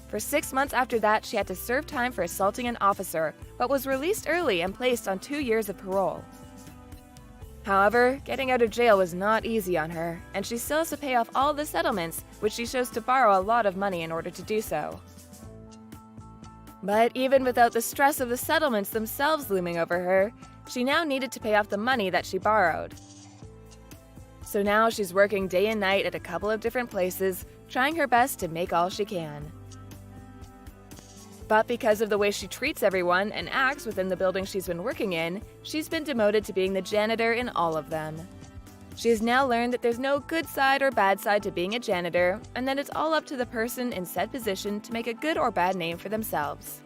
For 6 months after that, she had to serve time for assaulting an officer, but was released early and placed on 2 years of parole. However, getting out of jail was not easy on her, and she still has to pay off all the settlements, which she chose to borrow a lot of money in order to do so. But even without the stress of the settlements themselves looming over her, she now needed to pay off the money that she borrowed. So now she's working day and night at a couple of different places, trying her best to make all she can. But because of the way she treats everyone and acts within the building she's been working in, she's been demoted to being the janitor in all of them. She has now learned that there's no good side or bad side to being a janitor, and that it's all up to the person in said position to make a good or bad name for themselves.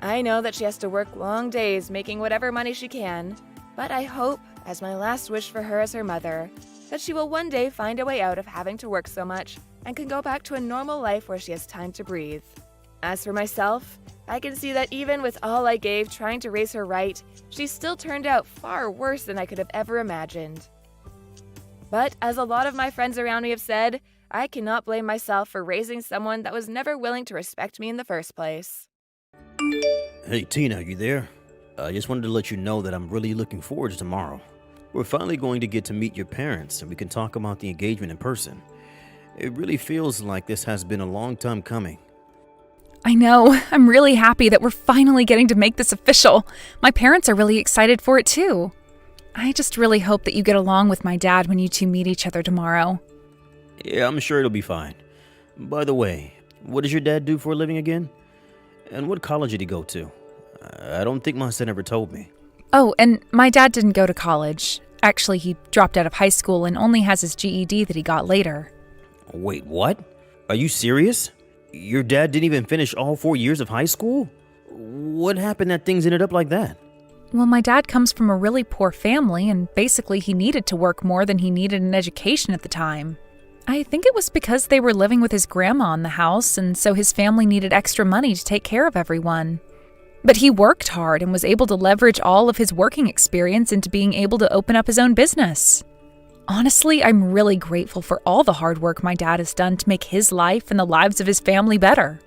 I know that she has to work long days making whatever money she can, but I hope, as my last wish for her as her mother, that she will one day find a way out of having to work so much and can go back to a normal life where she has time to breathe. As for myself, I can see that even with all I gave trying to raise her right, she still turned out far worse than I could have ever imagined. But as a lot of my friends around me have said, I cannot blame myself for raising someone that was never willing to respect me in the first place. Hey, Tina, you there? I just wanted to let you know that I'm really looking forward to tomorrow. We're finally going to get to meet your parents, and we can talk about the engagement in person. It really feels like this has been a long time coming. I know. I'm really happy that we're finally getting to make this official. My parents are really excited for it too. I just really hope that you get along with my dad when you two meet each other tomorrow. Yeah, I'm sure it'll be fine. By the way, what does your dad do for a living again? And what college did he go to? I don't think my son ever told me. Oh, and my dad didn't go to college. Actually, he dropped out of high school and only has his GED that he got later. Wait, what? Are you serious? Your dad didn't even finish all 4 years of high school? What happened that things ended up like that? Well, my dad comes from a really poor family, and basically he needed to work more than he needed an education at the time. I think it was because they were living with his grandma in the house, and so his family needed extra money to take care of everyone. But he worked hard and was able to leverage all of his working experience into being able to open up his own business. Honestly, I'm really grateful for all the hard work my dad has done to make his life and the lives of his family better.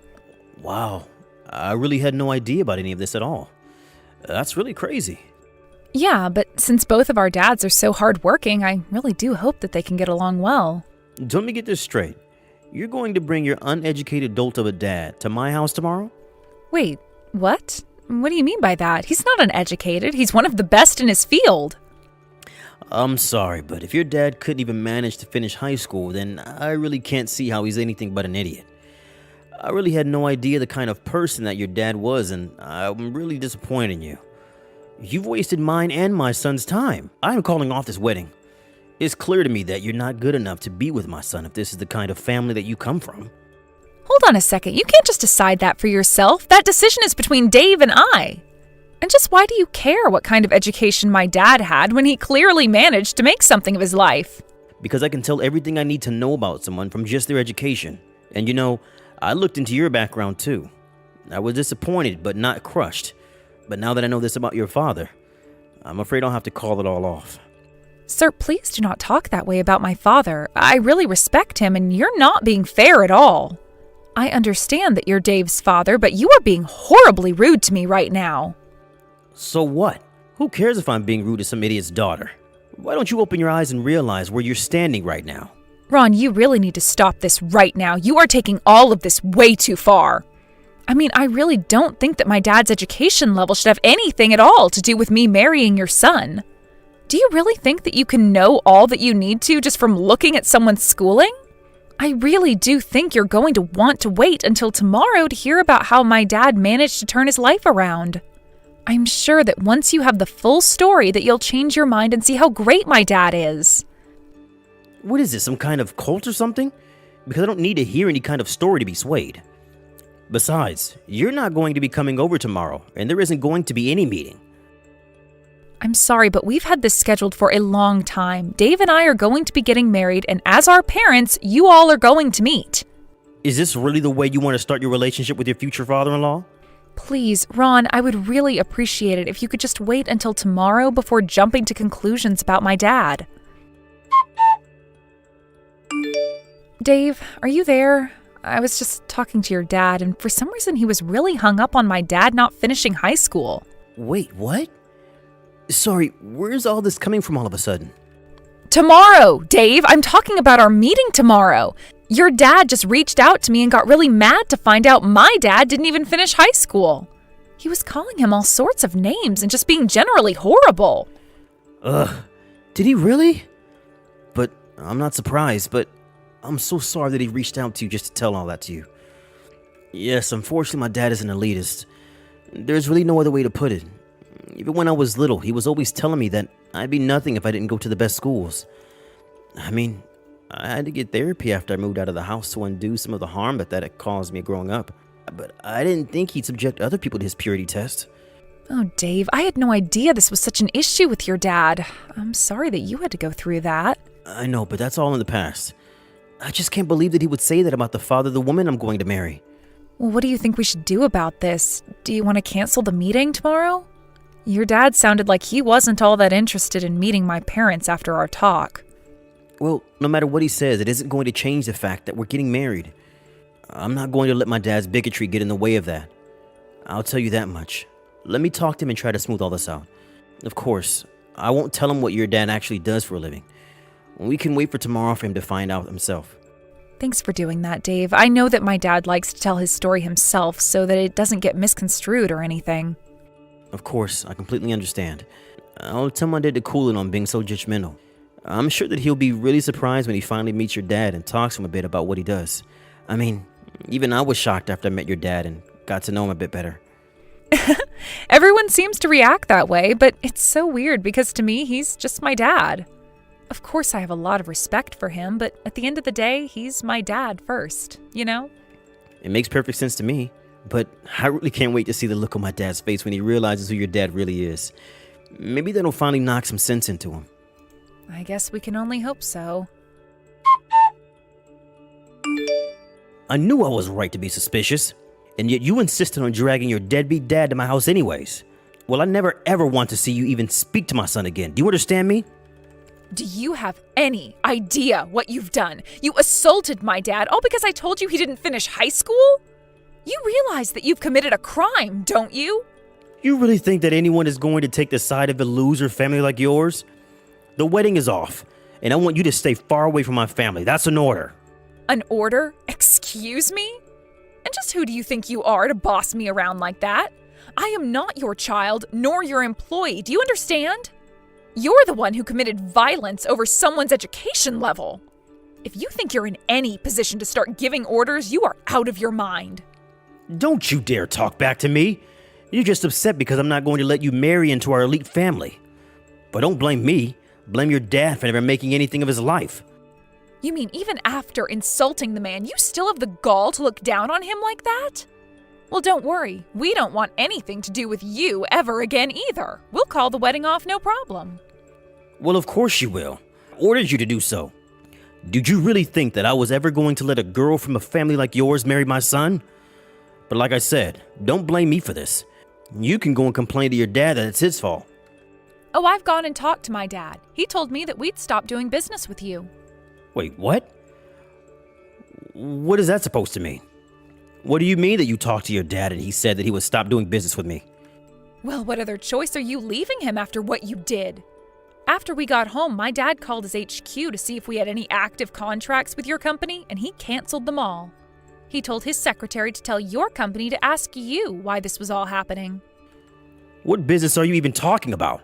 Wow, I really had no idea about any of this at all. That's really crazy. Yeah, but since both of our dads are so hardworking, I really do hope that they can get along well. Let me get this straight. You're going to bring your uneducated dolt of a dad to my house tomorrow? Wait, what? What do you mean by that? He's not uneducated. He's one of the best in his field. I'm sorry, but if your dad couldn't even manage to finish high school, then I really can't see how he's anything but an idiot. I really had no idea the kind of person that your dad was, and I'm really disappointed in you. You've wasted mine and my son's time. I'm calling off this wedding. It's clear to me that you're not good enough to be with my son if this is the kind of family that you come from. Hold on a second. You can't just decide that for yourself. That decision is between Dave and I. And just why do you care what kind of education my dad had when he clearly managed to make something of his life? Because I can tell everything I need to know about someone from just their education. And you know, I looked into your background too. I was disappointed but not crushed. But now that I know this about your father, I'm afraid I'll have to call it all off. Sir, please do not talk that way about my father. I really respect him, and you're not being fair at all. I understand that you're Dave's father, but you are being horribly rude to me right now. So what? Who cares if I'm being rude to some idiot's daughter? Why don't you open your eyes and realize where you're standing right now? Ron, you really need to stop this right now. You are taking all of this way too far. I mean, I really don't think that my dad's education level should have anything at all to do with me marrying your son. Do you really think that you can know all that you need to just from looking at someone's schooling? I really do think you're going to want to wait until tomorrow to hear about how my dad managed to turn his life around. I'm sure that once you have the full story that you'll change your mind and see how great my dad is. What is this, some kind of cult or something? Because I don't need to hear any kind of story to be swayed. Besides, you're not going to be coming over tomorrow, and there isn't going to be any meeting. I'm sorry, but we've had this scheduled for a long time. Dave and I are going to be getting married, and as our parents, you all are going to meet. Is this really the way you want to start your relationship with your future father-in-law? Please, Ron, I would really appreciate it if you could just wait until tomorrow before jumping to conclusions about my dad. Dave, are you there? I was just talking to your dad, and for some reason he was really hung up on my dad not finishing high school. Wait, what? Sorry, where's all this coming from all of a sudden? Tomorrow, Dave! I'm talking about our meeting tomorrow. Your dad just reached out to me and got really mad to find out my dad didn't even finish high school. He was calling him all sorts of names and just being generally horrible. Ugh, did he really? But I'm not surprised, but I'm so sorry that he reached out to you just to tell all that to you. Yes, unfortunately my dad is an elitist. There's really no other way to put it. Even when I was little, he was always telling me that I'd be nothing if I didn't go to the best schools. I mean, I had to get therapy after I moved out of the house to undo some of the harm that had caused me growing up. But I didn't think he'd subject other people to his purity test. Oh, Dave, I had no idea this was such an issue with your dad. I'm sorry that you had to go through that. I know, but that's all in the past. I just can't believe that he would say that about the father of the woman I'm going to marry. Well, what do you think we should do about this? Do you want to cancel the meeting tomorrow? Your dad sounded like he wasn't all that interested in meeting my parents after our talk. Well, no matter what he says, it isn't going to change the fact that we're getting married. I'm not going to let my dad's bigotry get in the way of that. I'll tell you that much. Let me talk to him and try to smooth all this out. Of course, I won't tell him what your dad actually does for a living. We can wait for tomorrow for him to find out himself. Thanks for doing that, Dave. I know that my dad likes to tell his story himself so that it doesn't get misconstrued or anything. Of course, I completely understand. I'll tell my dad to cool it on being so judgmental. I'm sure that he'll be really surprised when he finally meets your dad and talks to him a bit about what he does. I mean, even I was shocked after I met your dad and got to know him a bit better. Everyone seems to react that way, but it's so weird because to me, he's just my dad. Of course, I have a lot of respect for him, but at the end of the day, he's my dad first, you know? It makes perfect sense to me, but I really can't wait to see the look on my dad's face when he realizes who your dad really is. Maybe that'll finally knock some sense into him. I guess we can only hope so. I knew I was right to be suspicious, and yet you insisted on dragging your deadbeat dad to my house anyways. Well, I never ever want to see you even speak to my son again. Do you understand me? Do you have any idea what you've done? You assaulted my dad all because I told you he didn't finish high school? You realize that you've committed a crime, don't you? You really think that anyone is going to take the side of a loser family like yours? The wedding is off, and I want you to stay far away from my family. That's an order. An order? Excuse me? And just who do you think you are to boss me around like that? I am not your child, nor your employee. Do you understand? You're the one who committed violence over someone's education level. If you think you're in any position to start giving orders, you are out of your mind. Don't you dare talk back to me. You're just upset because I'm not going to let you marry into our elite family. But don't blame me. Blame your dad for never making anything of his life. You mean even after insulting the man, you still have the gall to look down on him like that? Well, don't worry. We don't want anything to do with you ever again either. We'll call the wedding off, no problem. Well, of course you will. I ordered you to do so. Did you really think that I was ever going to let a girl from a family like yours marry my son? But like I said, don't blame me for this. You can go and complain to your dad that it's his fault. Oh, I've gone and talked to my dad. He told me that we'd stop doing business with you. Wait, what? What is that supposed to mean? What do you mean that you talked to your dad and he said that he would stop doing business with me? Well, what other choice are you leaving him after what you did? After we got home, my dad called his HQ to see if we had any active contracts with your company, and he canceled them all. He told his secretary to tell your company to ask you why this was all happening. What business are you even talking about?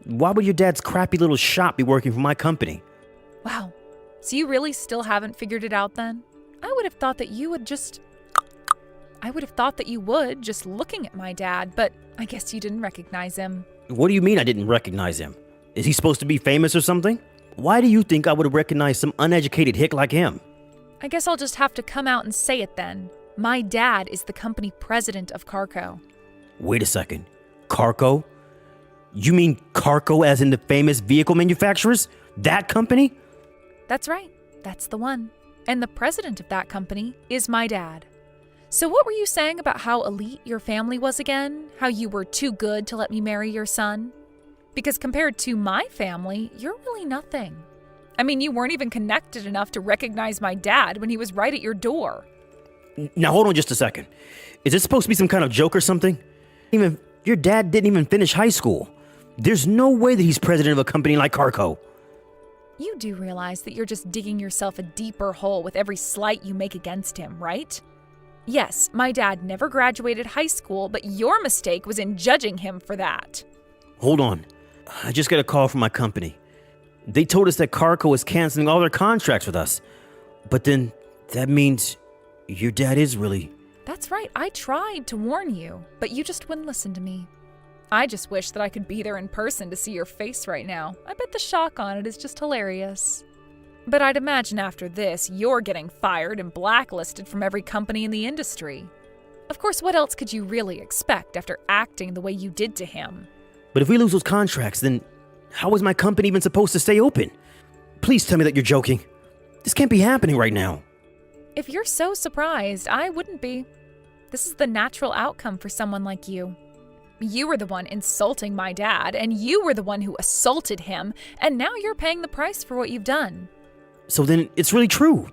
Why would your dad's crappy little shop be working for my company? Wow. So you really still haven't figured it out then? I would have thought that you would just looking at my dad, but I guess you didn't recognize him. What do you mean I didn't recognize him? Is he supposed to be famous or something? Why do you think I would have recognized some uneducated hick like him? I guess I'll just have to come out and say it then. My dad is the company president of Carco. Wait a second. Carco? You mean Carco as in the famous vehicle manufacturers? That company? That's right. That's the one. And the president of that company is my dad. So what were you saying about how elite your family was again? How you were too good to let me marry your son? Because compared to my family, you're really nothing. I mean, you weren't even connected enough to recognize my dad when he was right at your door. Now hold on just a second. Is this supposed to be some kind of joke or something? Your dad didn't even finish high school. There's no way that he's president of a company like Carco. You do realize that you're just digging yourself a deeper hole with every slight you make against him, right? Yes, my dad never graduated high school, but your mistake was in judging him for that. Hold on. I just got a call from my company. They told us that Carco is canceling all their contracts with us. But then that means your dad is really... That's right, I tried to warn you, but you just wouldn't listen to me. I just wish that I could be there in person to see your face right now. I bet the shock on it is just hilarious. But I'd imagine after this, you're getting fired and blacklisted from every company in the industry. Of course, what else could you really expect after acting the way you did to him? But if we lose those contracts, then how is my company even supposed to stay open? Please tell me that you're joking. This can't be happening right now. If you're so surprised, I wouldn't be. This is the natural outcome for someone like you. You were the one insulting my dad, and you were the one who assaulted him, and now you're paying the price for what you've done. So then it's really true.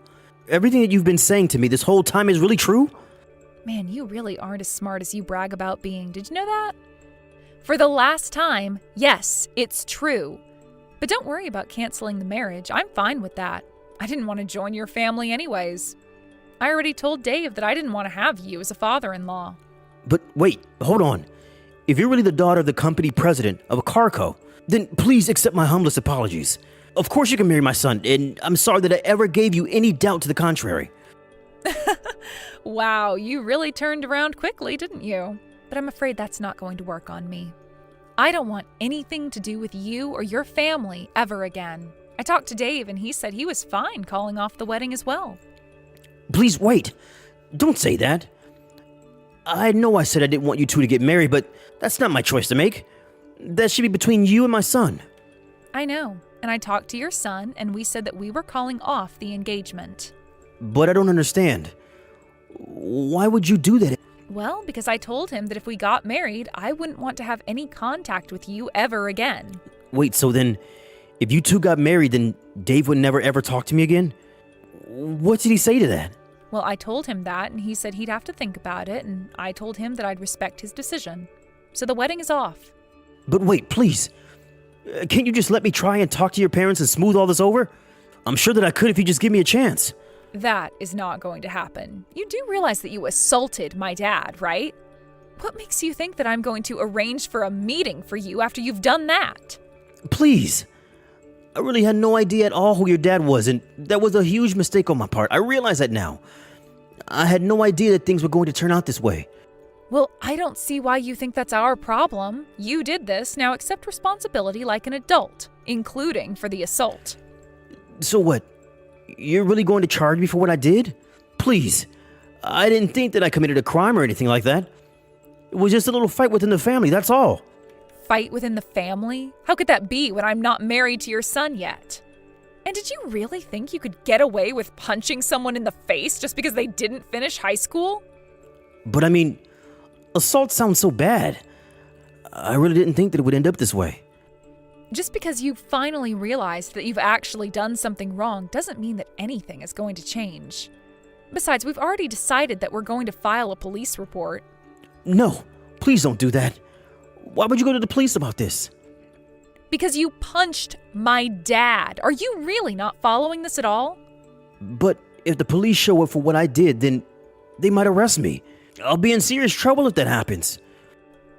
Everything that you've been saying to me this whole time is really true? Man, you really aren't as smart as you brag about being. Did you know that? For the last time, yes, it's true. But don't worry about canceling the marriage. I'm fine with that. I didn't want to join your family anyways. I already told Dave that I didn't want to have you as a father-in-law. But wait, hold on. If you're really the daughter of the company president of Carco, then please accept my humblest apologies. Of course you can marry my son, and I'm sorry that I ever gave you any doubt to the contrary. Wow, you really turned around quickly, didn't you? But I'm afraid that's not going to work on me. I don't want anything to do with you or your family ever again. I talked to Dave, and he said he was fine calling off the wedding as well. Please wait. Don't say that. I know I said I didn't want you two to get married, but that's not my choice to make. That should be between you and my son. I know, and I talked to your son, and we said that we were calling off the engagement. But I don't understand. Why would you do that? Well, because I told him that if we got married, I wouldn't want to have any contact with you ever again. Wait, so then, if you two got married, then Dave would never ever talk to me again? What did he say to that? Well, I told him that, and he said he'd have to think about it, and I told him that I'd respect his decision. So the wedding is off. But wait, please. Can't you just let me try and talk to your parents and smooth all this over? I'm sure that I could if you just give me a chance. That is not going to happen. You do realize that you assaulted my dad, right? What makes you think that I'm going to arrange for a meeting for you after you've done that? Please. I really had no idea at all who your dad was, and that was a huge mistake on my part. I realize that now. I had no idea that things were going to turn out this way. Well, I don't see why you think that's our problem. You did this, now accept responsibility like an adult, including for the assault. So what? You're really going to charge me for what I did? Please. I didn't think that I committed a crime or anything like that. It was just a little fight within the family, that's all. Fight within the family? How could that be when I'm not married to your son yet? And did you really think you could get away with punching someone in the face just because they didn't finish high school? But I mean, assault sounds so bad. I really didn't think that it would end up this way. Just because you've finally realized that you've actually done something wrong doesn't mean that anything is going to change. Besides, we've already decided that we're going to file a police report. No, please don't do that. Why would you go to the police about this? Because you punched my dad. Are you really not following this at all? But if the police show up for what I did, then they might arrest me. I'll be in serious trouble if that happens.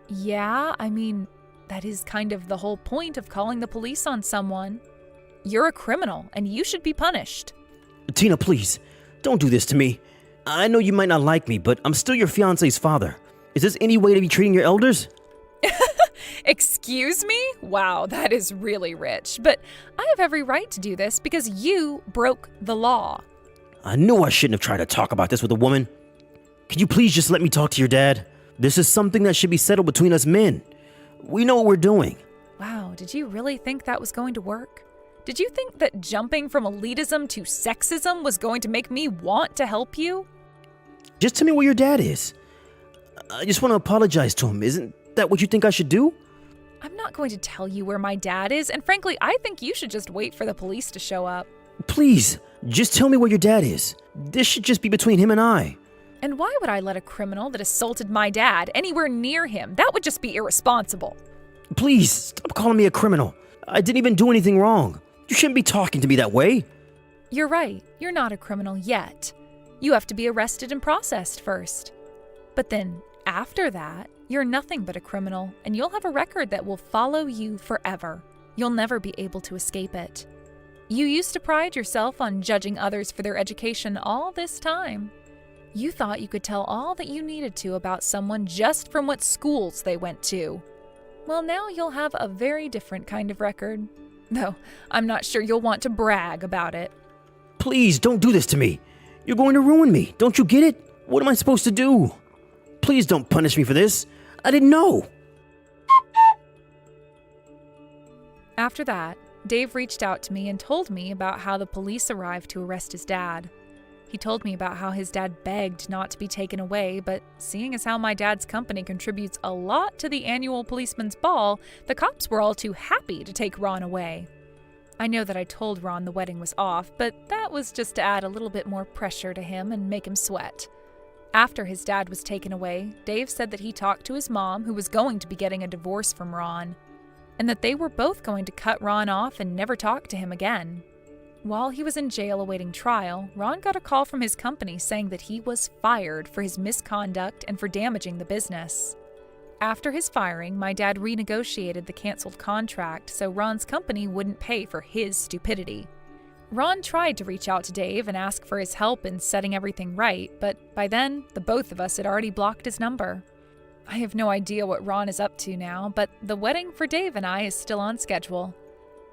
Yeah, I mean, that is kind of the whole point of calling the police on someone. You're a criminal, and you should be punished. Tina, please, don't do this to me. I know you might not like me, but I'm still your fiancé's father. Is this any way to be treating your elders? Excuse me? Wow, that is really rich. But I have every right to do this because you broke the law. I knew I shouldn't have tried to talk about this with a woman. Can you please just let me talk to your dad? This is something that should be settled between us men. We know what we're doing. Wow, did you really think that was going to work? Did you think that jumping from elitism to sexism was going to make me want to help you? Just tell me where your dad is. I just want to apologize to him. Isn't that what you think I should do? I'm not going to tell you where my dad is, and frankly, I think you should just wait for the police to show up. Please, just tell me where your dad is. This should just be between him and I. And why would I let a criminal that assaulted my dad anywhere near him? That would just be irresponsible. Please, stop calling me a criminal. I didn't even do anything wrong. You shouldn't be talking to me that way. You're right. You're not a criminal yet. You have to be arrested and processed first. But then, after that, you're nothing but a criminal, and you'll have a record that will follow you forever. You'll never be able to escape it. You used to pride yourself on judging others for their education all this time. You thought you could tell all that you needed to about someone just from what schools they went to. Well, now you'll have a very different kind of record. Though, I'm not sure you'll want to brag about it. Please, don't do this to me. You're going to ruin me. Don't you get it? What am I supposed to do? Please don't punish me for this. I didn't know. After that, Dave reached out to me and told me about how the police arrived to arrest his dad. He told me about how his dad begged not to be taken away, but seeing as how my dad's company contributes a lot to the annual policeman's ball, the cops were all too happy to take Ron away. I know that I told Ron the wedding was off, but that was just to add a little bit more pressure to him and make him sweat. After his dad was taken away, Dave said that he talked to his mom, who was going to be getting a divorce from Ron, and that they were both going to cut Ron off and never talk to him again. While he was in jail awaiting trial, Ron got a call from his company saying that he was fired for his misconduct and for damaging the business. After his firing, my dad renegotiated the canceled contract so Ron's company wouldn't pay for his stupidity. Ron tried to reach out to Dave and ask for his help in setting everything right, but by then, the both of us had already blocked his number. I have no idea what Ron is up to now, but the wedding for Dave and I is still on schedule.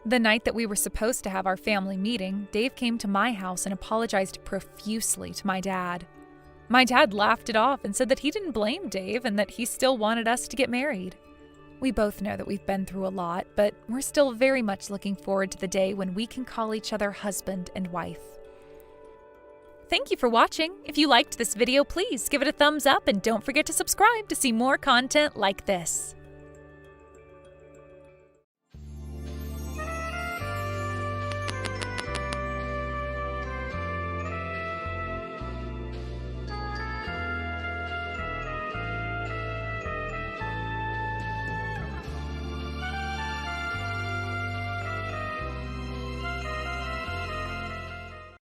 The night that we were supposed to have our family meeting, Dave came to my house and apologized profusely to my dad. My dad laughed it off and said that he didn't blame Dave and that he still wanted us to get married. We both know that we've been through a lot, but we're still very much looking forward to the day when we can call each other husband and wife. Thank you for watching. If you liked this video, please give it a thumbs up and don't forget to subscribe to see more content like this.